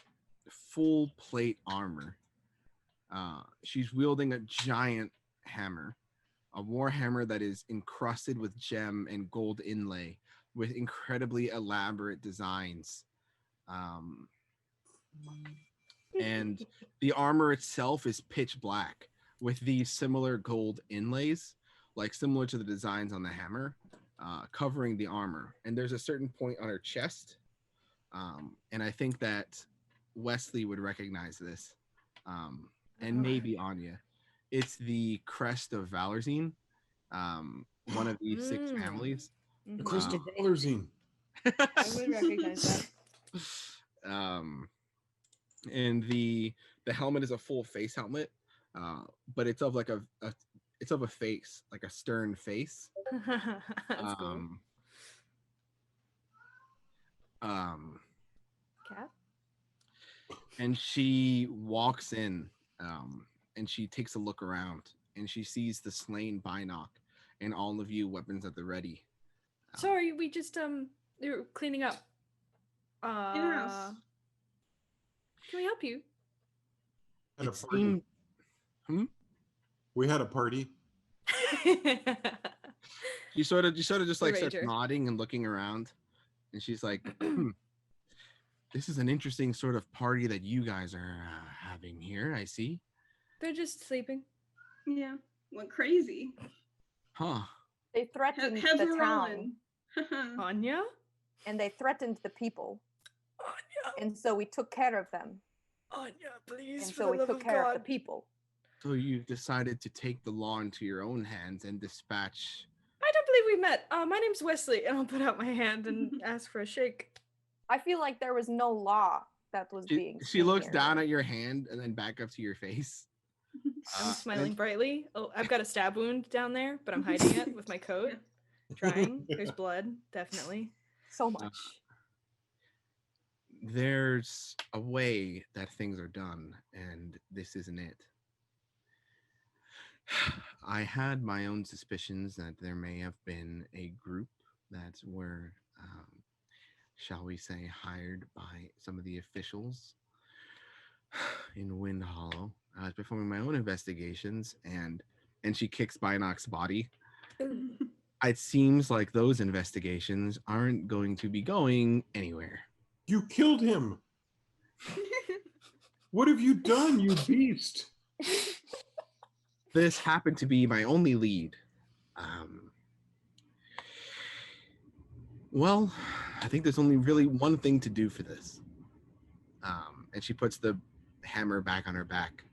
full plate armor. She's wielding a giant hammer, a war hammer that is encrusted with gem and gold inlay with incredibly elaborate designs. And the armor itself is pitch black with these similar gold inlays, like similar to the designs on the hammer, covering the armor. And there's a certain point on her chest. And I think that Wesley would recognize this, and maybe Anya. It's the Crest of Valerizine, one of the 6 families. The Crest of Valerizine. I would recognize that. And the helmet is a full face helmet, but it's of like it's of a face, like a stern face. That's cool. Cat? And she walks in, and she takes a look around, and she sees the slain Binoc and all of you, weapons at the ready. Sorry, we just they were cleaning up. Yes. Can we help you? Had a party. We had a party. She sort of just like starts nodding and looking around, and she's like, "This is an interesting sort of party that you guys are having here. I see." They're just sleeping. Yeah, went crazy. Huh? They threatened the town. Anya? And they threatened the people. Anya. And so we took care of them. Anya, please. And so we took care of the people. So you decided to take the law into your own hands and dispatch. I don't believe we met. My name's Wesley, and I'll put out my hand and ask for a shake. I feel like there was no law that was being. She looks down at your hand and then back up to your face. I'm smiling brightly. Oh, I've got a stab wound down there, but I'm hiding it with my coat. Trying. There's blood, definitely. So much. There's a way that things are done, and this isn't it. I had my own suspicions that there may have been a group that were, shall we say, hired by some of the officials in Wind Hollow. I was performing my own investigations, and she kicks Binoc's body. It seems like those investigations aren't going to be going anywhere. You killed him. What have you done, you beast? This happened to be my only lead. Well, I think there's only really one thing to do for this. And she puts the hammer back on her back.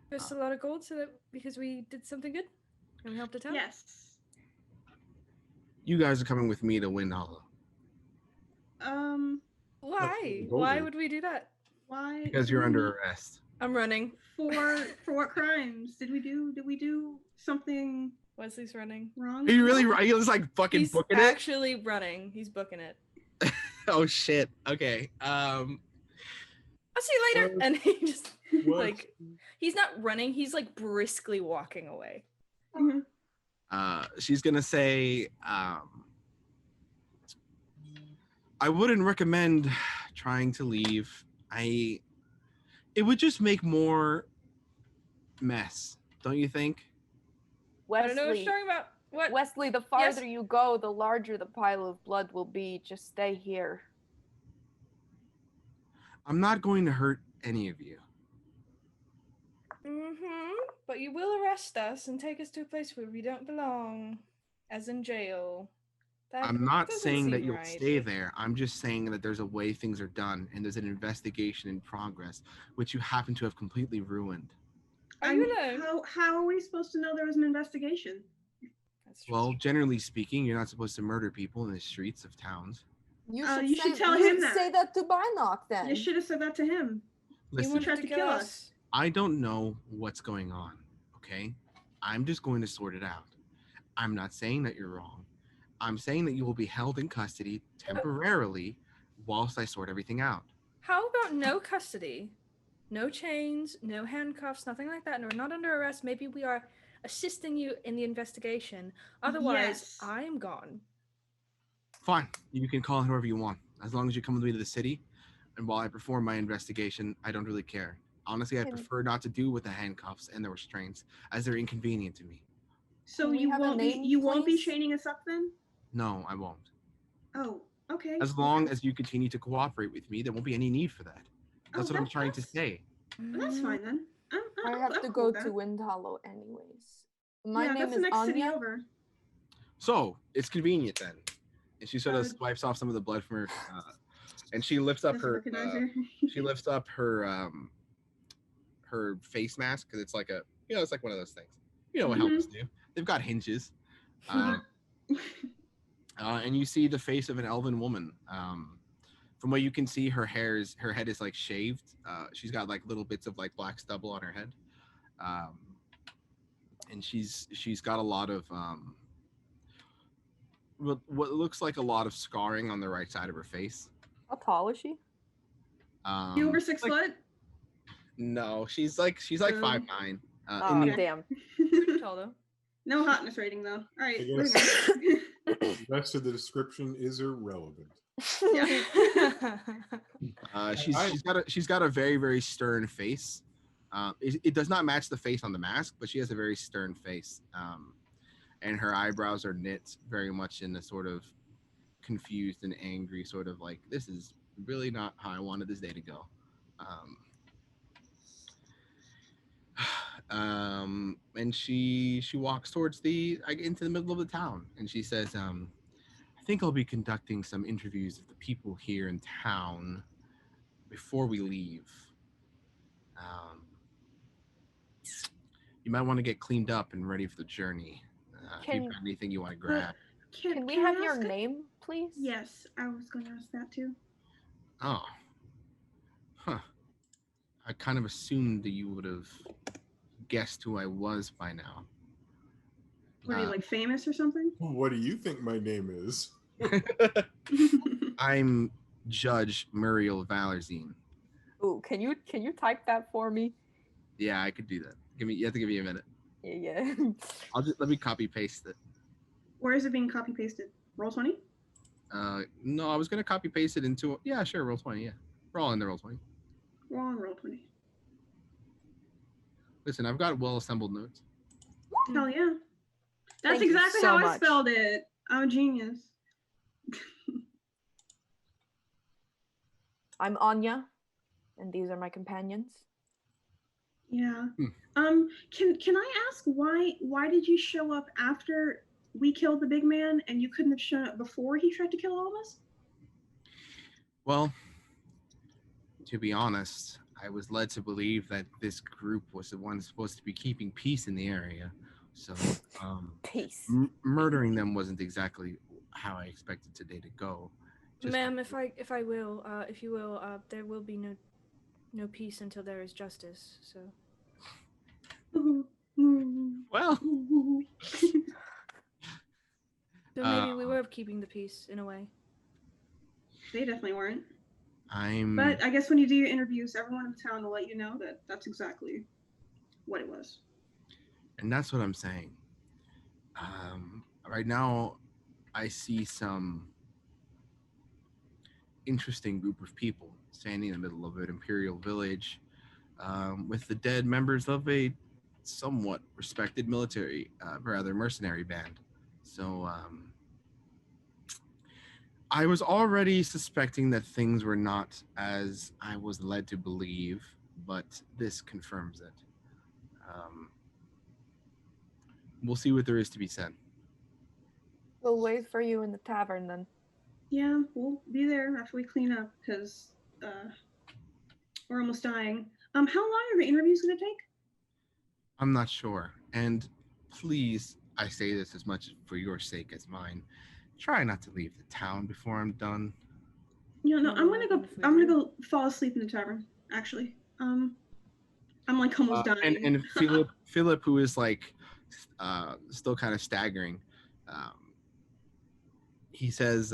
There's a lot of gold so that because we did something good and we helped the town? Yes. You guys are coming with me to Wind Hollow. Why? Why would we do that? Why? Because you're under arrest. I'm running. For what crimes? Did we do something? Wesley's running. Wrong? Are you really right? He was like fucking He's booking actually running. He's booking it. Oh shit. Okay. I'll see you later. And he just like he's not running, he's like briskly walking away. Mm-hmm. She's gonna say, I wouldn't recommend trying to leave. It would just make more mess, don't you think? I don't know what you're talking about. What? Wesley, the farther you go, the larger the pile of blood will be. Just stay here. I'm not going to hurt any of you. But you will arrest us and take us to a place where we don't belong, as in jail. I'm not saying that you'll stay there. I'm just saying that there's a way things are done, and there's an investigation in progress, which you happen to have completely ruined. Are you alone? How are we supposed to know there was an investigation? Well, generally speaking, you're not supposed to murder people in the streets of towns. You should tell him that. Say that to Barnock then. You should have said that to him. Listen, he tried to kill us. I don't know what's going on, okay? I'm just going to sort it out. I'm not saying that you're wrong. I'm saying that you will be held in custody temporarily whilst I sort everything out. How about no custody? No chains, no handcuffs, nothing like that. And we're not under arrest. Maybe we are assisting you in the investigation. Otherwise, I'm gone. Fine. You can call it however you want. As long as you come with me to the city, and while I perform my investigation, I don't really care. Honestly, I prefer not to do with the handcuffs and the restraints, as they're inconvenient to me. So you won't be chaining us up then? No, I won't. Oh, okay. As long as you continue to cooperate with me, there won't be any need for that. That's what I'm trying to say. That's fine then. I have to go to Wind Hollow anyways. My name is Anya. So it's convenient then. And she sort of wipes off some of the blood from her, and she lifts up her. She lifts up her her face mask because it's like a it's like one of those things. You know what helmets do? They've got hinges. And you see the face of an elven woman. From what you can see, her head is like shaved. She's got like little bits of like black stubble on her head, and she's got a lot of what looks like a lot of scarring on the right side of her face. How tall is she? You over 6 foot? No, she's like 5'9". Damn. Pretty tall though. No hotness rating though. All right. The rest of the description is irrelevant. She's got a very, very stern face. It does not match the face on the mask, but she has a very stern face. And her eyebrows are knit very much in a sort of confused and angry sort of like, this is really not how I wanted this day to go. And she walks towards into the middle of the town, and she says, I think I'll be conducting some interviews of the people here in town before we leave. You might want to get cleaned up and ready for the journey. If you've got anything you want to grab. Can we have your name, please? Yes, I was going to ask that too. Oh. Huh. I kind of assumed that you would have guessed who I was by now. Were you like famous or something? What do you think my name is? I'm Judge Muriel Valerizine. Ooh, can you type that for me? Yeah, I could do that. You have to give me a minute. Yeah. Let me copy paste it. Where is it being copy pasted? Roll20? No, I was gonna copy paste it into Roll20. Yeah, we're all in the Roll20. We're all in Roll20. Listen, I've got well assembled notes. Hell yeah. That's exactly how I spelled it. I'm a genius. I'm Anya, and these are my companions. Yeah. Can I ask why did you show up after we killed the big man and you couldn't have shown up before he tried to kill all of us? Well, to be honest, I was led to believe that this group was the one supposed to be keeping peace in the area. So, peace. Murdering them wasn't exactly how I expected today to go. Ma'am, if you will, there will be no peace until there is justice. So. Well. So maybe we were keeping the peace in a way. They definitely weren't. But I guess when you do your interviews, everyone in the town will let you know that that's exactly what it was. And that's what I'm saying. Right now, I see some interesting group of people standing in the middle of an imperial village with the dead members of a somewhat respected mercenary band. So I was already suspecting that things were not as I was led to believe, but this confirms it. We'll see what there is to be said. We'll wait for you in the tavern then. Yeah, we'll be there after we clean up because we're almost dying. How long are the interviews going to take? I'm not sure. And please, I say this as much for your sake as mine. Try not to leave the town before I'm done. You know, no, I'm gonna go fall asleep in the tavern. Actually, I'm like almost dying. And Philip, who is like still kind of staggering, he says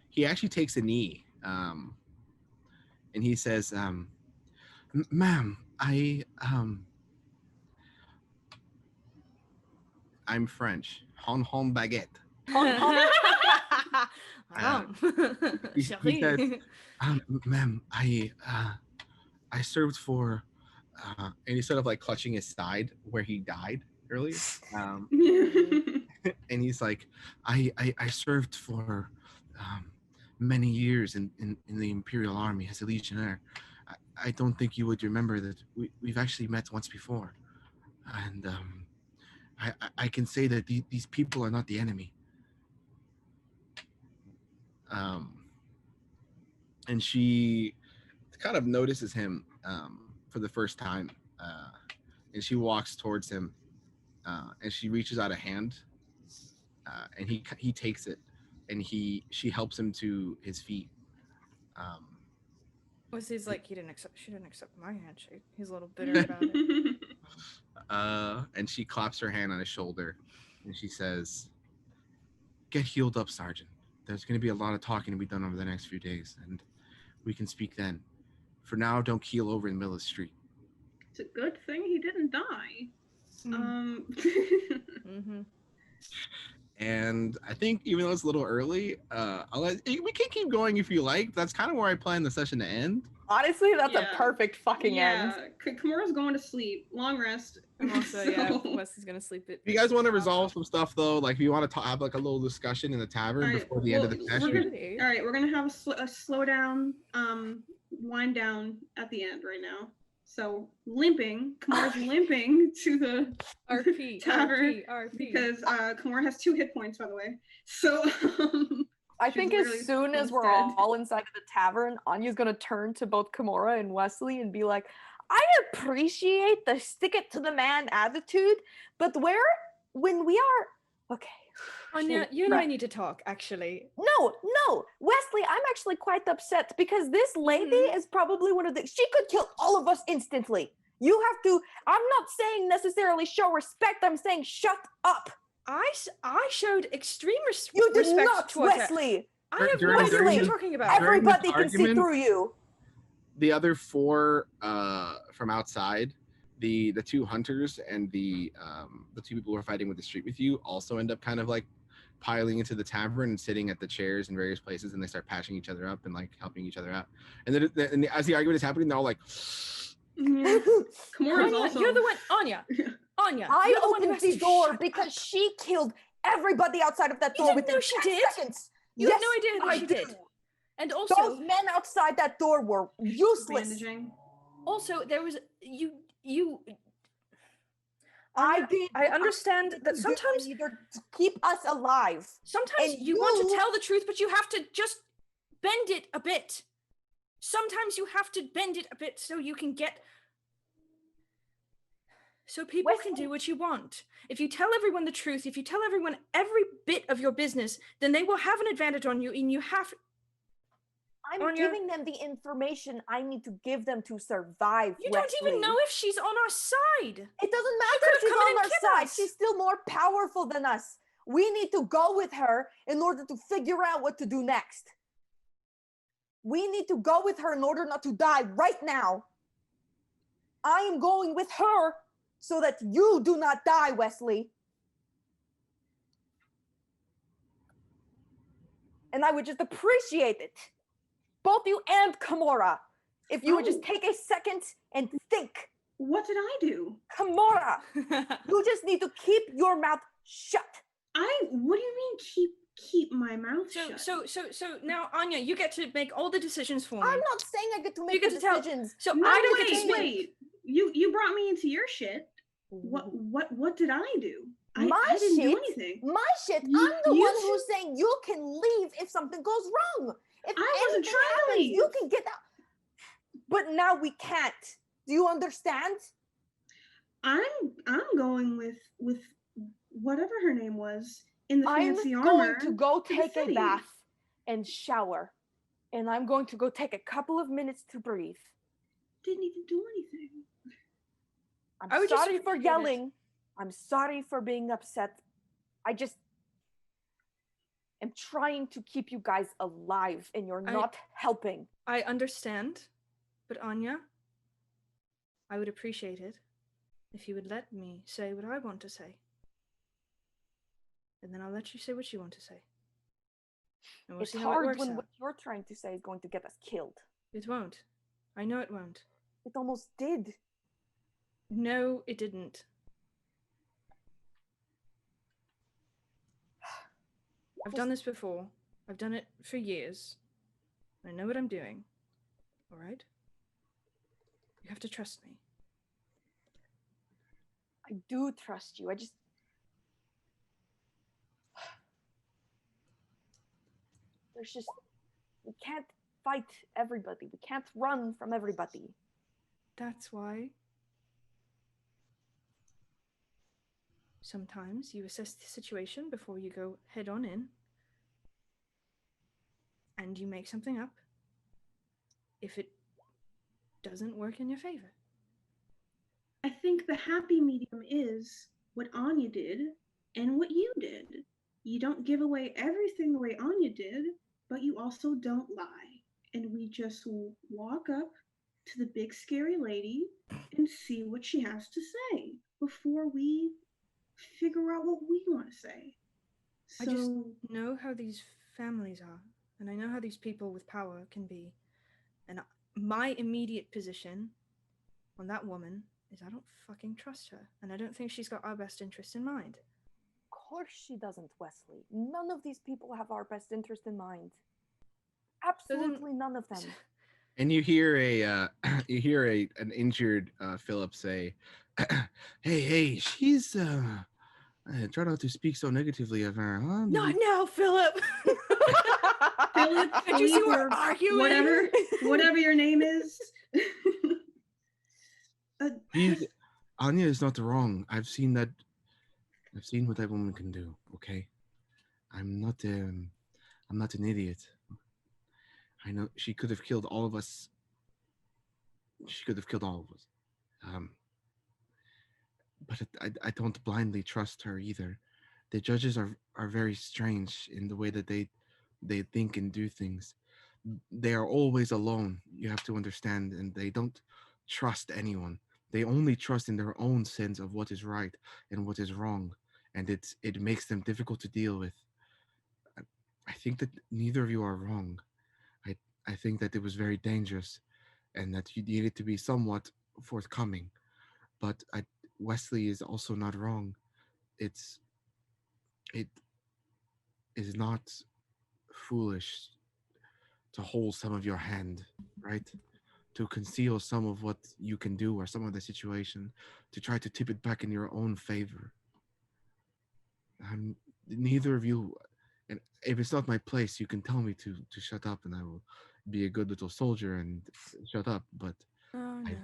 he actually takes a knee, and he says, "Ma'am, I'm French. Hon baguette." He says, "Ma'am, I served for," and he's sort of like clutching his side where he died earlier. And he's like, I served for many years in the Imperial Army as a legionnaire. I don't think you would remember that we've actually met once before. And I can say that these people are not the enemy. And she kind of notices him for the first time, and she walks towards him, and she reaches out a hand, and he takes it, and she helps him to his feet. Wesley's like, she didn't accept my handshake. He's a little bitter about it. And she claps her hand on his shoulder, and she says, "Get healed up, Sergeant. There's going to be a lot of talking to be done over the next few days, and we can speak then. For now, don't keel over in the middle of the street." It's a good thing he didn't die. Mm-hmm. And I think even though it's a little early, we can keep going if you like. That's kind of where I plan the session to end. Honestly, that's a perfect fucking end. Yeah, Kimura's going to sleep. Long rest. I'm also, yeah, Wesley's gonna sleep it. If you guys want to resolve some stuff, though, like if you want to have like a little discussion in the tavern before the end of the session. All right, we're gonna have a slow down, wind down at the end right now. So Kimura's limping to the RP tavern RP because Kimura has 2 hit points, by the way. So I think as soon as we're all inside of the tavern, Anya's gonna turn to both Kimura and Wesley and be like, "I appreciate the stick it to the man attitude, but when we are okay." Anya, you and I need to talk, actually. No, Wesley, I'm actually quite upset because this lady is probably one of the. She could kill all of us instantly. You have to. I'm not saying necessarily show respect. I'm saying shut up. I showed extreme respect. You did not, Wesley. I have no idea what you're talking about. Everybody can see through you. The other 4 from outside, the 2 hunters and the 2 people who are fighting with the street with you also end up kind of like piling into the tavern and sitting at the chairs in various places, and they start patching each other up and like helping each other out. And then as the argument is happening, they're all like, Kimura's also. You're the one, Anya. I opened the door because she killed everybody outside of that door within 10 seconds. You have no idea that she did. And also, those men outside that door were useless. Bandaging. Also, there was you. I understand that sometimes either keep us alive. Sometimes you want to tell the truth, but you have to just bend it a bit. Sometimes you have to bend it a bit so you can get. So people can do what you want. If you tell everyone the truth, if you tell everyone every bit of your business, then they will have an advantage on you, and you have. I'm giving them the information I need to give them to survive. You don't even know if she's on our side. It doesn't matter if she's on our side. She's still more powerful than us. We need to go with her in order to figure out what to do next. We need to go with her in order not to die right now. I am going with her so that you do not die, Wesley. And I would just appreciate it. Both you and Kimura, if you would just take a second and think. What did I do? Kimura, you just need to keep your mouth shut. What do you mean keep my mouth shut. So now, Anya, you get to make all the decisions for me. I'm not saying I get to make the decisions. So no, I don't get to speak. Wait. You brought me into your shit. What did I do? I didn't do anything. My shit. I'm the one who's saying you can leave if something goes wrong. If I wasn't trying to leave. You can get out. But now we can't. Do you understand? I'm going with whatever her name was in the fancy armor. I'm going to go take a bath and shower. And I'm going to go take a couple of minutes to breathe. Didn't even do anything. I'm sorry for yelling. I'm sorry for being upset. I just am trying to keep you guys alive and you're not helping. I understand, but Anya, I would appreciate it if you would let me say what I want to say. And then I'll let you say what you want to say. And we'll see how it works when out. what you're trying to say is going to get us killed. It won't. I know it won't. It almost did. No, it didn't. I've done this before. I've done it for years. I know what I'm doing. All right? You have to trust me. I do trust you. I just... There's just... We can't fight everybody. We can't run from everybody. That's why sometimes you assess the situation before you go head on in. And you make something up if it doesn't work in your favor. I think the happy medium is what Anya did and what you did. You don't give away everything the way Anya did, but you also don't lie. And we just walk up to the big scary lady and see what she has to say before we figure out what we want to say. I just know how these families are. And I know how these people with power can be. And my immediate position on that woman is I don't fucking trust her. And I don't think she's got our best interest in mind. Of course she doesn't, Wesley. None of these people have our best interest in mind. Absolutely none of them. And you hear an injured Philip say, hey, she's try not to speak so negatively of her, huh? Not now, Philip. Philip, did you see we're arguing? Whatever your name is. Anya is not wrong. I've seen what that woman can do. Okay, I'm not an idiot. I know she could have killed all of us. But I don't blindly trust her either. The judges are very strange in the way that they think and do things. They are always alone, you have to understand, and they don't trust anyone. They only trust in their own sense of what is right and what is wrong, and it makes them difficult to deal with. I think that neither of you are wrong. I think that it was very dangerous and that you needed to be somewhat forthcoming. But Wesley is also not wrong. It is not foolish to hold some of your hand, right? To conceal some of what you can do or some of the situation, to try to tip it back in your own favor. Neither of you, and if it's not my place, you can tell me to shut up and I will be a good little soldier and shut up. But oh no,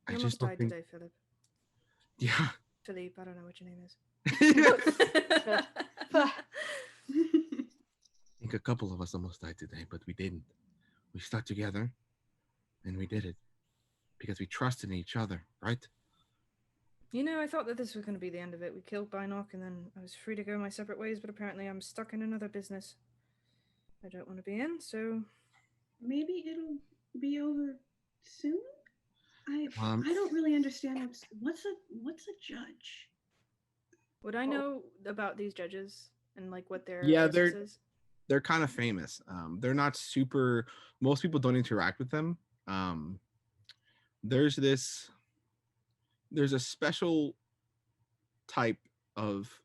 I just don't think. Today, Philip. Yeah. Philippe, I don't know what your name is. I think a couple of us almost died today, but we didn't. We stuck together, and we did it because we trusted in each other, right? You know, I thought that this was going to be the end of it. We killed Binoc, and then I was free to go my separate ways, but apparently I'm stuck in another business I don't want to be in, so... Maybe it'll be over soon? I don't really understand what's a judge? Would I know about these judges and like what their is? They're kind of famous. They're not super. Most people don't interact with them. There's a special type of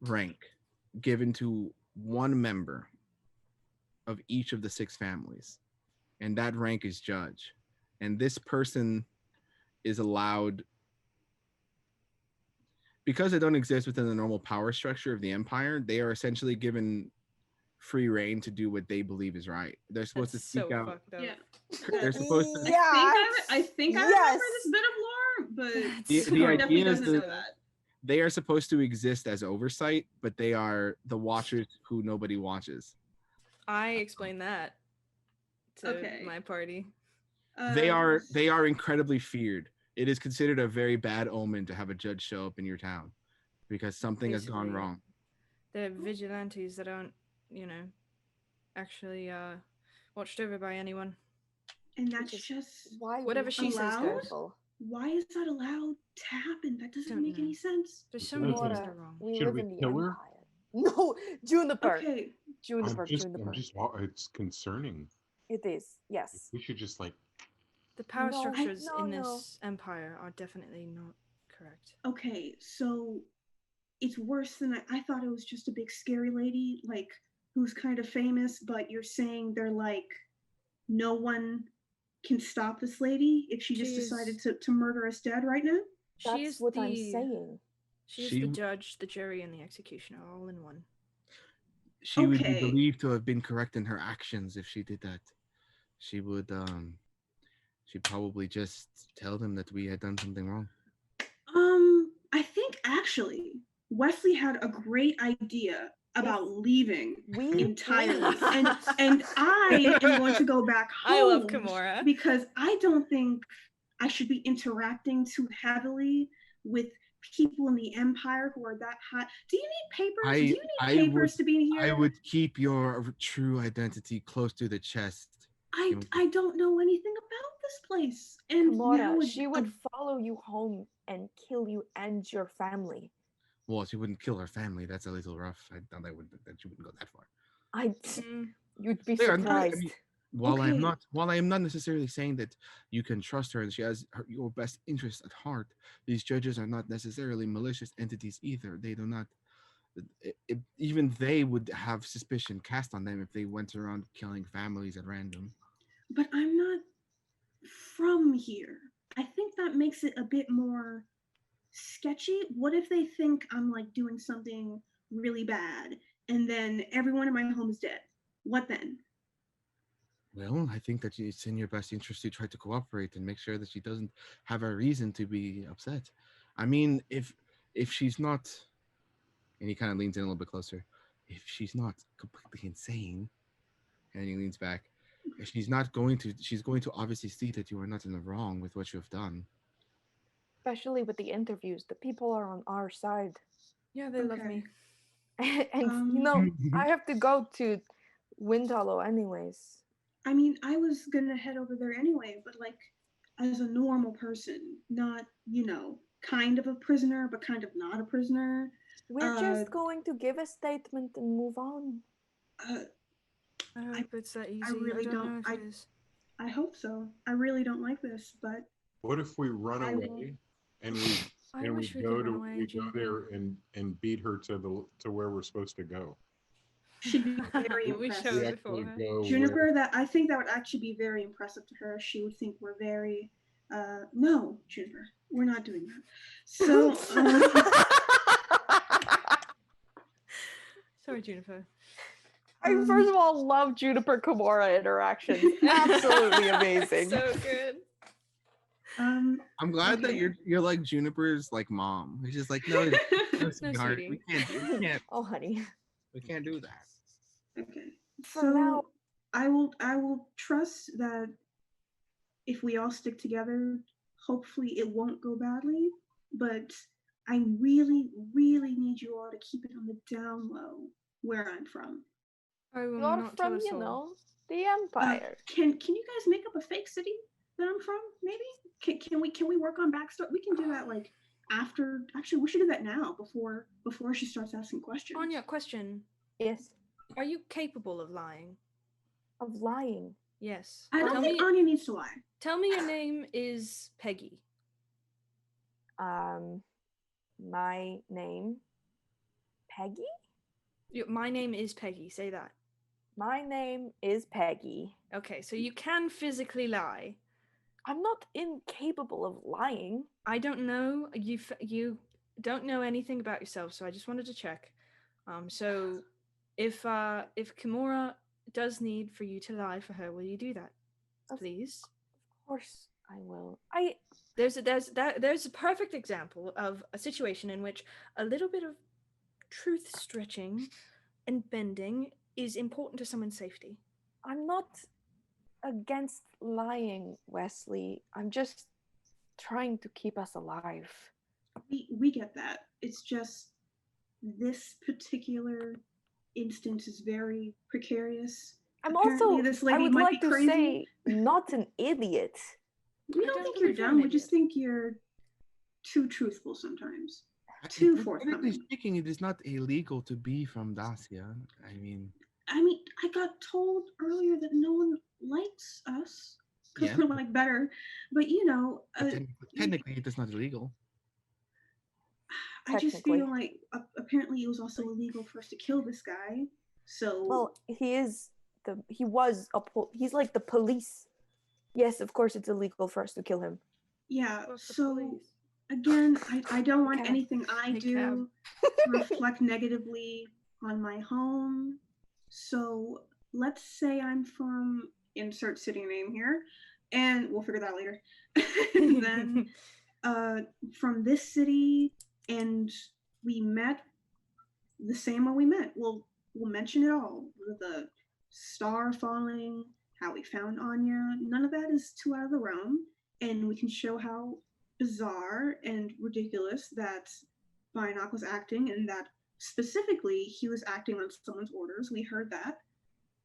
rank given to one member of each of the 6 families, and that rank is judge. And this person is allowed, because they don't exist within the normal power structure of the empire, they are essentially given free reign to do what they believe is right. They're supposed to speak out. Fucked up. Yeah. They're supposed to. I think I remember this bit of lore, but The idea is know that. They are supposed to exist as oversight, but they are the watchers who nobody watches. I explained that to my party. They are incredibly feared. It is considered a very bad omen to have a judge show up in your town because something has gone wrong. They're vigilantes that aren't, actually watched over by anyone. And that's just whatever she says goes. Why is that allowed to happen? That doesn't make any sense. There's so many things that are wrong. Should we kill her? No, Juniper. Okay. Juniper. It's concerning. It is, yes. We should just the power structures in this empire are definitely not correct. Okay, so it's worse than I thought. It was just a big scary lady, like who's kind of famous, but you're saying they're like no one can stop this lady if she just decided to murder us dead right now? That's what I'm saying. She is the judge, the jury, and the executioner all in one. She would be believed to have been correct in her actions if she did that. She would she'd probably just tell them that we had done something wrong. I think actually Wesley had a great idea about leaving entirely. and I am going to go back home. I love Kimura. Because I don't think I should be interacting too heavily with people in the Empire who are that hot. Do you need papers? Do you need papers to be in here? I would keep your true identity close to the chest. I don't know anything about this place. And Kimura, she would follow you home and kill you and your family. Well, she wouldn't kill her family. That's a little rough. I thought that she wouldn't go that far. You'd be surprised. While I am not necessarily saying that you can trust her and she has your best interest at heart, these judges are not necessarily malicious entities either. They do not. Even they would have suspicion cast on them if they went around killing families at random. But I'm not from here. I think that makes it a bit more sketchy. What if they think I'm like doing something really bad and then everyone in my home is dead? What then? Well, I think that it's in your best interest to try to cooperate and make sure that she doesn't have a reason to be upset. I mean, if she's not, and he kind of leans in a little bit closer, if she's not completely insane, and he leans back, if she's going to obviously see that you are not in the wrong with what you have done. Especially with the interviews, the people are on our side. Yeah, they love me. And I have to go to Wind Hollow anyways. I mean, I was gonna head over there anyway, but like as a normal person, not, kind of a prisoner, but kind of not a prisoner. We're just going to give a statement and move on. I hope it's that easy. I really don't. I hope so. I really don't like this, but what if we run away and we go there and beat her to where we're supposed to go? She'd be very impressive. Juniper, I think that would actually be very impressive to her. She would think we're very no, Juniper, we're not doing that. So sorry, Juniper. I first of all love Juniper Kimura interactions. Absolutely amazing. So good. I'm glad that you're like Juniper's like mom. It's just like no, sweetheart, we can't. Oh, honey, we can't do that. Okay. So now, I will trust that if we all stick together, hopefully it won't go badly. But I really, really need you all to keep it on the down low where I'm from. You're from, the Empire. Can you guys make up a fake city that I'm from? Maybe can we work on backstory? We can do that like after. Actually, we should do that now before she starts asking questions. Anya, question. Yes. Are you capable of lying? Of lying? Yes. I don't think Anya needs to lie. Tell me your name is Peggy. My name, Peggy? My name is Peggy. Say that. My name is Peggy. Okay, so you can physically lie. I'm not incapable of lying. I don't know. You don't know anything about yourself, so I just wanted to check. So if Kimura does need for you to lie for her, will you do that, please? Of course I will. There's a perfect example of a situation in which a little bit of truth stretching and bending is important to someone's safety. I'm not against lying, Wesley. I'm just trying to keep us alive. We get that. It's just this particular instance is very precarious. I'm Apparently, also, this lady I would might like be to crazy. say, not an idiot. We don't think you're dumb. We just think you're too truthful sometimes. Too forthcoming. Technically speaking, it is not illegal to be from Dacia. I mean, I got told earlier that no one likes us because we're like better, but technically it is not illegal. I just feel like apparently it was also illegal for us to kill this guy. So well, he's like the police. Yes, of course it's illegal for us to kill him. Yeah. So again, I don't want anything I do to reflect negatively on my home. So let's say I'm from insert city name here, and we'll figure that out later. And then from this city, and we met the same way we met. We'll mention it all. The star falling, how we found Anya. None of that is too out of the realm, and we can show how bizarre and ridiculous that Binoc was acting, and that specifically he was acting on someone's orders. We heard that.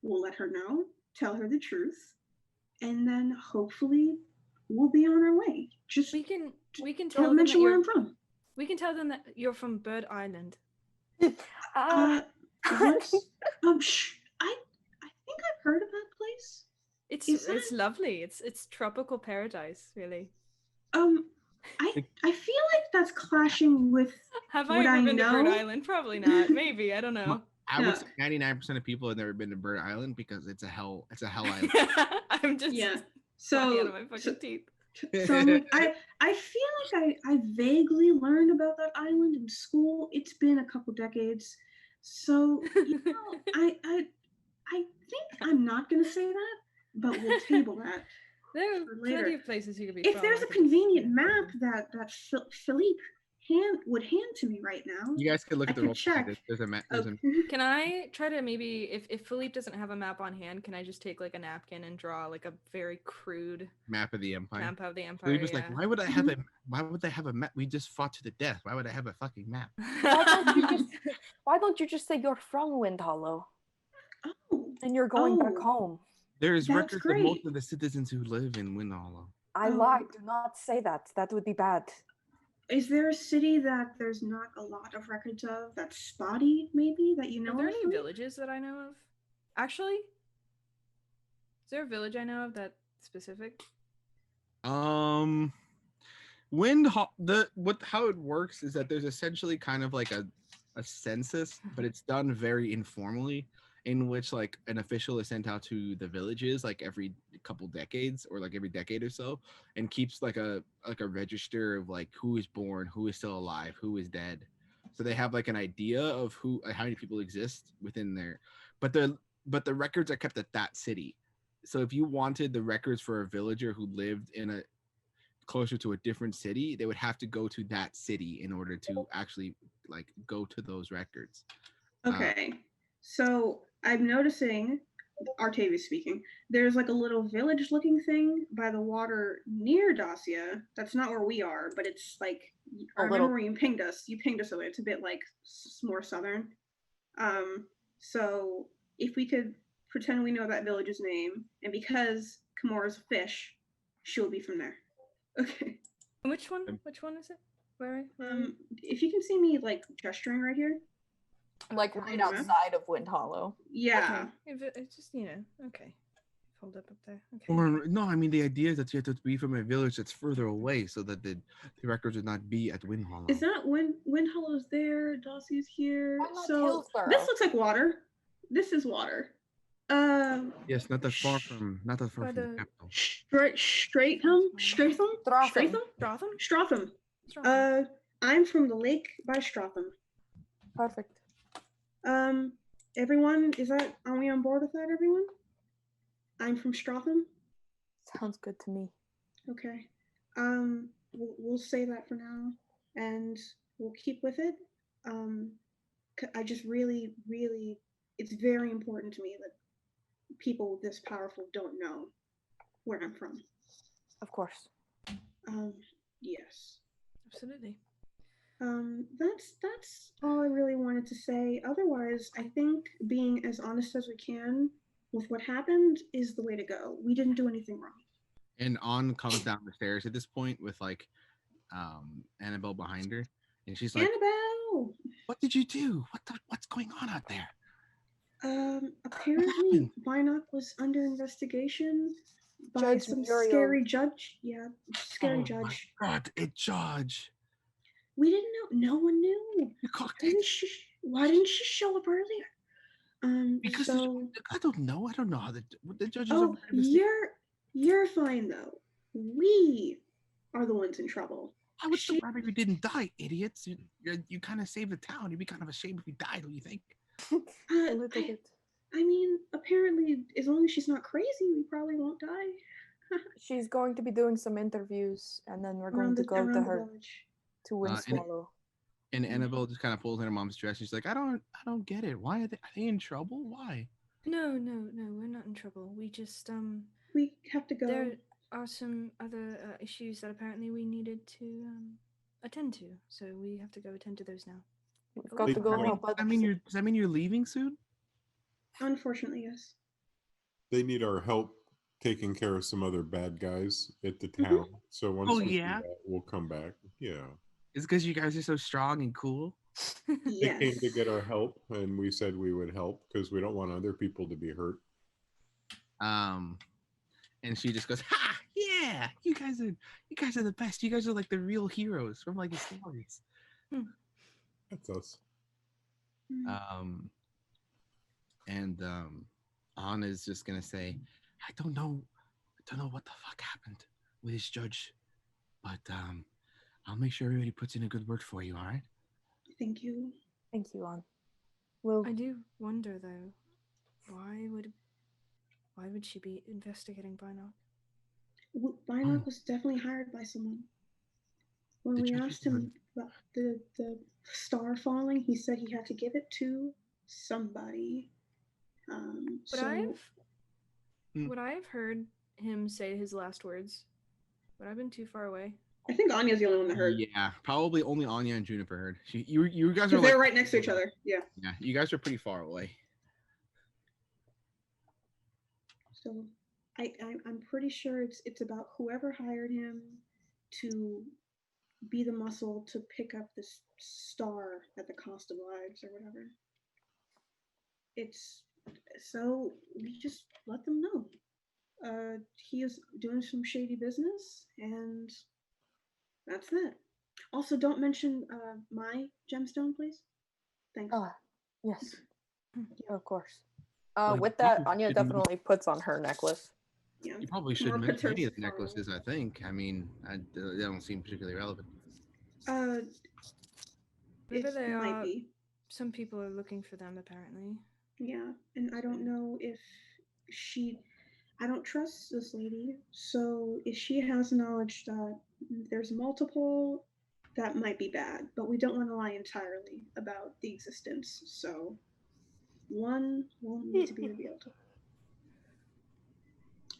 We'll let her know, tell her the truth, and then hopefully we'll be on our way. Just we can tell them mention where I'm from. We can tell them that you're from Bird Island. What? I think I've heard of that place. It's lovely. It's tropical paradise, really. I feel like that's clashing with. Have I ever been to Bird Island? Probably not. Maybe, I don't know. I would say 99% of people have never been to Bird Island because it's a hell island. I'm just so out of my fucking teeth. So I feel like I vaguely learned about that island in school. It's been a couple decades, so I think I'm not gonna say that, but we'll table that. There are plenty of places you could be. If there's a convenient map that Philippe would hand to me right now, you guys could look at the roll. Check. There's a map. Can I try to maybe if Philippe doesn't have a map on hand, can I just take like a napkin and draw like a very crude map of the Empire? Map of the Empire. Philippe was like, why would I have a map? We just fought to the death. Why would I have a fucking map? Why don't you just say you're from Wind Hollow? Oh. And you're going back home. There's records of most of the citizens who live in Wind Hollow. I lied. Do not say that. That would be bad. Is there a city that there's not a lot of records of that's spotty, maybe, that you know of? Are there any villages that I know of? Actually? Is there a village I know of that's specific? How it works is that there's essentially kind of like a census, but it's done very informally, in which like an official is sent out to the villages like every couple decades or like every decade or so, and keeps like a register of like who is born, who is still alive, who is dead. So they have like an idea of how many people exist within there, but the records are kept at that city. So if you wanted the records for a villager who lived in a closer to a different city, they would have to go to that city in order to actually like go to those records. Okay. So I'm noticing, Artavius speaking, there's like a little village looking thing by the water near Dacia. That's not where we are, but it's like, I remember where you pinged us. You pinged us away. It's a bit like more southern. So if we could pretend we know that village's name, and because Kimura's a fish, she'll be from there. Okay. Which one is it? Where? If you can see me like gesturing right here. Like right outside of Wind Hollow. Yeah. Okay. It's just, okay. Hold up there. Okay. Or no, I mean the idea is that you have to be from a village that's further away so that the records would not be at Wind Hollow. Is that when Wind Hollow's there, else is here. Why not So Hillsborough? this looks like water. This is water. Yes, not that far from By the the- capital. Stratham. I'm from the lake by Stratham. Perfect. Everyone, are we on board with that, everyone? I'm from Stratham. Sounds good to me. Okay. We'll say that for now, and we'll keep with it. I just really, really, it's very important to me that people this powerful don't know where I'm from. Of course. Yes. Absolutely. That's all I really wanted to say. Otherwise, I think being as honest as we can with what happened is the way to go. We didn't do anything wrong. And On comes down the stairs at this point with like Annabelle behind her, and she's like, Annabelle, "What did you do? What's going on out there?" Apparently Vinoc was under investigation by Judge some Muriel. scary judge. Yeah, scary judge. My God, a judge. We didn't know. No one knew. You caught Why didn't she show up earlier? Because So I don't know. I don't know how the judges. oh, you're fine though. We are the ones in trouble. I would still rather you didn't die, idiots. You kind of saved the town. You'd be kind of ashamed if you died. Don't you think? A little bit. I mean, apparently, as long as she's not crazy, we probably won't die. She's going to be doing some interviews, and then we're going to go to her to Windswallow. And Annabelle just kind of pulls in her mom's dress. She's like, I don't get it. Why are they in trouble? Why? No, we're not in trouble. We just we have to go. There are some other issues that apparently we needed to attend to, so we have to go attend to those now. We've got to go help. Does that mean you're leaving soon? Unfortunately, yes. They need our help taking care of some other bad guys at the town. So once we do that, we'll come back. Yeah. It's because you guys are so strong and cool. Yes. They came to get our help, and we said we would help because we don't want other people to be hurt. And she just goes, "Ha! Yeah, you guys are the best. You guys are like the real heroes from like the stories." That's us. And Anna's just gonna say, I don't know what the fuck happened with this judge, but I'll make sure everybody puts in a good word for you. All right? Thank you. Thank you, Anne. Well, I do wonder though, why would she be investigating Vinoc? Vinoc was definitely hired by someone. When we asked him about the star falling, he said he had to give it to somebody. Would I have heard him say his last words? Would I have been too far away? I think Anya's the only one that heard. Yeah, probably only Anya and Juniper heard. You guys are they're right next to each other. Yeah. Yeah, you guys are pretty far away. So I'm pretty sure it's about whoever hired him to be the muscle to pick up this star at the cost of lives or whatever. It's so we just let them know. He is doing some shady business, and that's that. Also, don't mention my gemstone, please. Thanks. Yes. Of course. With that, Anya definitely puts on her necklace. Yeah. You probably shouldn't mention any of the necklaces, I think. I mean, they don't seem particularly relevant. Maybe might be. Some people are looking for them, apparently. Yeah, and I don't know if I don't trust this lady, so if she has knowledge that there's multiple, that might be bad, but we don't want to lie entirely about the existence, so one will need to be revealed.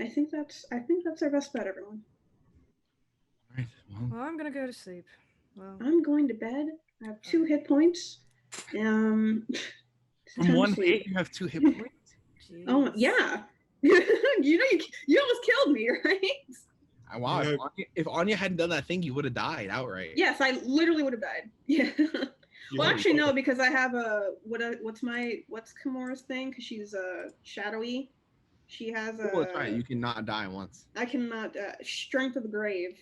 I think that's our best bet, everyone. All right. Well, I'm gonna go to sleep. Well, I'm going to bed. I have 2 hit points. From one hit, you have 2 hit points. Jeez. Oh yeah. you almost killed me, right? Wow, if Anya hadn't done that thing, you would have died outright. Yes, I literally would have died. Yeah. Well, actually, no, because I have what's Kimura's thing? Because she's shadowy. She has a. Well, that's right. You cannot die once. I cannot strength of the grave.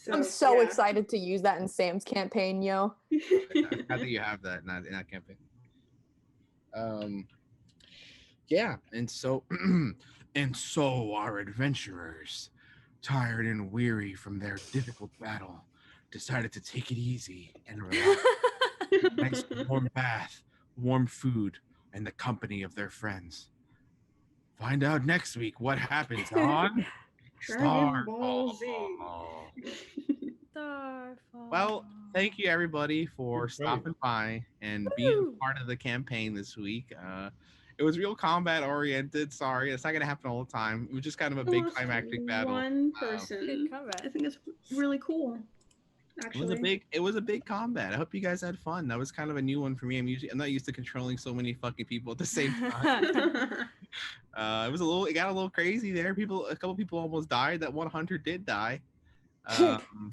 So, I'm so yeah. excited to use that in Sam's campaign, yo. I think you have that in that campaign. Yeah, and so our adventurers, tired and weary from their difficult battle, decided to take it easy and relax. Nice warm bath, warm food, and the company of their friends. Find out next week what happens on Dragon Ball Starfall. Starfall. Well, thank you everybody for stopping by and being part of the campaign this week. It was real combat oriented. Sorry, it's not gonna happen all the time. It was just kind of a big climactic battle. One person. Good combat. I think it's really cool. Actually, It was a big combat. I hope you guys had fun. That was kind of a new one for me. I'm not used to controlling so many fucking people at the same time. It got a little crazy there. A couple people almost died. That one hunter did die.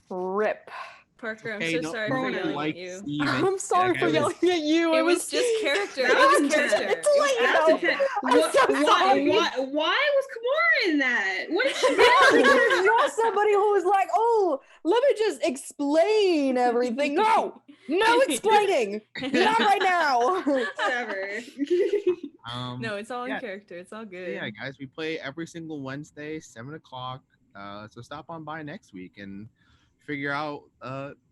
Rip. Parker, I'm so sorry for yelling at you. I'm sorry for yelling at you. It was just character. It was character. It's late. I'm so sorry. Why was Kimura in that? What did she do? Because you're somebody who was like, oh, let me just explain everything. No explaining. Not right now. Whatever. No, it's all in character. It's all good. Yeah, guys, we play every single Wednesday, 7:00. So stop on by next week and figure out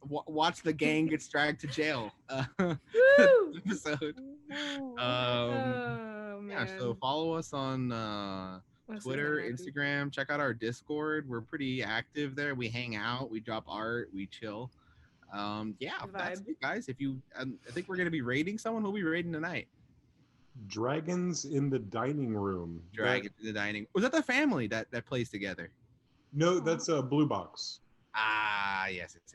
watch the gang gets dragged to jail episode. Yeah, so follow us on Twitter, Instagram. Check out our Discord. We're pretty active there. We hang out, we drop art, we chill. That's it, guys. If you I think we're gonna be raiding someone. Who'll be raiding tonight? Dragons in the dining room. Dragons in the dining. Was that the family that plays together? No, that's a Blue Box. Ah, yes, it's